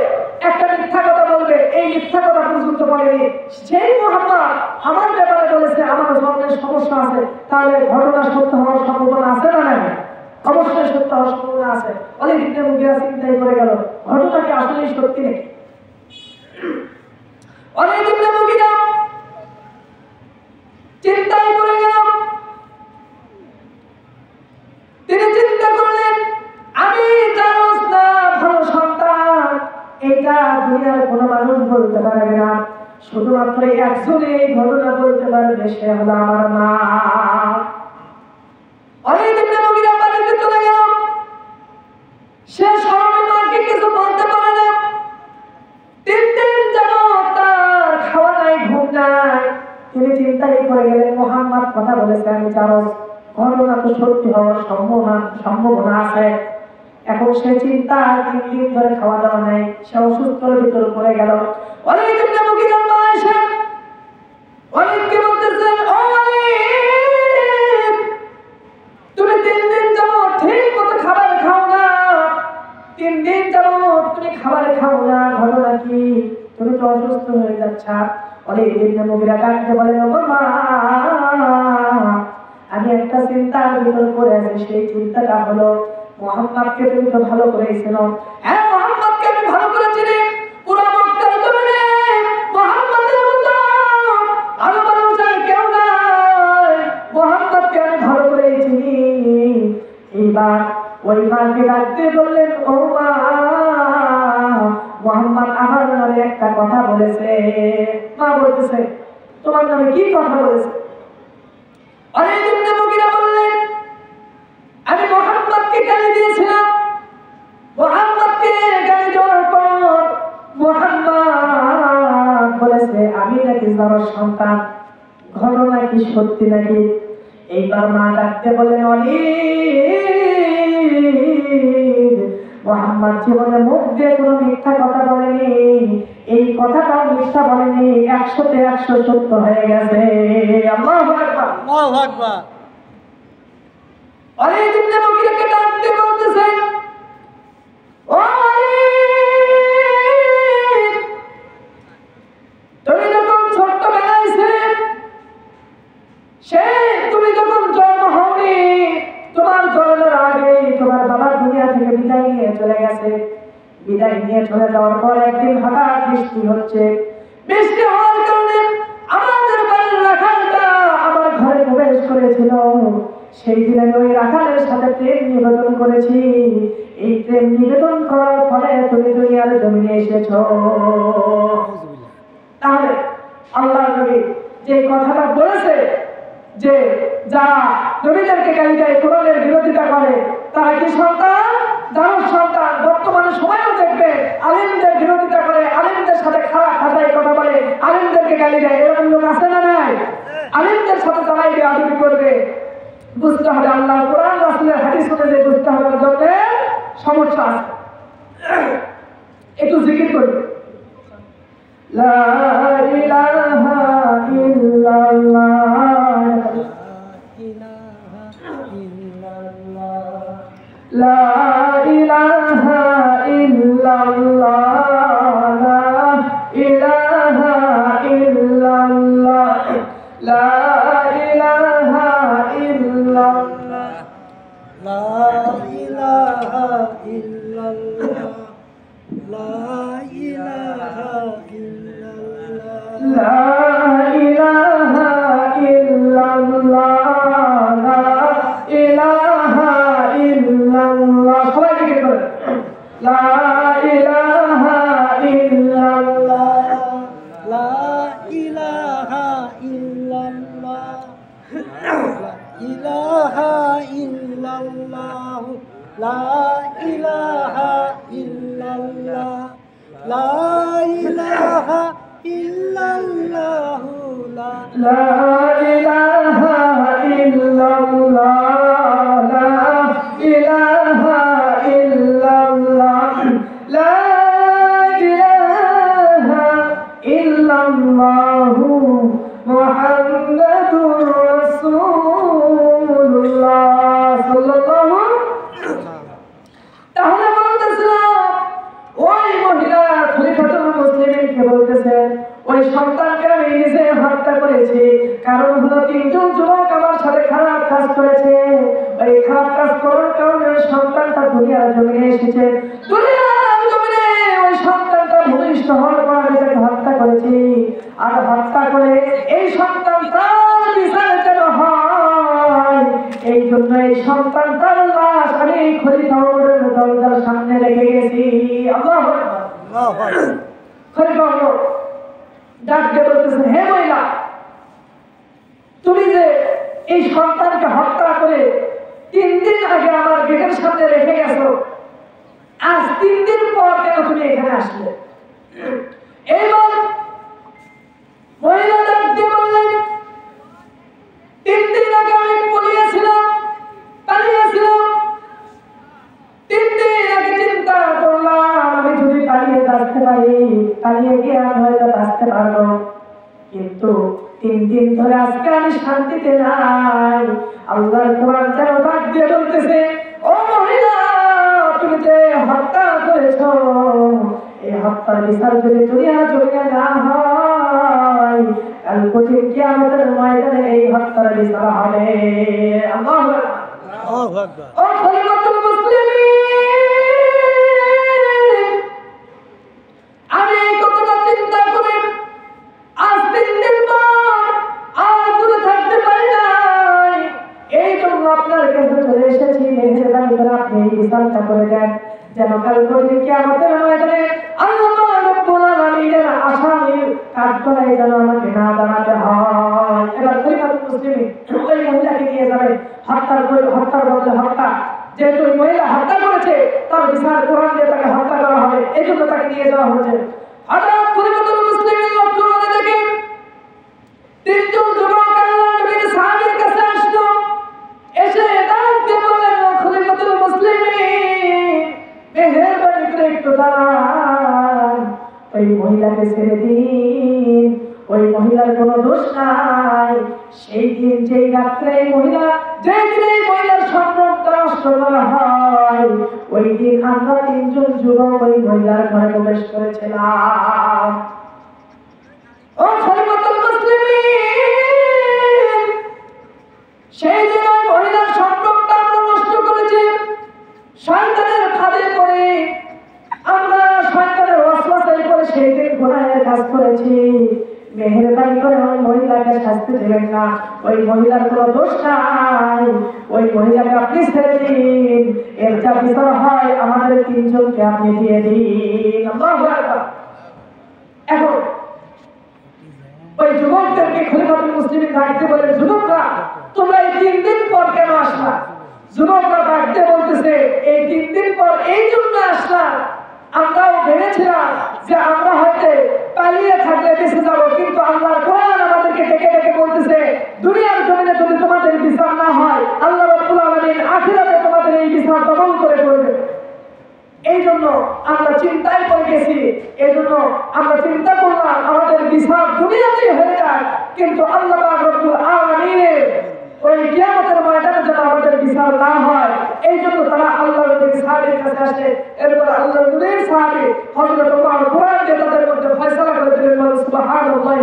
একটা মিথ্যা কথা বলবে এই মিথ্যা কথা পর্যন্ত বলেনি। সেই মুহাম্মদ আমার ব্যাপারে বলেছে আমার জন্মের সমস্যা আছে, তাহলে ঘটনা সত্য হওয়ার সম্ভাবনা আছে না নাই? অবশ্যই সত্য হওয়ার সম্ভাবনা আছে। ওয়ালিদ ইবনে মুগীরা চিন্তাই করে গেল ঘটনা কি আসলেই সত্যি নাকি। ওয়ালিদ ইবনে মুগীরা চিন্তাই করে গেল, তিনি চিন্তা করলেন আমি জানোস না ভালো সন্তান এটা দুনিয়ার কোনো মানুষ বলতে পারবে না, শুধুমাত্র একজনই এই ঘটনা বলতে পারবে, সে হলো আমার মা। ওয়ালিদ ইবনে মুগীরা বাড়িতে চলে গেল, সে শরমে মাকে কিছু বলতে পারে না। 3 দিন যাবত তার খাওয়া নাই, ঘুম নাই। তিনি চিন্তাই করে গেলেন মুহাম্মদ কথা বলেছে আমি জানোস, ঘটনা তো সত্যি হওয়ার সম্ভাবনা আছে। এখন সে চিন্তা 3 দিন ধরে খাওয়া দাওয়া নেই, সে অসুস্থর ভিতর পড়ে গেল। ওয়ালিদ ইবনে মুগীরা এসে ওয়ালিদকে বলতেছেন ও ওয়ালিদ তুমি 3 দিন যাবত ঠিক মতো খাবার খাও না, 3 দিন যাবত তুমি খাবার খাও না, ঘটনা কি? তুমি তো অসুস্থ হয়ে যাচ্ছ। ওয়ালিদ ইবনে মুগীরা ডাকতে বলেন ও মা আমি একটা চিন্তার ভিতর পড়ে আছি, সেই চিন্তাটা হলো মুহাম্মদকে তুমি তো ভালো করে চেনো। হ্যাঁ মুহাম্মদকে আমি ভালো করে চিনি, পুরো মক্কার জমিনে মুহাম্মদের মতো ভালো মানুষ আর কেউ নাই, মুহাম্মদকে আমি ভালো করে চিনি। এইবার ওই মাকে ডাকতে বললেন ও মা মুহাম্মদ আমার নামে একটা কথা বলেছে। মা বলতেছে তোমার নামে কি কথা বলেছে? ওয়ালিদ ইবনে মুগীরা বললেন আমি মুহাম্মদকে গালি দিয়েছিলাম, মুহাম্মদকে গালি দেওয়ার পর মুহাম্মদ বলেছে আমি নাকি যার সন্তান, ঘটনা কি সত্যি নাকি? এইবার মা ডাকতে বলেন ওয়ালিদ মুহাম্মদ জীবনে মুখ দিয়ে কোনো মিথ্যা কথা বলেনি, এই কথাটা মিথ্যা বলেনি, 100-তে 100 সত্য হয়ে গেছে। আল্লাহু আকবার, আল্লাহু আকবার। ওয়ালিদ ইবনে মুগীরাকে ডাক দিয়ে বলতেছেন, ও ওয়ালিদ, তুমি যখন ছোট্টবেলায় ছিলে, তুমি যখন জন্ম হওনি, তোমার জন্মের আগে তোমার বাবা দুনিয়া থেকে বিদায় নিয়ে চলে গেছে। বিদায় নিয়ে চলে যাওয়ার পর একদিন হঠাৎ বৃষ্টি হচ্ছে। বৃষ্টি হওয়ার কারণে আমাদের বাড়ির রাখালটা আমার ঘরে প্রবেশ করেছিল। সেই দিন আমি ওই রাখালের সাথে প্রেম নিবেদন করেছি। এই প্রেম নিবেদন করার ফলে তুমি দুনিয়ার জমিনে এসেছো। তাহলে আল্লাহ নবী যে কথাটা বলেছে যে যারা নবীদেরকে গালি দেয়, কোরআনের বিরোধিতা করে, তারা কি সন্তান? যারা সন্তান বর্তমানে সময়ও দেখবে আলেমদের বিরোধিতা করে, আলেমদের সাথে খারাপ ভাষায় কথা বলে, আলেমদেরকে গালি দেয়, এরকম লোক আছে না নাই? আলেমদের সাথে তারাই বেয়াদবি করবে। বুঝতে হবে আল্লাহ কোরআন রাসূলের হাদিস অনুযায়ী বুঝতে হবে, জন্য সমস্যা আছে। একটু জিকির করি, লা ইলাহা ইল্লাল্লাহ, লা ইলাহা ইল্লাল্লাহ, লা ইলাহা ইল্লাল্লাহ, লা ইলাহা ইল্লাল্লাহ, লা ইলাহা ইল্লাল্লাহ, লা ইলাহা ইল্লাল্লাহ, লা ইলাহা ইল্লাল্লাহ, লা ইলাহা ইল্লাল্লাহ। সবাই জিকির করেন, লা ইলাহা ইল্লাল্লাহ, লা ইলাহা ইল্লাল্লাহ, লা ইলাহা ইল্লাল্লাহ, লা ইলাহা ইল্লাল্লাহ, লা ইলাহা ইল্লাল্লাহ, লা ইলাহা ইল্লাল্লাহ, লা ইলাহা ইল্লাল্লাহ, লা ইলাহা ইল্লাল্লাহু মুহাম্মাদুর রাসূলুল্লাহ সাল্লাল্লাহু। তাহলে বলতেছিলাম ওই মহিলা খলিফাতুল মুসলিমিনকে বলতেছেন, ওই সন্তানকে আমি নিজে হত্যা করেছি। কারণ হলো তিনজন যুবক আমার সাথে খারাপ কাজ করেছে। ওই খারাপ কাজ করার কারণে ওই সন্তানটা দুনিয়ার জমিনে এসেছে। দুনিয়ার জমিনে ওই সন্তানটা ভূমিষ্ঠ হওয়ার পর আমি তাকে হত্যা করেছি। আর হত্যা করে এই সন্তানটার বিচার যেন হয়, এই জন্য এই সন্তানটার লাশ আমি খলিফা ওমরের দরজার সামনে রেখে গেছি। আল্লাহু আকবার, আল্লাহু আকবার। খলিফা ওমর ডাক দিয়ে বলতেছেন, হে মহিলা, তুমি যে এই সন্তানকে হত্যা করে 3 দিন আগে আমার গেটের সামনে রেখে গেছো, আজ 3 দিন পর কেন তুমি এখানে আসলে? এইবার মহিলা ডাক দিয়ে বললেন, 3 দিন আগে আমি পালিয়েছিলাম। 3 দিন আগে চিন্তা করলাম আমি যদি পালিয়ে বাঁচতে পারি, পালিয়ে গিয়ে আমি হয়তো বাঁচতে পারবো, কিন্তু 3 দিন ধরে আজকে আমি শান্তিতে নাই। আল্লাহর কোরআন যেন ডাক দিয়ে বলতেছে, ও মহিলা, তুমি যে হত্যা করেছো, এই হত্যার বিচার যদি দুনিয়া জমিনে না হয়, কাল কঠিন কিয়ামতের ময়দানে এই হত্যার বিচার হবে। আল্লাহু আকবার, আল্লাহু আকবার। ও খলিফাতুল মুসলিমিন, আমি এই কথাটা চিন্তা করে আজ 3 দিন পর আর দূরে থাকতে পারি নাই। এই জন্য আপনার কাছে চলে এসেছি, মেহেরবানি করে আপনি এই বিচারটা করে দেন, যেন কাল কঠিন কিয়ামতের ময়দানে আল্লাহ রাব্বুল আলামিনের আসামির কাঠগড়ায় যেন আমাকে না দাঁড়াতে হয়। এবার খলিফাতুল মুসলিমিন ওই মহিলাকে নিয়ে যাবেন, হত্যার বদলে হত্যা, যেহেতু ওই মহিলা হত্যা করেছে তার বিচার কোরআন দিয়ে তাকে হত্যা করা হবে, এই জন্য তাকে নিয়ে যাওয়া হচ্ছে। হঠাৎ খলিফাতুল মুসলিমিন লক্ষ্য করে দেখেন 3 জন যুবক আল্লাহর নবীর সাহাবীর কাছে আসলো, এসে ডাক দিয়ে বললেন, খলিফাতুল মুসলিমিন, মহিলাকে ছেড়ে দিন, ওই মহিলার কোনো দোষ নাই। সেই দিন যেই রাত্রে যেই দিন মহিলার সম্পর্কটা নষ্ট করা হয়, ওই দিন আমরা 3 জন যুবক ওই মহিলার ঘরে প্রবেশ করেছিলাম। ও খলিফাতুল মুসলিমিন, সেই দিন ওই মহিলার সম্পর্কটা আমরা নষ্ট করেছি। শয়তানের ফাঁদে পড়ে আমরা শয়তানের ওয়াসওয়াসায় পড়ে সেই দিন গুনাহের কাজ করেছি। মেহেরবানি করে ওই মহিলাকে শাস্তি দেবেন না, ওই মহিলার কোনো দোষ নাই। ওই মহিলাকে আপনি ছেড়ে দিন, এর যা বিচার হয় আমাদের 3 জনকে আপনি দিয়ে দিন। আল্লাহু আকবার। এখন ওই যুবকদেরকে খলিফাতুল মুসলিমিন ডাকতে বলেন, যুবকরা তোমরা এই 3 দিন পর কেন আসলা? যুবকরা ডাকতে বলতেছে, এই 3 দিন পর এই জন্য আসলাম, আমরাও ভেবেছিলাম যে আমরা হয়তো পালিয়ে থাকলে বেঁচে যাবো, কিন্তু আল্লাহর কোরআন আমাদেরকে ডেকে ডেকে বলতেছে, দুনিয়ার জমিনে যদি তোমাদের বিচার না হয়, আল্লাহ রাব্বুল আলামিন আখিরাতে তোমাদের এই বিচার দমন করে করবে। এই জন্য আমরা চিন্তায় পড়ে গেছি। এই জন্য আমরা চিন্তা করলাম আমাদের বিচার দুনিয়াতেই হয়ে যায়, কিন্তু আল্লাহ পাক রব্বুল আলামিনের ওই কিয়ামতের ময়দানে যেন আমাদের বিচার না হয়, এই জন্য তারা আল্লাহর নবীর সাহাবীর কাছে আসে। এরপর আল্লাহর নবীর সাহাবী হযরত ওমর কোরআন দিয়ে তাদের মধ্যে ফয়সালা করে দিলেন, সুবহানাল্লাহ।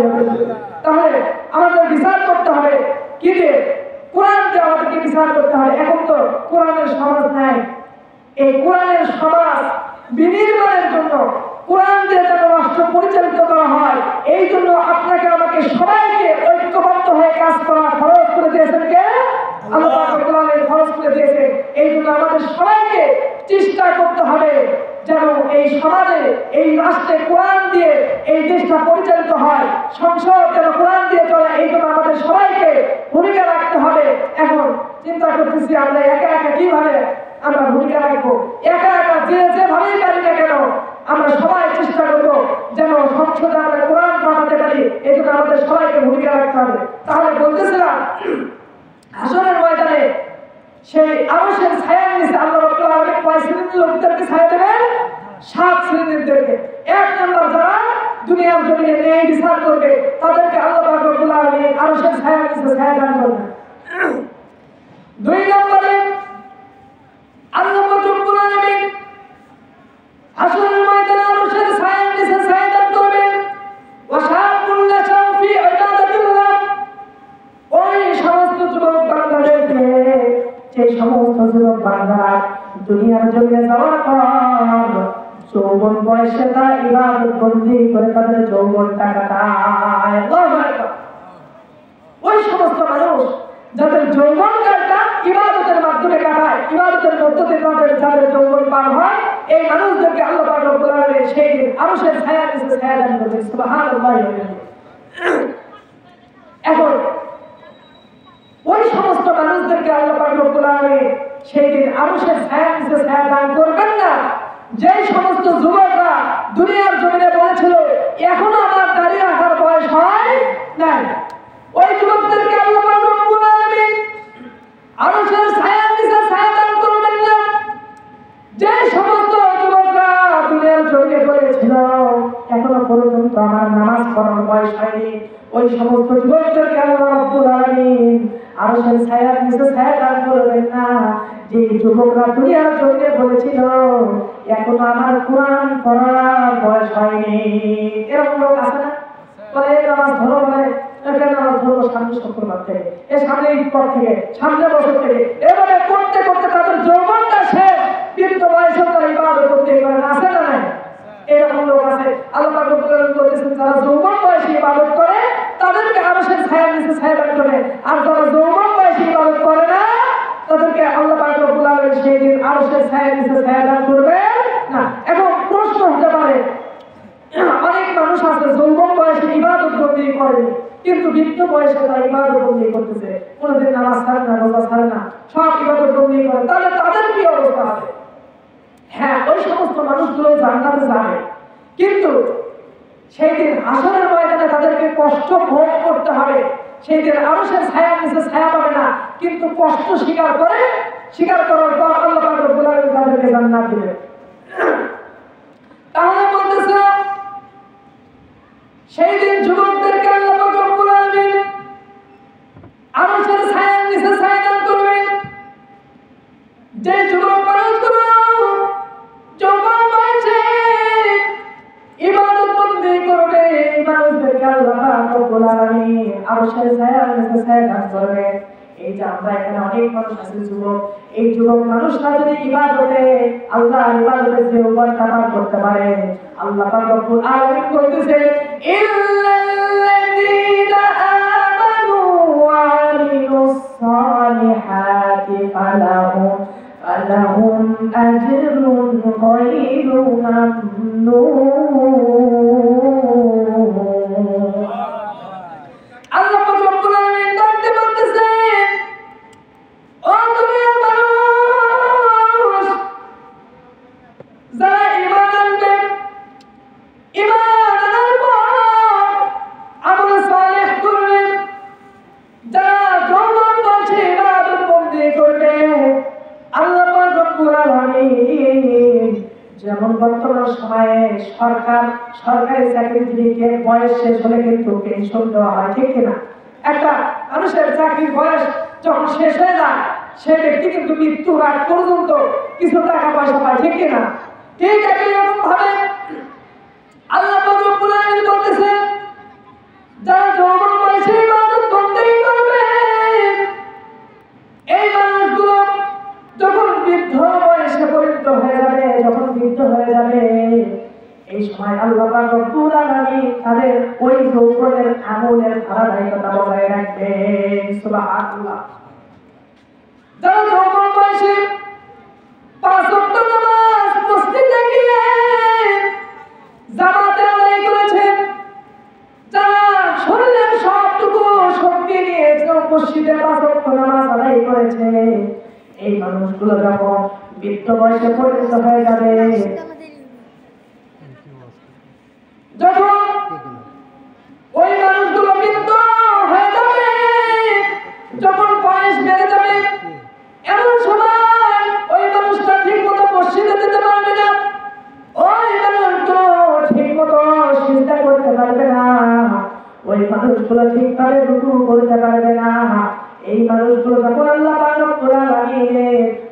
তাহলে আমাদের বিচার করতে হবে কি দিয়ে? কোরআন দিয়ে আমাদেরকে বিচার করতে হবে। এখন তো কোরআনের সমাজ নাই, এই কোরআনের সমাজ বিনির্মাণের জন্য কোরআন দিয়ে যেন রাষ্ট্র পরিচালিত করা হয়, এই জন্য আপনাকে আমাকে সবাইকে ঐক্যবদ্ধ হয়ে কাজ করা খরচ করে দিয়েছেন কে? আল্লাহ পাক কোরআনের খরচ করে দিয়েছেন। এই জন্য আমাদের সবাইকে চেষ্টা করতে হবে যেন এই সমাজে, এই রাষ্ট্রে কোরআন দিয়ে এই দেশটা পরিচালিত হয়, সংসদ যেন কোরআন দিয়ে চলে, এই জন্য আমাদের সবাইকে ভূমিকা রাখতে হবে। এখন চিন্তা করতেছি আমরা একা একা কিভাবে আমরা ভূমিকা রাখবো। একা একা যেভাবেই পারি না কেন, আমরা সবাই চেষ্টা করবো যেন সংসদে আমরা কোরআন পাঠাতে পারি, এই জন্য আমাদের সবাইকে ভূমিকা রাখতে হবে। তাহলে বলতেছিলাম, হাসরের ময়দানে সেই আরশের ছায়ার নিচে আল্লাহ রাব্বুল আলামিন কয় শ্রেণীর লোকদেরকে ছায়া দেবেন? 7 শ্রেণীদেরকে। 1 নম্বর যারা দুনিয়ার জমিনে ন্যায় বিচার করবে, তাদেরকে আল্লাহ পাক রব্বুল আলামিন আরশের ছায়ার নিচে ছায়া দান করবেন। 2 নম্বরে আল্লাহ পাক রব্বুল আলামিন হাসরের ময়দানে আরশের ছায়ার নিচে ছায়া দান করবেন। ওয়াশাকুল লাশাউ ফি ইবাদাতিল্লাহ, ওই সমস্ত যুবক বান্দাদেরকে, যে সমস্ত যুবক বান্দা দুনিয়ার জমিনে যাওয়ার পর যৌবন বয়সে তারা ইবাদত বন্দি করে তাদের যৌবনটা কাটায়। আল্লাহু আকবার। ওই সমস্ত মানুষ যাদের যৌবন কাটা ইবাদতের মাধ্যমে কাটায়, ইবাদতের মধ্য দিয়ে যাদের যৌবন পার হয়, এই মানুষদেরকে আল্লাহ পাক রব্বুল আলামিন সেই দিন আরশের ছায়ার নিচে ছায়া দান করবেন। সুবহানাল্লাহ। এখন ওই সমস্ত মানুষদেরকে আল্লাহ পাক রব্বুল আলামিন সেই দিন আরশের ছায়ার নিচে ছায়া দান করবেন না, যে সমস্ত যুবকরা দুনিয়ার জমিনে বলেছিল এখনো আমার দাড়ি রাখার বয়স হয় নাই, ওই যুবকদেরকে আল্লাহ পাক রব্বুল আলামিন আরশের ছায়ার নিচে ছায়া দান করবেন না। যে সমস্ত যুবকরা দুনিয়ার জমিনে বলেছিল এখনো পর্যন্ত আমার নামাজ পড়ার বয়স হয়নি, ওই সমস্ত যুবকদেরকে আল্লাহ রাব্বুল আলামিন আরশের ছায়ার নিচে ছায়া দান করবেন না। যে যুবকরা দুনিয়ার জমিনে বলেছিল এখনো আমার কোরআন পড়ার বয়স হয়নি, এরকম লোক আছে না? বলে নামাজ ধরো, বলে নামাজ ধরো সামনে শুক্রবার থেকে, সামনে ঈদ পর থেকে, সামনে বছর থেকে, এবারে করতে করতে তাদের যৌবনটা শেষ, কিন্তু বয়সে তারা ইবাদত করতে পারে না। আছে না নাই? এরকম লোক আছে। আল্লাহ পাক রব্বুল আলামিন বলেছেন যারা যৌবন বয়সে ইবাদত করে তাদেরকে আরশের ছায়ার নিচে ছায়া দান করবে, আর যারা যৌবন বয়সে ইবাদত করে না তাদেরকে আল্লাহ পাক রব্বুল আলামিন সেই দিন আরশের ছায়ার নিচে ছায়া দান করবে না। এখন প্রশ্ন হতে পারে, অনেক মানুষ আছে যৌবন বয়সে ইবাদত বন্দি করে, কিন্তু বৃদ্ধ বয়সে তারা ইবাদত বন্দি করতেছে, কোনোদিন নামাজ ছাড়ে না, রোজা ছাড়ে না, সব ইবাদত বন্দি করে, তাহলে তাদের কি অবস্থা হবে? হ্যাঁ, ওই সমস্ত মানুষগুলো জান্নাতে যাবে, কিন্তু সেই দিন হাসরের ময়দানে তাদেরকে কষ্ট ভোগ করতে হবে। সেই দিন আরশের ছায়ার নিচে ছায়া পাবে না, কিন্তু কষ্ট স্বীকার করার পর আল্লাহ পাক রব্বুল আলামিন তাদেরকে জান্নাত দিবেন। তাহলে বলতেছে সেই দিন যুবকদেরকে আল্লাহ পাক রব্বুল আলামিন আরশের ছায়ার নিচে ছায়া দান করবেন। যে যুবক মানুষগুলো যৌবন বয়সে ইবাদত বন্দি করবে, এই মানুষদেরকে আল্লাহ পাক রব্বুল আলামিন আরশের ছায়ার নিচে ছায়া দান করবেন। এই যে আমরা এখানে অনেক মানুষ আছে যুবক, এই যুবক মানুষরা যদি ইবাদতে আল্লাহর ইবাদতে যে উপাদান করতে পারে, আল্লাহ পাক রব্বুল আলামিন বলতেছে ইল্লাল্লাযীনা আমানু ওয়া আমিলুস সালিহাতি ফালাহুম আজরুন গায়রু মামনুন। আল্লাহ পাক রব্বুল আলামিন ডাকতে বলতেছেন, ও দুনিয়ার মানুষ, যারা ঈমান আনবে, ঈমান আনার পর আমল সালেহ করবে, যারা যৌবন বয়সে ইবাদত বন্দি করবে, আল্লাহ পাক রব্বুল আলামিন যেমন বর্তমান সময়ে সরকারি চাকরিজীবীকে বয়স শেষ হলে কিন্তু পেনশন দেওয়া হয়, ঠিক কিনা? একটা মানুষের চাকরির বয়স যখন শেষ হয়ে যায়, সে ব্যক্তি কিন্তু মৃত্যুর আগ পর্যন্ত কিছু টাকা পয়সা পায়, ঠিক কিনা? ঠিক একই রকম ভাবে আল্লাহ পাক রব্বুল আলামিন বলতেছে, যারা যৌবন বয়সে ইবাদত বন্দেগী করবে, এই মানুষগুলো যখন বৃদ্ধ বয়সে পরিণত হয়ে যাবে, যখন বৃদ্ধ হয়ে যাবে, এই সময় আল্লাহ পাক রব্বুল আলামিন তাদের ওই যৌবনের আমলের ধারাবাহিকতা বজায় রাখবেন। সুবহানাল্লাহ। যারা যৌবন বয়সে 5 ওয়াক্ত নামাজ মসজিদে গিয়ে জামাতে আদায় করেছেন, যারা শরীরের সবটুকু শক্তি নিয়ে মসজিদে 5 ওয়াক্ত নামাজ আদায় করেছে, এই মানুষগুলো যখন বৃদ্ধ বয়সে পরিণত হয়ে যাবে, যখন ওই মানুষগুলো বৃদ্ধ হয়ে যাবে, যখন বয়স বেড়ে যাবে, এমন সময় ওই মানুষটা ঠিক মতো মসজিদে যেতে পারবে না, ওই মানুষগুলো ঠিক মতো সিজদা করতে পারবে না, ওই মানুষগুলো ঠিকভাবে রুকু করতে পারবে না। এই মানুষগুলো যখন আল্লাহ পাক রব্বুল আলামিন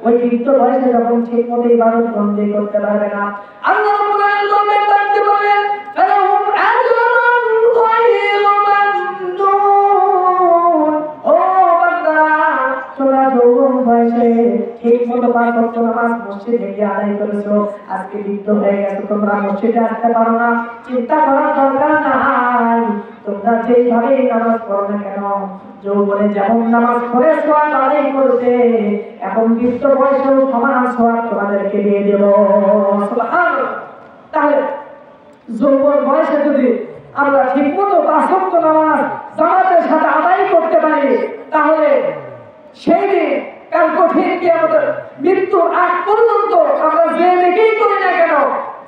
ওই বৃদ্ধ বয়সে যখন ঠিক মতো ইবাদত বন্দেগী করতে পারবে না, আল্লাহ রাব্বুল আলামিন ডাকতে বলেন, ফালাহুম আজরুন গায়রু মামনুন। ও বান্দা, তোমরা যৌবন বয়সে ঠিক মতো 5 ওয়াক্ত নামাজ মসজিদে গিয়ে আদায় করেছো, আজকে বৃদ্ধ হয়ে গেছো, তোমরা মসজিদে আসতে পারো না, চিন্তা করার দরকার নাই। তোমরা যেইভাবে নামাজ পড়ো না কেন, যৌবনে যেমন নামাজ পড়ে সোয়াব আদায় করতে, এখন বৃদ্ধ বয়সেও সমান সোয়াব তোমাদেরকে দিয়ে দেব। সুবহানাল্লাহ। তাহলে যৌবন বয়সে যদি আমরা ঠিক মতো 5 ওয়াক্ত নামাজ জামাতের সাথে আদায় করতে পারি, তাহলে সেই দিন কাল কঠিন কিয়ামতের মৃত্যুর আগ পর্যন্ত আমরা যে নেকি করি না কেন,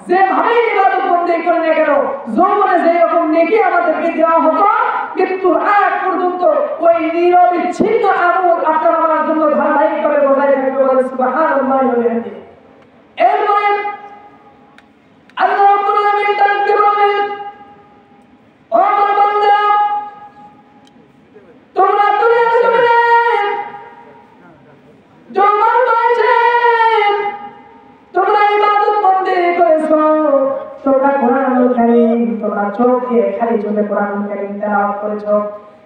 যেভাবে ইবাদত বন্দেগী করি না কেন, যৌবনে যে রকম নেকি আমাদেরকে দেওয়া হতো, মৃত্যুর আগ পর্যন্ত ওই নিরবিচ্ছিন্ন আমল আপনার আমার জন্য ধারাবাহিকভাবে বজায় থাকবে। বলেন সুবহানাল্লাহ। এরপরে আল্লাহ রাব্বুল আলামিন ডাকতে বলেন, ও আমার বান্দা, তোমরা দুনিয়ার জমিনে যৌবন বয়সে তোমরা ইবাদত বন্দেগী করেছো, তোমরা কোরআনুল কারীম, তোমরা চোখ দিয়ে খালি চোখে কোরআনুল কারীম তেলাওয়াত করেছো,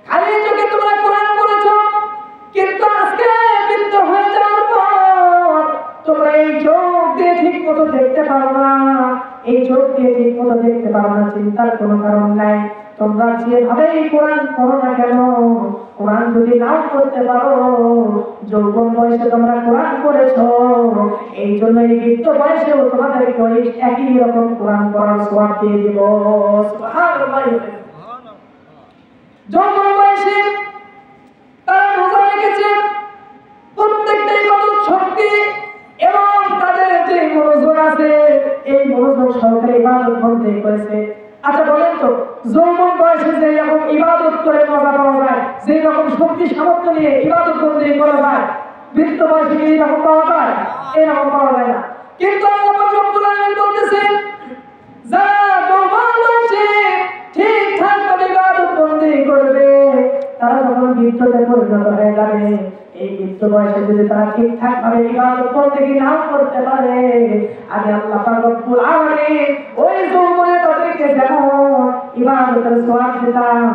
খালি চোখে তোমরা কোরআন পড়েছো, কিন্তু আজকে বৃদ্ধ হয়ে যাওয়ার পর তোমরা এই চোখ দিয়ে ঠিক মতো দেখতে পারো না, এই চোখ দিয়ে ঠিক মতো দেখতে পারো না, চিন্তার কোনো কারণ নাই। তোমরা যেভাবে কোরআন পড়ো না কেন, কোরআন যদি নাও পড়তে পারো, যৌবন বয়সে তোমরা কোরআন পড়েছো, এই জন্য এই বৃদ্ধ বয়সেও তোমাদেরকে ওই একই রকম কোরআন পড়ার সওয়াব দিয়ে দিব। সুবহানাল্লাহ। যৌবন বয়সে তারা রোজা রেখেছে, প্রত্যেকটা ইবাদত শক্তি এবং তাদের যে মনোযোগ আছে, এই মনোযোগ সহকারে ইবাদত বন্দেগী করেছে। আচ্ছা বলেন তো, যৌবন বয়সে যে রকম ইবাদত করে মজা পাওয়া যায়, যে রকম শক্তি সামর্থ্য নিয়ে ইবাদত বন্দেগী করা যায়, বৃদ্ধ বয়সে কি এরকম পাওয়া যায়? এরকম পাওয়া যায় না। কিন্তু আল্লাহ পাক রব্বুল আলামিন বলতেছেন, যারা যৌবন বয়সে ঠিকঠাক বৃদ্ধতে পরিণত হয়ে যাবে। এই বৃদ্ধ বয়সে যদি তারা ঠিকঠাক ভাবে ইবাদত করতে কি নাও করতে পারে, আমি আল্লাহ পাক রব্বুল আলামিন ওই যৌবনে তাদেরকে যেমন ইবাদতের সওয়াব দিতাম,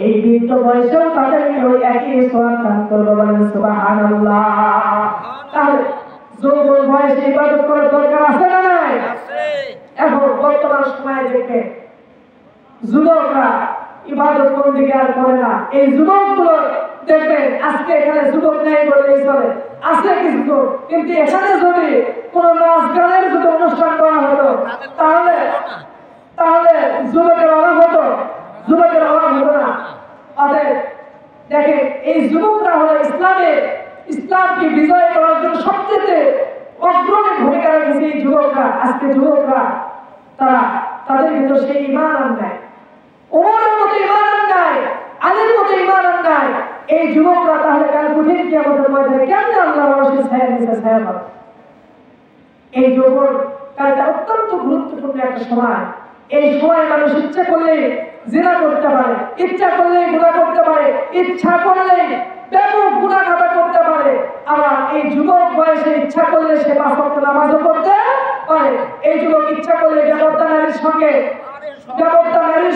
এই বৃদ্ধ বয়সেও তাদেরকে ওই একই সওয়াব দান করবো। বলেন সুবহানাল্লাহ। তাহলে যৌবন বয়সে ইবাদত করার দরকার আছে না নাই? এখন বর্তমান সময়ে দেখে যুবকরা ইবাদত কোন দিকে আর করে না। এই যুবকগুলো দেখবেন আজকে এখানে যুবক নেই বলেই চলে, আছে কিছু যুবক, কিন্তু এখানে যদি কোন নাচ গানের যদি অনুষ্ঠান করা হতো তাহলে তাহলে যুবকের অভাব হতো? যুবকের অভাব হতো না। অতএব দেখেন এই যুবকরা হলো ইসলামকে বিজয় করার জন্য সবচেয়ে অগ্রণী ভূমিকা রেখেছে এই যুবকরা। আজকে যুবকরা তাদের ভিতর সেই ঈমান আনবে, ওমরের মতো ঈমান আনবে, আলীর মতো ঈমান আনবে। এই যুবকরা তাহলে কাল কঠিন কিয়ামতের ময়দানে কেমনে আল্লাহর আরশের ছায়া নিচে ছায়া পাবে? এই যৌবন কালটা অত্যন্ত গুরুত্বপূর্ণ একটা সময়। এই সময় মানুষ ইচ্ছা করলে জিনা করতে পারে, ইচ্ছা করলে গুনাহ করতে পারে, ইচ্ছা করলে ব্যাপক গুনাহ খাতা করতে পারে। আবার এই যুবক বয়সে ইচ্ছা করলে সে পাঁচ ওয়াক্ত নামাজও পড়তে পারে। এই যুবক ইচ্ছা করলে বেপরদা নারীর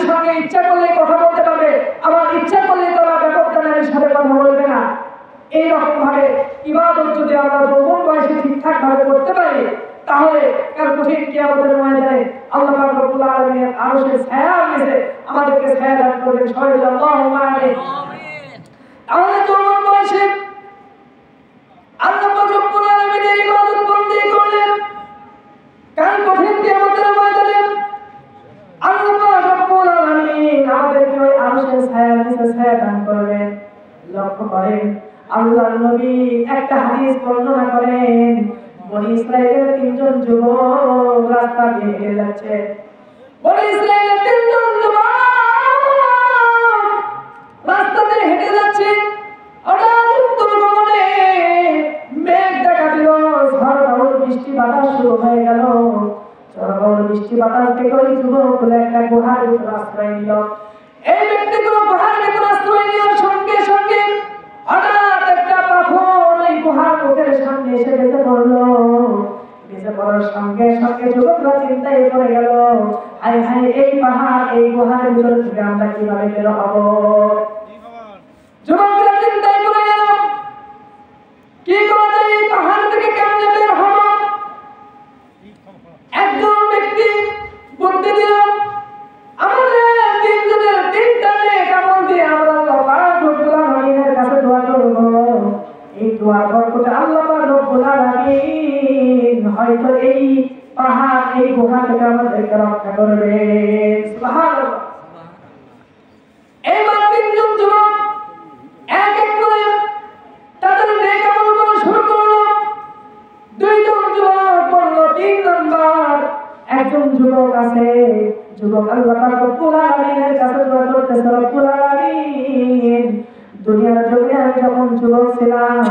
সঙ্গে ইচ্ছা করলে কথা বলতে পারবে, আবার ইচ্ছা করলে তারা বেপরদা নারীর সাথে কথা বলবে না। এইরকম ভাবে ইবাদত যদি আমরা যৌবন বয়সে ঠিকঠাক ভাবে করতে পারি, তাহলে কাল কঠিন কিয়ামতের ময়দানে আল্লাহ পাক রব্বুল আলামিনের আরশের ছায়া নিচে আমাদেরকে ছায়া দান করবেন। সবাই বলি আল্লাহুম্মা আমিন। তাহলে যৌবন বয়সে আল্লাহ পাক রব্বুল আলামিনের ইবাদত বন্দী করলেন, কাল কঠিন কিয়ামতের ময়দানে আল্লাহ পাক রব্বুল আলামিন আমাদেরকে ওই আরশের ছায়া নিচে ছায়া দান করবেন। লক্ষ্য করেন আল্লাহর নবী একটা হাদিস বর্ণনা করেন, বনি ইসরাইলের তিনজন যুবক রাস্তা দিয়ে হেঁটে যাচ্ছে। বনি ইসরাইলের তিনজন যুবক রাস্তা দিয়ে হেঁটে যাচ্ছে। হঠাৎ উত্তর গগনে মেঘ দেখা দিল, ঝড় বৃষ্টি বাতাস শুরু হয়ে গেল। ঝড় বৃষ্টি বাতাস থেকে ওই যুবকগুলো একটা গুহার ভিতরে আশ্রয় নিল। এই ব্যক্তিগুলো গুহার ভিতরে আশ্রয় নেওয়ার সঙ্গে সঙ্গে হঠাৎ একটা পাথর ওই গুহার মুখের সামনে এসে বেঁচে পড়লো। বেঁচে পড়ার সঙ্গে সঙ্গে যুবকরা চিন্তায় পড়ে গেল, হায় হায় এই পাহাড়, এই গুহার ভিতর থেকে আমরা কিভাবে বের হব? যুবকরা চিন্তায় পড়ে গেল, কি করা যায়, এই পাহাড় থেকে কেমনে বের হব? একজন ব্যক্তি বুদ্ধি দিল, আমাদের তিনজনের তিনটা মেয়ে কেমন দিয়ে আমরা আল্লাহ পাক রব্বুল আলামিনের কাছে দোয়া করব। এই দোয়ার বরকতে আল্লাহ পাক রব্বুল আলামিন হয়তো এই পাহাড়, এই গুহা থেকে আমাদেরকে রক্ষা করবে। সুবহানাল্লাহ। এইবার তিনজন যুবক এক এক করে তাদের নেক আমল করা শুরু করলো। দুইজন যুবক বলল 3 নাম্বার একজন যুবক আছে, যুবক আল্লাহ পাক রব্বুল আলামিনের কাছে দোয়া করতেছে, রব্বুল আলামিন দুনিয়ার জমিনে আমি যখন যুবক ছিলাম,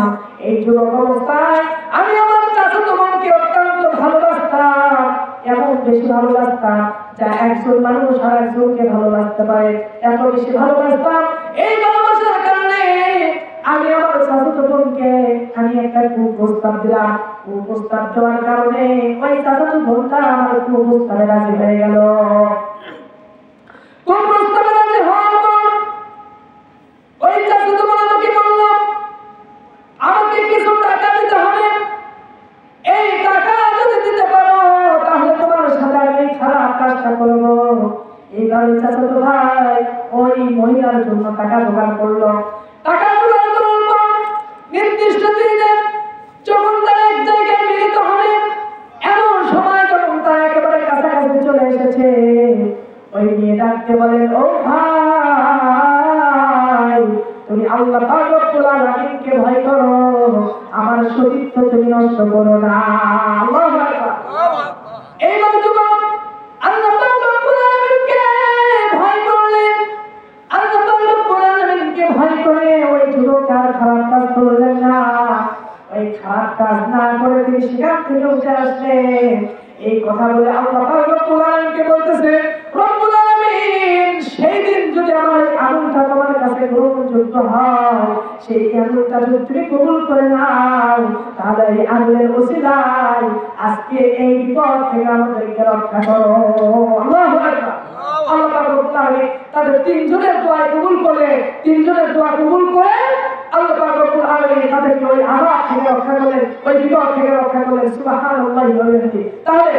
এই যুবক অবস্থায় আমি আমার চাচাতো বোনকে অত্যন্ত ভালোবাসতাম, এমন বেশি ভালোবাসতাম যা একজন মানুষ আর একজনকে ভালোবাসতে পারে, এত বেশি ভালোবাসতাম। এই ভালোবাসার কারণে আমি আমার চাচাতো বোনকে আমি একটা কুপ্রস্তাব দিলাম। কুপ্রস্তাব দেওয়ার কারণে ওই চাচাতো বোনটা আমার কুপ্রস্তাবে রাজি হয়ে গেল। কুপ্রস্তাবে রাজি হওয়ার পর ওই চাচাতো বোন আমাকে বলল, আমাকে কিছু টাকা দিতে হবে, এই টাকা যদি দিতে পারো তাহলে তোমার সাথে আমি খারাপ কাজটা করবো। এইভাবে চাচাতো ভাই ওই মহিলার জন্য টাকা জোগাড় করলো। টাকা জোগাড় করার পর নির্দিষ্ট দিনে যখন তারা এক জায়গায় মিলিত হবে, এমন সময় যখন তারা একেবারে কাছাকাছি চলে এসেছে, ওই মেয়ে ডাকতে বলেন, ও ভাই তুমি আল্লাহ পাক রব্বুল আলামিনকে ভয় করো, আমার সতীত্ব তুমি নষ্ট করো না। আল্লাহু আকবার। এইবার যুবক আল্লাহ পাক রব্বুল আলামিনকে ভয় করলেন। আল্লাহ পাক রব্বুল আলামিনকে ভয় করে ওই যুবক আর খারাপ কাজ করলেন না। ওই খারাপ কাজ না করে তিনি সেখান থেকে উঠে আসলেন। এই কথা বলে আল্লাহ পাক রব্বুল আলামিনকে বলতেছে, রব্বুল আলামিন সেই দিন যদি আমার আগুনটা তোমার কাছে গ্রহণযোগ্য হয়, সেই আমলটা যদি তুমি কবুল করে নাও তাহলে এই আমলের ওসিলায় আজকে এই বিপদ থেকে আমাদেরকে রক্ষা করো। আল্লাহু আকবার। আল্লাহ পাক রব্বুল আলামিন তাদের তিনজনের দোয়া কবুল করে, তিনজনের দোয়া কবুল করে আল্লাহ পাক রব্বুল আলামিন তাদেরকে ওই আযাব থেকে রক্ষা করলেন, ওই বিপদ থেকে রক্ষা করলেন। সুবহানাল্লাহি ওয়া বিহামদিহি। তাহলে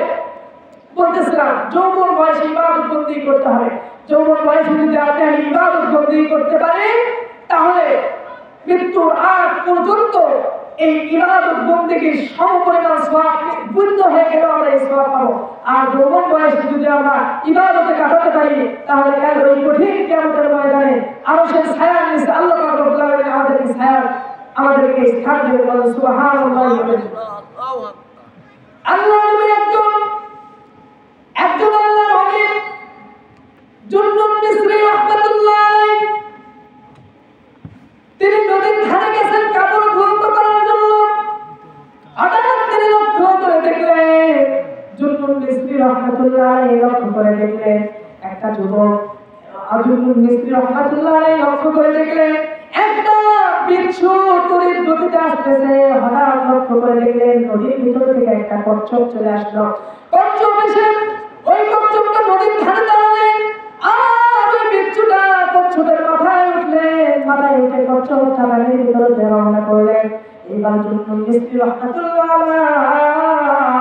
বলতেছিলাম যৌবন বয়সে ইবাদত বন্দেগী করতে হবে। যৌবন বয়সে যদি আপনি ইবাদত বন্দেগী করতে পারেন তাহলে মৃত্যুর আগ পর্যন্ত এই ইবাদত বন্দেগীর সমপরিমাণ সওয়াব বুদ্ধ হয়ে গেলে আমরা এই সওয়াব পাবো। আর যৌবন বয়সে যদি আমরা ইবাদতে কাটাতে পারি তাহলে কাল ওই কঠিন কিয়ামতের ময়দানে আরশের ছায়ার নিচে আল্লাহ পাক রব্বুল আলামিন আমাদেরকে স্থান দেবেন। বলেন সুবহানাল্লাহ। আল্লাহ নবী একজন আল্লাহর ওলি জুন্নুন মিসরি রাহমাতুল্লাহ আলাইহি, তিনি নদীর ধারে গেছেন কাপড় ধুতে করার জন্য। হঠাৎ তিনি লক্ষ্য করে দেখলেন, জুন্নুন মিসরি রাহমাতুল্লাহ আলাইহি লক্ষ্য করে দেখলেন একটা যুবক। জুন্নুন মিসরি রাহমাতুল্লাহ আলাইহি লক্ষ্য করে দেখলেন একটা বিচ্ছু তড়িৎ গতিতে আসতেছে। হঠাৎ লক্ষ্য করে দেখলেন নদীর ভিতর থেকে একটা কচ্ছপ চলে আসলো। কচ্ছপ এসে ওই কচ্ছপটা নদীর ধারে দাঁড়ালেন, আর ওই বিচ্ছুটা কচ্ছপের মাথায় উঠলেন। মাথায় উঠে কচ্ছপটা পানির ভিতরে রওনা করলেন। এবার জুন্নুন মিসরি রাহমাতুল্লাহ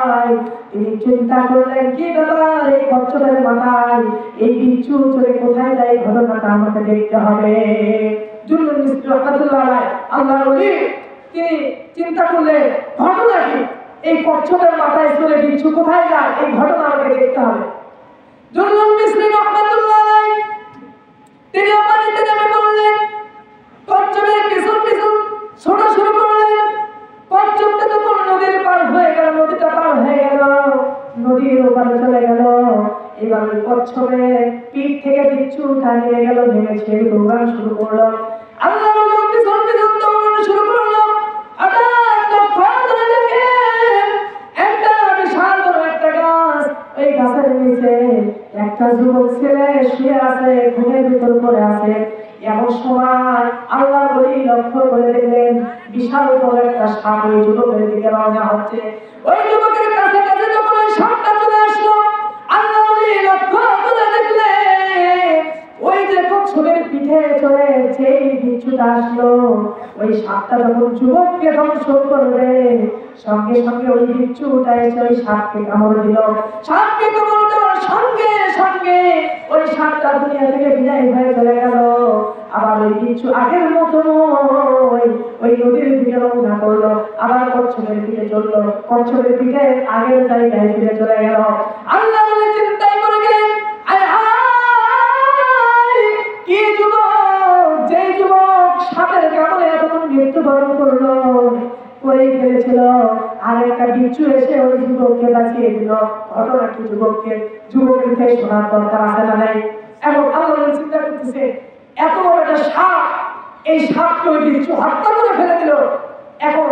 আলাইহি তিনি চিন্তা করলেন কি ব্যাপার, এই কচ্ছপের মাথায় এই বিচ্ছু চলে কোথায় যায়, ঘটনাটা আমাকে দেখতে হবে। জুন্নুন মিসরি রাহমাতুল্লাহ আলাইহি আল্লাহর ওলি তিনি চিন্তা করলেন ঘটনা কি, এই কচ্ছপের মাথায় চলে বিচ্ছু কোথায় যায়, এই ঘটনা আমাকে দেখতে হবে। জুন্নুন মিসরি রাহমাতুল্লাহ আলাইহি তিনি পানিতে নেমে পড়লেন, কচ্ছপের পিছন পিছন ছোটা শুরু করলেন। কচ্ছপটা তখন নদীর পার হয়ে গেল, নদীটা পার হয়ে গেল, নদীর ওপারে চলে গেল। এবার ওই কচ্ছপের পিঠ থেকে বিচ্ছু টানিয়ে গেল, নেমেছে দৌড়ানো শুরু করলো। আল্লাহ নবী পিছন পিছন দৌড়ানো শুরু করলো। হঠাৎ লক্ষ্য করে দেখেন একটা বিশাল বড় একটা গাছ, ওই গাছের নিচে একটা যুবক ছেলে শুয়ে আছে, ঘুমের ভিতর পড়ে আছে। এমন সময় আল্লাহ ওলি লক্ষ্য করে দেখলেন বিশাল বড় একটা সাপ ওই যুবকের দিকে রওনা হচ্ছে। ওই যুবকের কাছে কাছে যখন ওই সাপটা চলে আসলো, আল্লাহ ওলি লক্ষ্য করে দেখলেন ওই যে কচ্ছপের পিঠে চলে যেই বিচ্ছুটা আসলো, ওই সাপটা যখন যুবককে ধ্বংস করবে সঙ্গে সঙ্গে ওই বিচ্ছুটা এসে ওই সাপকে কামড় দিল। সাপকে কামড় দেওয়ার সঙ্গে সঙ্গে ওই সাপটা দুনিয়া থেকে বিদায় হয়ে চলে গেল। আবার ওই বিচ্ছু আগের মতো ওই নদীর দিকে রওনা করলো, আবার কচ্ছপের পিঠে চললো, কচ্ছপের পিঠে আগের জায়গায় ফিরে চলে গেল। আল্লাহ বলে চিন্তাই করে গেলেন কি যুবক, যে যুবক সাপের কামড়ে এতক্ষণ মৃত্যুবরণ করলো করে ফেলেছিল, আর একটা বিচ্ছু এসে ওই যুবককে বাঁচিয়ে দিল। ঘটনা কি যুবকের থেকে শোনার দরকার আছে না নাই? এবং আল্লাহ চিন্তা করতেছে এত বড় একটা সাপ, এই সাপকে ওই বিচ্ছু হত্যা করে ফেলে দিল। এখন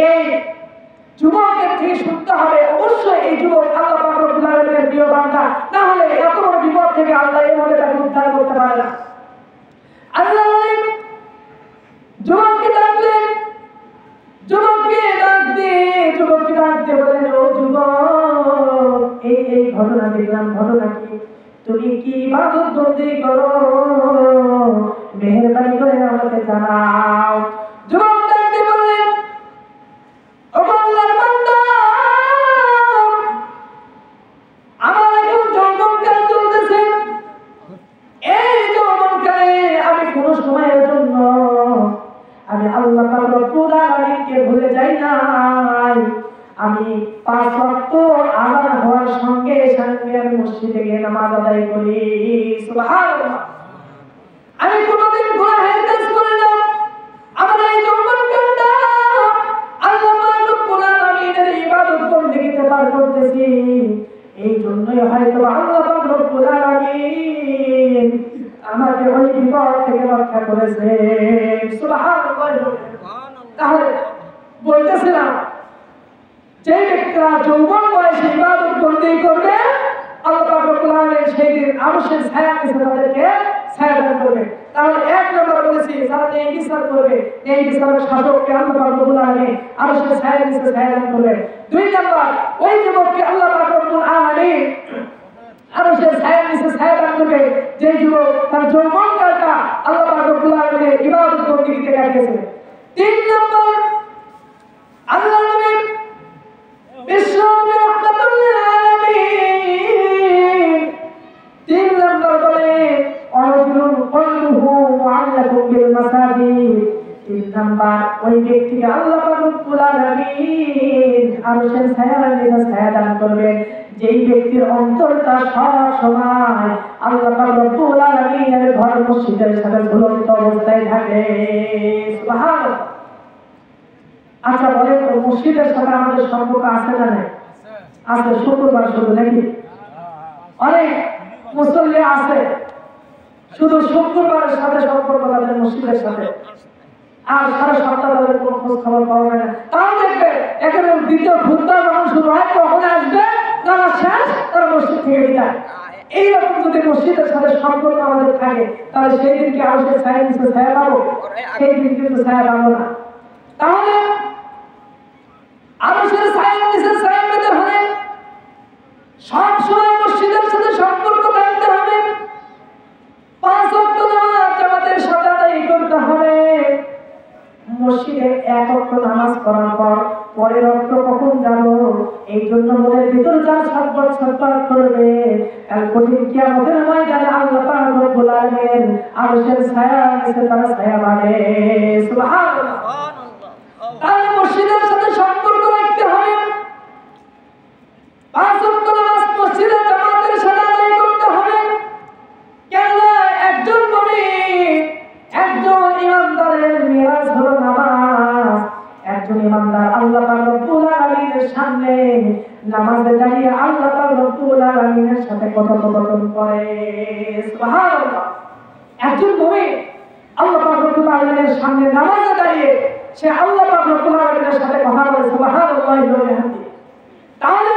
এই যুবকের থেকে শুনতে হবে অবশ্যই এই যুবক আল্লাহ পাক রব্বুল আলামিনের প্রিয় বান্দা, না হলে এত বড় বিপদ থেকে আল্লাহ এইভাবে তাকে উদ্ধার করতে পারে না। আল্লাহ বলেন যুবককে ডাকলেন, যুবককে ডাক দিয়ে বলেন ও যুবক, এই ঘটনা দেখলাম, ঘটনা কি, তুমি কি ইবাদত বন্দেগী করো, মেহেরবানি করে আমাকে জানাও। যুবক ডাক দিয়ে বললেন ও আল্লাহর বান্দা, আমার এখন যৌবনকাল চলতেছে, এই যৌবনকালে আমি কোন সময়ের জন্য আমি আল্লাহ পাক রব্বুল আলামিনকে ভুলে যাই নাই। আমি 5 ওয়াক্ত আযান হওয়ার সঙ্গে সঙ্গে আমি মসজিদে গিয়ে নামাজ আদায় করি। সুবহানাল্লাহ। আমি কোনদিন গুনাহের কাজ করি না। আমার এই যৌবনকালটা আল্লাহ পাক রব্বুল আলামিনের ইবাদত বন্দেগীতে পার করতেছি। এই জন্যই হয়তো আল্লাহ পাক রব্বুল আলামিন আমাকে ওই বিপদ থেকে রক্ষা করেছে। সুবহানাল্লাহ। তাহলে বলতেছিলাম যে ব্যক্তিরা যৌবন বয়সে ইবাদত বন্দেগী করবে আল্লাহ পাক রব্বুল আলামিন সেই দিন আরশের ছায়া নিচে তাদেরকে ছায়া দান করবে। তাহলে এক নম্বর বলেছি যারা এই বিচার করবে, এই বিচারের শাসককে আল্লাহ পাক রব্বুল আলামিন আরশের ছায়ার নিচে ছায়া দান করবেন। 2 নাম্বার, ওই যুবককে আল্লাহ পাক রব্বুল আলামিন আরশের ছায়ার নিচে ছায়া দান করবে যে যুবক তার যৌবনকালটা আল্লাহ পাক রব্বুল আলামিনের ইবাদত বন্দেগীতে কাটিয়েছে। 3 নাম্বার, আল্লাহ নবী বিশ্ব নবী রাহমাতুল লিল আলামিন 3 নাম্বার বলে অরজুলুন কলবুহু মুআল্লাকুম বিল মাসাজিদ। 3 নাম্বার, ওই ব্যক্তিকে আল্লাহ পাক রব্বুল আলামিন আরশের ছায়ার নিচে ছায়া দান করবেন যেই ব্যক্তির অন্তরটা সব সময় আল্লাহ পাক রব্বুল আলামিনের ঘর মসজিদের সাথে ঝুলন্ত অবস্থায় থাকে। সুবহানাল্লাহ। আচ্ছা বলেন তো, মসজিদের সাথে আমাদের সম্পর্ক আছে না নাই? আছে। শুক্রবার শুধু নাকি? অনেক মুসল্লি আছে শুধু শুক্রবারের সাথে সম্পর্ক তাদের মসজিদের সাথে, আর সারা সপ্তাহ তাদের কোনো খোঁজ খবর পাওয়া যায় না। তাও দেখবে একেবারে দ্বিতীয় খুতবা যখন শুরু হয় তখন আসবে, তারা শেষ, তারা মসজিদ থেকে যায়। এইরকম যদি মসজিদের সাথে সম্পর্ক আমাদের থাকে তাহলে সেই দিনকে আরশের ছায়ার নিচে ছায়া পাবো? সেই দিন কিন্তু ছায়া পাবো না। তাহলে আরশের ছায়ার নিচে ছায়া পেতে হলে সব সময় মসজিদের সাথে সম্পর্ক রাখতে হবে। 5 ওয়াক্ত নামাজ জামাতের সাথে আদায় করতে হবে। মসজিদে 1 ওয়াক্ত নামাজ পড়ার পর পরের ওয়াক্ত কখন যাব এই জন্য মনের ভিতর যা ছটফট করবে, কাল কঠিন কিয়ামতের ময়দানে আল্লাহ পাক রব্বুল আলামিন আরশের ছায়ার নিচে তারা ছায়া পাবে। সুবহানাল্লাহ। তাহলে মসজিদের সাথে সম্পর্ক রাখতে হবে। 5 ওয়াক্ত নামাজ মসজিদে জামাতের সাথে আদায় করতে হবে। কেন? একজন মুমিন, একজন ইমানদারের মিরাজ হলো নামাজ। একজন ইমানদার আল্লাহ পাক রব্বুল আলামিনের সামনে নামাজে দাঁড়িয়ে আল্লাহ পাক রব্বুল আলামিনের সাথে কথোপকথন করে। সুবহানাল্লাহ। একজন মুমিন আল্লাহ পাক রব্বুল আলামিনের সামনে নামাজে দাঁড়িয়ে সে আল্লাহ পাক রব্বুল আলামিনের সাথে কথা বলে। সুবহানাল্লাহি ওয়া বিহামদিহি। তাহলে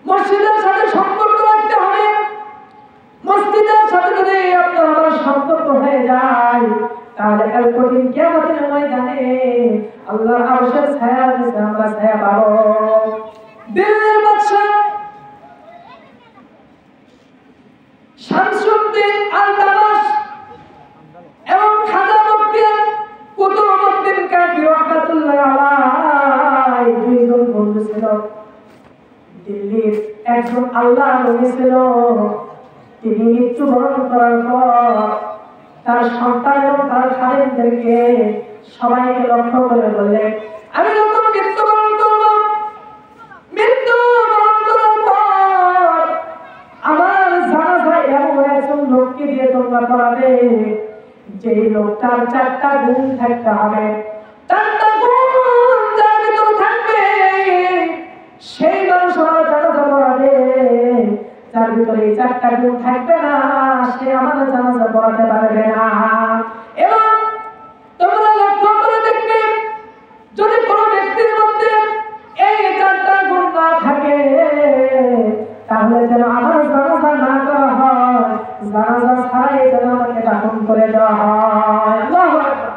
মসজিদের সাথে সম্পর্ক রাখতে হবে। মসজিদের সাথে যদি আপনার আমার সম্পর্ক হয়ে যায় তাহলে কাল কঠিন কিয়ামতের ময়দানে আল্লাহর আরশের ছায়ার নিচে আমরা ছায়া পাবো। দিল্লির বাদশা শামসুদ্দিন আল-তামাশ এবং খাজা মুফতি কুতুবউদ্দিন কাকি রাহমাতুল্লাহি আলাইহি 2 জন বন্ধু ছিল। দিল্লির একজন আল্লাহর নবী ছিল। তিনি মৃত্যুবরণ করার পর তার সন্তান এবং তার খাদেমদেরকে সবাইকে লক্ষ্য করে বললেন, আমি যখন মৃত্যুবরণ করব, মৃত্যুবরণ করার পর আমার জানাজায় এমন একজন লোককে দিয়ে তোমরা পড়াবে যে লোকটার 4টা গুণ থাকতে হবে। 4টা গুণ যার ভিতরে থাকবে সেই মানুষ আমার জানাজা পড়াবে। যার ভিতরে এই 4টা গুণ থাকবে না সে আমাদের জানাজা পড়াতে পারবে না। এবং তোমরা লক্ষ্য করে দেখবে যদি কোনো ব্যক্তির মধ্যে এই 4টা গুণ না থাকে তাহলে যেন আমার জানাজা না করা হয়, জানাজা ছাড়াই যেন আমাকে দাফন করে দেওয়া হয়। আল্লাহু আকবার।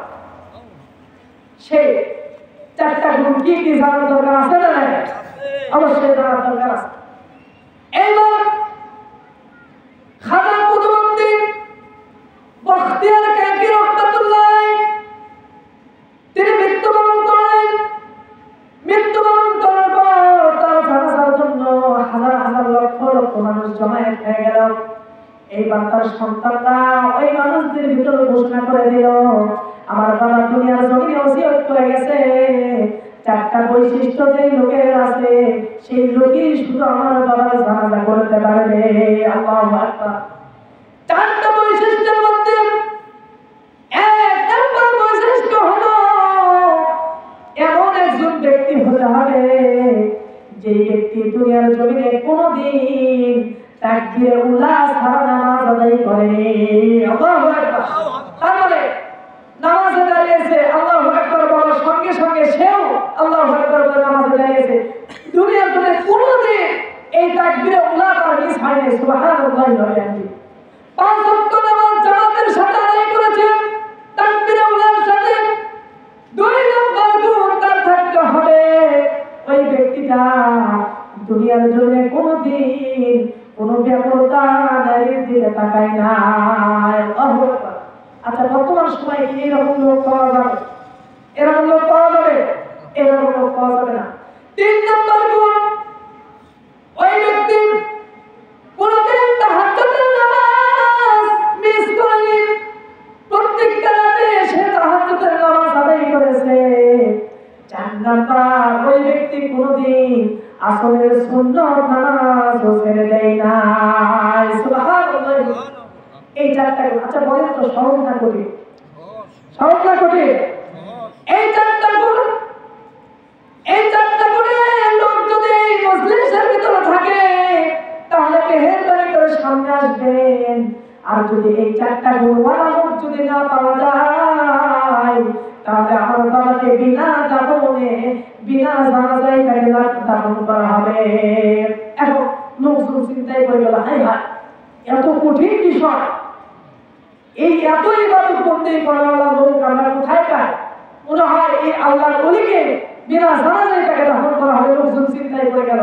সেই 4টা গুণ কি কি জানার দরকার আছে না? অবশ্যই জানার দরকার আছে। এবার খাজা কুতুবউদ্দিন বখতিয়ার কাকি রাহমাতুল্লাহ তিনি মৃত্যুবরণ করলেন। মৃত্যুবরণ করার পর তার জানাজার জন্য হাজার হাজার লক্ষ লক্ষ মানুষ জমায়েত হয়ে গেল। এইবার তার সন্তানরা ওই মানুষদের ভিতরে ঘোষণা করে দিল, আমার বাবা দুনিয়ার জমিনে ওসিয়ত করে গেছে 4টা বৈশিষ্ট্য যে লোকের আছে সেই লোকই শুধু আমার বাবার জানাজা করতে পারবে। আল্লাহু আকবার। 4টা বৈশিষ্ট্যের মধ্যে 1 নম্বর বৈশিষ্ট্য হলো এমন একজন ব্যক্তি হতে হবে যে ব্যক্তি দুনিয়ার জমিনে কোনোদিন তাকবীরে উলা ছাড়া নামাজ আদায় করেনি। আল্লাহু আকবার। তাহলে নামাজে দাঁড়িয়েছে, আল্লাহু আকবার বলার সঙ্গে সঙ্গে সেও আল্লাহু আকবার বলে নামাজে দাঁড়িয়েছে। দুনিয়ার জমিনে কোনোদিন এই তাকবীরে উলা তার মিস হয়নি। সুবহানাল্লাহি ওয়া বিহামদিহি। 5 ওয়াক্ত নামাজ জামাতের সাথে আদায় করেছেন, তাকবীরে উলার দুনিয়ার জন্য কোনোদিন কোনো ব্যাপারটা নারীর দিকে তাকায় নাই। আচ্ছা, বর্তমান সময়ে কি এরকম লোক পাওয়া যাবে? এরকম লোক পাওয়া যাবে? এরকম লোক পাওয়া যাবে না। 3 নম্বর গুণ, ওই ব্যক্তি কোনদিন তাহাজ্জুদের নামাজ মিস করেনি। প্রত্যেকটা রাতে সে তাহাজ্জুদের নামাজ আদায় করেছে। 4 নাম্বার, ওই ব্যক্তি কোনদিন আসরের সুন্নাত নামাজও ছেড়ে দেয় না। সুবহানাল্লাহ। এই 4টা গুণ। আচ্ছা বলেন তো, সহজ না কঠিন? সহজ না কঠিন? এই 4টা গুণ, এই 4টা গুণে লোক যদি মজলিসের ভিতরে থাকে তাহলে মেহেরবানি করে সামনে আসবেন। আর যদি এই 4টা গুণ লোক যদি না পাওয়া যায় তাহলে আমার বাবাকে বিনা দাফনে, বিনা জানাজায় তাকে দাফন করা হবে। এখন লোকজন চিন্তাই করে গেল, হাই হাই, এত কঠিন বিষয়, এই এত ইবাদত করতেই পারাওয়ালা লোক আমরা কোথায় পাই? মনে হয় এই আল্লাহর ওলিকে বিনা জানাজায় তাকে দাফন করা হবে। লোকজন চিন্তাই করে গেল।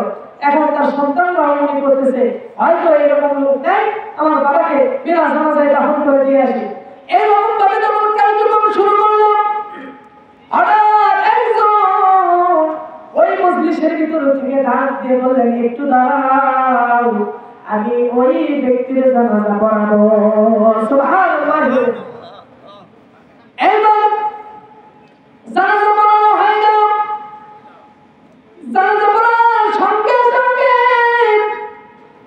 এখন তার সন্তানরা মনে করতেছে হয়তো এরকম লোক নেই, আমার বাবাকে বিনা জানাজায় দাফন করে দিয়ে আসি। এইরকম ভাবে যখন কার্যক্রম শুরু করলো, হঠাৎ একজন ওই মজলিসের ভিতর থেকে ডাক দিয়ে বললেন, একটু দাঁড়াও, আমি ওই ব্যক্তির জানাজা পড়াবো। সুবহানাল্লাহ। এইবার জানাজা পড়ানো হয়ে গেল। জানাজা পড়ার সঙ্গে সঙ্গে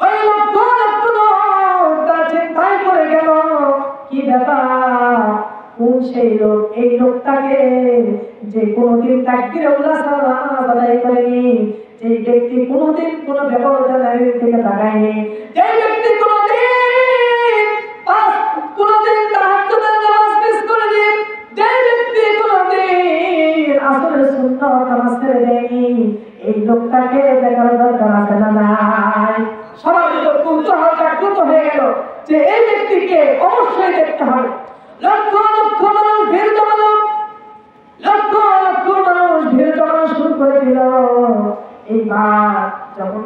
ওই লক্ষ লক্ষ লোক তার চিন্তায় পড়ে গেল, কি ব্যাপার, কোন সেই লোক, এই লোকটাকে যে কোনোদিন তাকবীরে উলা ছাড়া নামাজ আদায় করেনি, যে ব্যক্তি কোনোদিন কোনো ব্যবহার নারীর দিকে তাকায়নি, যে ব্যক্তি কোনোদিন তাহাজ্জুদের নামাজ মিস করেনি, যে ব্যক্তি কোনোদিন আসরের সুন্নাত নামাজ ছেড়ে দেয়নি, এই লোকটাকে দেখার দরকার আছে না নাই? সবার ভিতর কৌতূহল জাগ্রত হয়ে গেল যে এই ব্যক্তিকে অবশ্যই দেখতে হবে। লক্ষ লক্ষ মানুষ ভিড় জমানো, লক্ষ লক্ষ মানুষ ভিড় জমানো শুরু করে দিল। এইবার যখন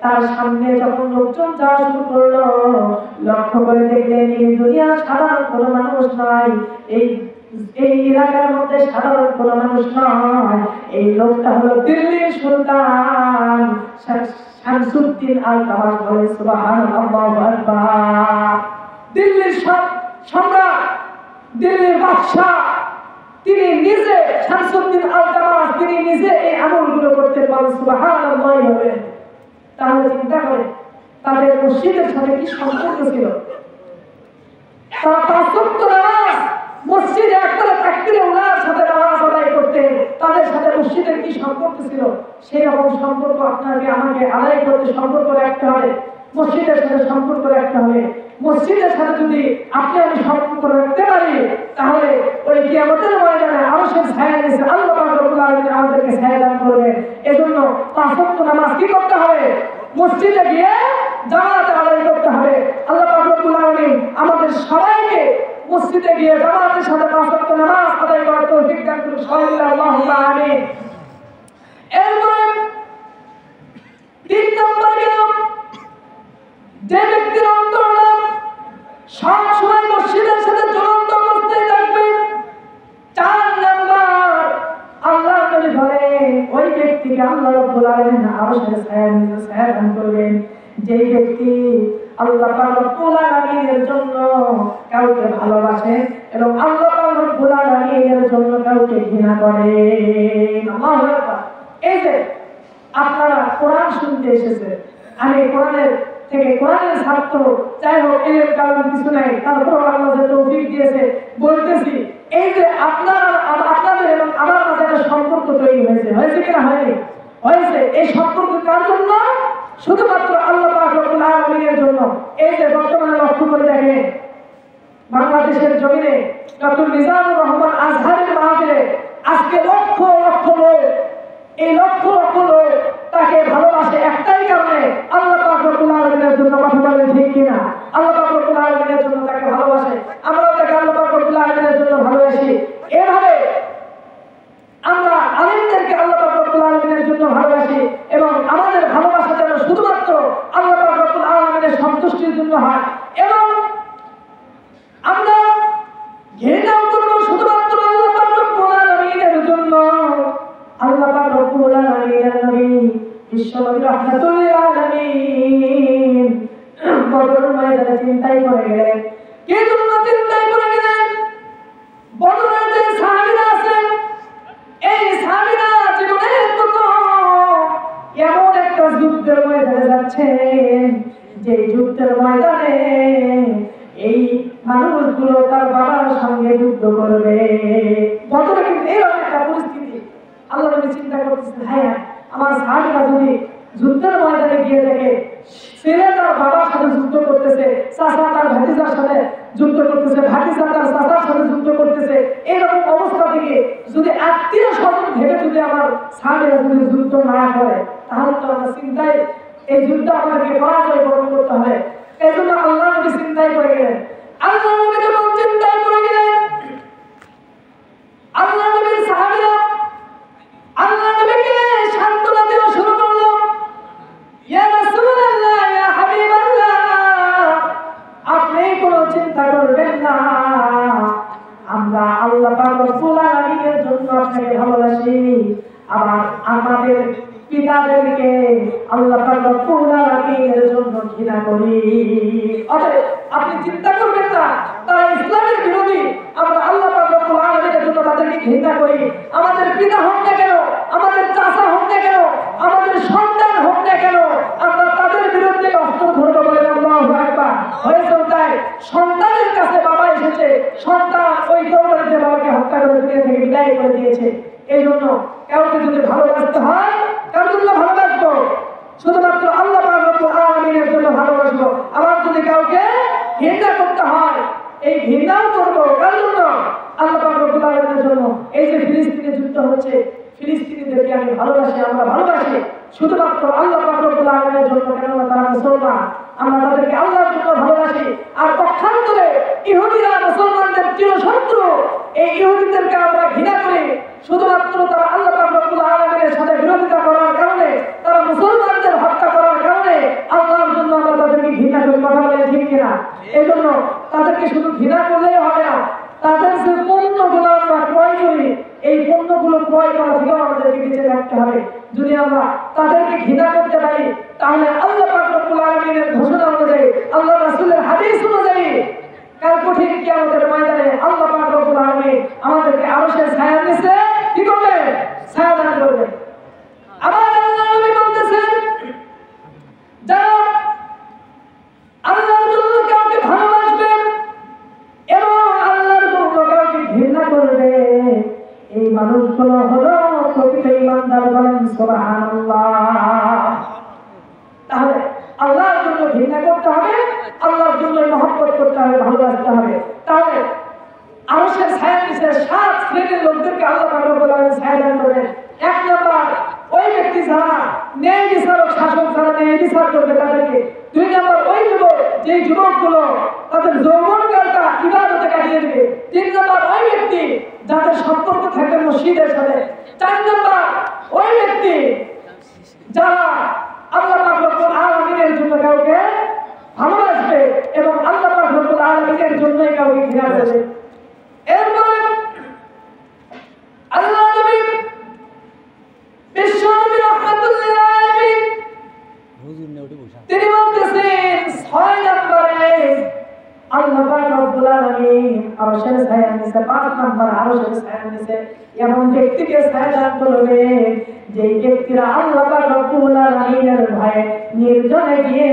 তার সামনে যখন লোকজন যাওয়া শুরু করলো, লক্ষ্য করে দেখলেন এই দুনিয়ার সাধারণ কোনো মানুষ নয়, এই এলাকার মধ্যে সাধারণ কোনো মানুষ নয়, এই লোকটা হলো দিল্লির সুলতান শামসুদ্দিন আল-তামাশ। বলে সুবহানাল্লাহু আকবার। দিল্লির সম্রাট, দিল্লির বাদশা, তিনি নিজে শামসুদ্দিন আল-তামাশ, তিনি নিজে এই আমলগুলো করতে পারেন। সুবহানাল্লাহ হবে। তাহলে চিন্তা করে তাদের মসজিদের সাথে কি সম্পর্ক ছিল? তারা 5 ওয়াক্ত নামাজ মসজিদে একবারে তাকবীরে উলার সাথে নামাজ আদায় করতেন। তাদের সাথে মসজিদের কি সম্পর্ক ছিল? সেই রকম সম্পর্ক আপনাকে আমাকে আদায় করতে সম্পর্ক রাখতে হবে, মসজিদের সাথে সম্পর্ক রাখতে হবে। মসজিদের সাথে যদি আপনি আমি সম্পর্ক রাখতে পারি তাহলে ওই কিয়ামতের ময়দানে আরশের ছায়া নিচে আল্লাহ পাক রব্বুল আলামিন আমাদেরকে ছায়া দান করবেন। এজন্য 5 ওয়াক্ত নামাজ কি করতে হবে? মসজিদে গিয়ে জামাতে আদায় করতে হবে। আল্লাহ পাক রব্বুল আলামিন আমাদের সবাইকে মসজিদে গিয়ে জামাতের সাথে 5 ওয়াক্ত নামাজ আদায় করার তৌফিক দান করুন। আল্লাহুম্মা আমিন। এরপরে 3 নম্বর গেল, যে ব্যক্তির অন্তর সব সময় মসজিদের সাথে জ্বলন্ত অবস্থায় থাকবে। 4 নাম্বার, আল্লাহ নবী বলেন ওই ব্যক্তিকে আল্লাহ রাব্বুল আলামিন আরশের ছায়া দান করবেন, যে ব্যক্তি আল্লাহ পাক রব্বুল আলামিনের জন্য কাউকে ভালোবাসে এবং আল্লাহ পাক রব্বুল আলামিনের জন্য কাউকে ঘৃণা করে। আল্লাহু আকবার। এই যে আপনারা কোরআন শুনতে এসেছেন, আমি কোরআনের ছাত্র, যাই হোক এর কারণ কিছু নাই, তারপর আল্লাহ যে তৌফিক দিয়েছে বলতেছি, এই যে আপনাদের এবং আমার মাঝে একটা সম্পর্ক তৈরি হয়েছে কিনা? হয়েছে। এই সম্পর্ক কার জন্য? শুধুমাত্র আল্লাহ পাক রব্বুল আলামিনের জন্য। এই যে বর্তমানে লক্ষ্য করে দেখেন, বাংলাদেশের জমিনে ডক্টর মিজানুর রহমান আজহারের মাহফিলে আজকে লক্ষ লক্ষ লোক, এই লক্ষ লক্ষ লোক তাকে ভালোবাসে একটাই কারণে, আল্লাহ পাক রব্বুল আলামিনের জন্য। কথা বলেন ঠিক কিনা? আল্লাহ পাক রব্বুল আলামিনের জন্য তাকে ভালোবাসে, আমরাও তাকে আল্লাহ পাক রব্বুল আলামিনের জন্য ভালোবাসি। এভাবে আমরা আলেমদেরকে আল্লাহ পাক রব্বুল আলামিনের জন্য ভালোবাসি এবং আমাদের ভালোবাসা বিশ্বনবী রাহমাতুল লিল আলামিন বদর ময়দানে চিন্তায় পড়ে গেলেন। কি জন্য চিন্তায় পড়ে গেলেন? বদরের যে সাহাবীরা আছেন, এই সাহাবীরা জীবনের কত এমন একটা যুদ্ধের ময়দানে যাচ্ছেন, যে যুদ্ধের ময়দানে এই মানুষগুলো তার বাবার সঙ্গে যুদ্ধ করবে। বদরে কিন্তু এরকম একটা পরিস্থিতি। আল্লাহ নবী চিন্তা করতেছেন, হ্যাঁ আমার সাহাবীরা যদি যুদ্ধের ময়দানে গিয়ে দেখে ছেলে তার বাবার সাথে যুদ্ধ করতেছে, চাচা তার ভাতিজার সাথে যুদ্ধ করতেছে, ভাতিজা তার চাচার সাথে যুদ্ধ করতেছে, এরকম অবস্থা থেকে যদি আত্মীয় স্বজন ভেবে যদি আমার সাহাবীরা যদি যুদ্ধ না করে, তাহলে তো আমরা চিন্তায় এই যুদ্ধ আমাদেরকে পরাজয় বরণ করতে হবে। এই জন্য আল্লাহ নবী চিন্তায় পড়ে গেলেন। আল্লাহ নবী যখন চিন্তায় পড়ে গেলেন, আল্লাহ নবীর সাহাবীরা আল্লাহ নবীকে সান্ত্বনা দেওয়া শুরু করলো। ইয়া রাসূলুল্লাহ, ইয়া হাবিবাল্লাহ, আপনি কোনো চিন্তা করবেন না, আমরা আল্লাহ পাক রব্বুল আলামিনের জন্য আপনাকে ভালোবাসি, আবার আমাদের পিতাদেরকে আল্লাহ পাক রব্বুল আলামিনের জন্য ঘৃণা করি। অতএব আপনি চিন্তা করবেন না তারা ইসলামের বিরোধী, আমরা আল্লাহ পাক রব্বুল আলামিনের জন্য তাদেরকে ঘৃণা করি। আমাদের পিতা হোক না কেন, আমাদের চাচা হোক না কেন, আমাদের সন্তান হোক না কেন, আমরা তাদের বিরুদ্ধে অস্ত্র ধরবো বলে আল্লাহু আকবার। হয়েছে তাই সন্তানের কাছে বাবা এসেছে, সন্তান ওই তরবারিতে বাবাকে হত্যা করে দুনিয়া থেকে বিদায় করে দিয়েছে। এই জন্য কাউকে যদি ভালোবাসতে হয়, কার জন্য ভালোবাসবো? শুধুমাত্র আল্লাহ পাক রব্বুল আলামিনের জন্য ভালোবাসবো। আবার যদি কাউকে ঘৃণা করতে হয়, এই ঘৃণাও করবো কার জন্য? আল্লাহ পাক রব্বুল আলামিনের জন্য। এই যে ফিলিস্তিনে যুদ্ধ হচ্ছে, ফিলিস্তিনিদেরকে আমি ভালোবাসি, আমরা ভালোবাসি শুধুমাত্র আল্লাহ পাক রব্বুল আলামিনের জন্য, কেননা তারা মুসলমান, আমরা তাদেরকে আল্লাহর জন্য ভালোবাসি। আর পক্ষান্তরে ইহুদিরা মুসলমানদের চিরশত্রু, এই ইহুদিদেরকে আমরা ঘৃণা করি শুধুমাত্র তারা আল্লাহ পাক রব্বুল আলামিনের সাথে বিরোধিতা করার কারণে, তারা মুসলমানদের হত্যা করার কারণে আল্লাহর জন্য আমরা তাদেরকে ঘৃণা করি। কথা বলেন ঠিক কিনা? এই জন্য তাদেরকে শুধু ঘৃণা করলেই হবে না, তাদের যে পণ্যগুলো আমরা ক্রয় করি, এই পণ্যগুলো ক্রয় করা থেকেও আমাদেরকে বেঁচে থাকতে হবে। যদি আমরা তাদেরকে ঘৃণা করতে পারি, তাহলে আল্লাহ পাক রব্বুল আলামিনের ঘোষণা অনুযায়ী, আল্লাহ রাসূলের হাদিস অনুযায়ী কাল কঠিন কিয়ামতের ময়দানে আল্লাহ পাক রব্বুল আলামিন আমাদেরকে আরশের ছায়ার নিচে কি করবে? ছায়া দান করবে। আবার আল্লাহ নবী বলতেছেন, যারা আল্লাহর জন্য কাউকে ভালোবাসবে এবং আল্লাহর জন্য কাউকে ঘৃণা করবে, এই মানুষগুলো হলো প্রকৃত ঈমানদার। বলেন সুবহানাল্লাহ। তাহলে আল্লাহর জন্য ঘৃণা করতে হবে, আল্লাহর জন্য মহব্বত করতে হবে, ভালোবাসতে হবে। তাহলে আরশের ছায়ার নিচে 7 শ্রেণীর লোকদেরকে আল্লাহ পাক রব্বুল আলামিন ছায়া দান করবেন। 1 নাম্বার ওই ব্যক্তি যারা ন্যায় বিচারক শাসক যারা ন্যায় বিচার করবে তাদেরকে। 2 নাম্বার ওই যুবক, যেই যুবকগুলো তাদের যৌবনকালটা ইবাদতে কাটিয়ে দেবে। 3 নাম্বার ওই ব্যক্তি যাদের সম্পর্ক থাকে মসজিদের সাথে। 4 নাম্বার ওই ব্যক্তি যারা আল্লাহ পাক রব্বুল আলামিনের জন্য কাউকে ভালোবাসবে এবং আল্লাহ পাক রব্বুল আলামিনের জন্যই কাউকে ঘৃণা করবে। এরপরে আল্লাহ নবী বিশ্বনবী রাহমাতুল লিল আলামিন তিনি বলতেছেন 6 নম্বরে আল্লাহ পাক রব্বুল আলামিন আরশের ছায়ার নিচে, 5 নম্বর আরশের ছায়ার নিচে এমন ব্যক্তিকে ছায়া দান করবে যেই ব্যক্তিরা আল্লাহ পাক রব্বুল আলামিনের ভয়ে নির্জনে গিয়ে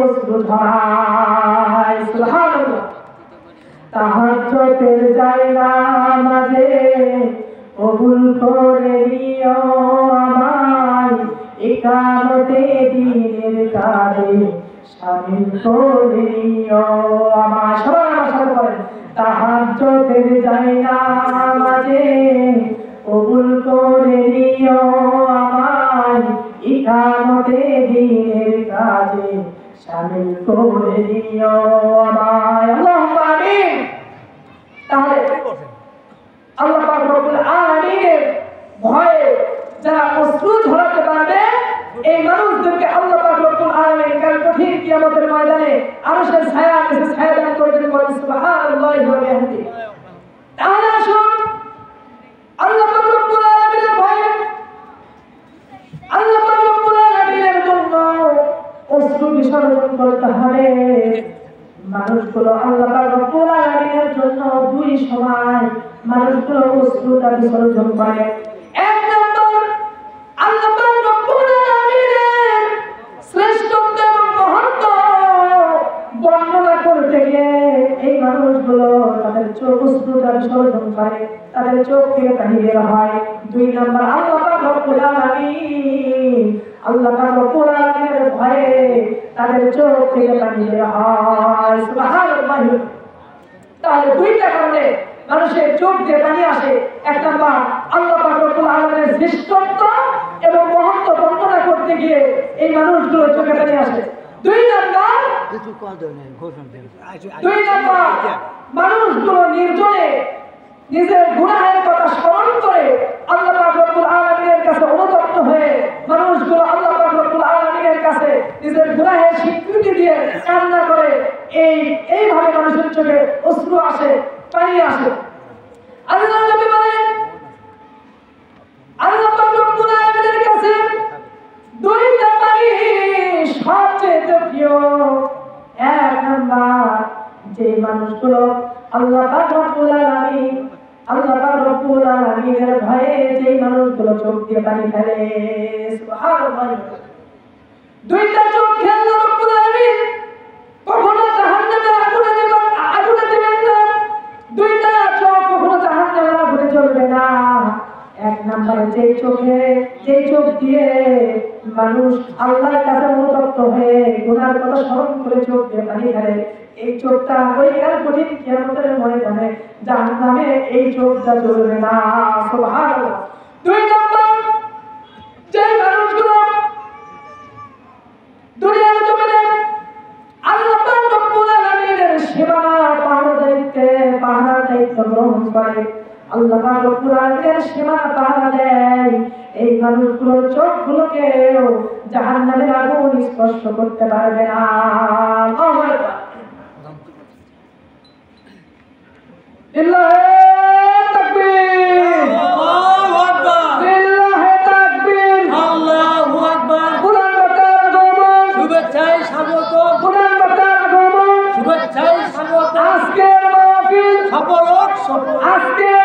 অশ্রু ঝরায়। সুবহানাল্লাহ। তাহাজ্জুদের জায়নামাজে কবুল করে নিও আমায়, ইকামতে দ্বীনের কাজে শামিল করে নিও আমায়। সবাই আমার সাথে বলেন, তাহাজ্জুদের জায়নামাজে কবুল করে নিও আমায়, ইকামতে দ্বীনের কাজে শামিল করে নিও আমায়। আল্লাহুম্মা আমিন। তাহলে আল্লাহ পাক রব্বুল আলামিনের ভয়ে যারা অশ্রু ঝরাতে পারবে, এই মানুষদেরকে আল্লাহ পাক রব্বুল আলামিন কাল কঠিন কিয়ামতের ময়দানে আরশের ছায়া নিচে ছায়া দান করবেন। বলেন সুবহানাল্লাহি ওয়া বিহামদিহি। তাহলে আসুন আল্লাহ পাক রব্বুল আলামিনের ভয়ে, আল্লাহ পাক রব্বুল আলামিনের মানুষগুলো আল্লাহ পাক রব্বুল আলামিনের জন্য দুই সময় মানুষগুলো অশ্রুটা বিসর্জন করে। এক নম্বর, আল্লাহ পাক রব্বুল আলামিনের শ্রেষ্ঠত্ব এবং মহত্ব বর্ণনা করতে গিয়ে এই মানুষগুলো তাদের চোখ অশ্রুটা বিসর্জন করে, তাদের চোখ থেকে পানি বের হয়। দুই নম্বর, আল্লাহ পাক রব্বুল আলামিন ভয়ে তাদের চোখ থেকে পানি বের হয়। সুবহানাল্লাহ। তাহলে দুইটা কারণে মানুষের চোখ দিয়ে পানি আসে। এক নম্বর, আল্লাহ পাক রব্বুল আলামিনের শ্রেষ্ঠত্ব এবং মহত্ব বর্ণনা করতে গিয়ে এই মানুষগুলো চোখে পানি আসে। দুই নম্বর, মানুষগুলো নির্জনে নিজের গুনাহের কথা স্মরণ করে আল্লাহ পাক রব্বুল আলামিনের কাছে অনুতপ্ত হয়ে মানুষগুলো আল্লাহ পাক রব্বুল আলামিনের কাছে নিজের গুনাহের স্বীকৃতি দিয়ে কান্না করে। এইভাবে মানুষের চোখে অশ্রু আসে, পানি আসে। আল্লাহ নবী বলেন, আল্লাহ পাক রব্বুল আলামিনের কাছে দুইটা পানি সবচেয়ে প্রিয়। এক নাম্বার, যে মানুষগুলো আল্লাহ পাক রব্বুল আলামিনের ভয়ে যে মানুষগুলো চোখ দিয়ে পানি ফেলে। সুবহানাল্লাহ। দুইটা চোখ আল্লাহ রব্বুল আলামিন কখনো জাহান্নামের আগুনে দিবেন না। দুইটা চোখ কখনো জাহান্নামের আগুনে জ্বলবে না। এক নম্বরে যে চোখ দিয়ে মানুষ আল্লাহর কাছে অনুতপ্ত হয়ে গুনার কথা স্মরণ করে চোখ দিয়ে পানি ফেলে, এই চোখটা ওই কাল কঠিন কিয়ামতের ময়দানে জাহান্নামে এই চোখটা জ্বলবে না। সুবহানাল্লাহ। দুই নম্বর, যে মানুষগুলো দুনিয়ার জমিনে আল্লাহ পাক রব্বুল আলামিনের সীমানা পাহারার দায়িত্ব গ্রহণ করে, আল্লাহ পাক রব্বুল আলামিনের সীমানা পাহারা দেয়, এই মানুষগুলোর চোখগুলোকে জাহান্নামের আগুন স্পর্শ করতে পারবে না। আল্লাহু আকবার। লিল্লাহি তাকবীর, আল্লাহু আকবার, লিল্লাহি তাকবীর, আল্লাহু আকবার। কুরআন বাতার আগমন, শুভেচ্ছায় স্বাগত। কুরআন বাতার আগমন, শুভেচ্ছায় স্বাগত। আজকের মাহফিল সফল হোক, আজকের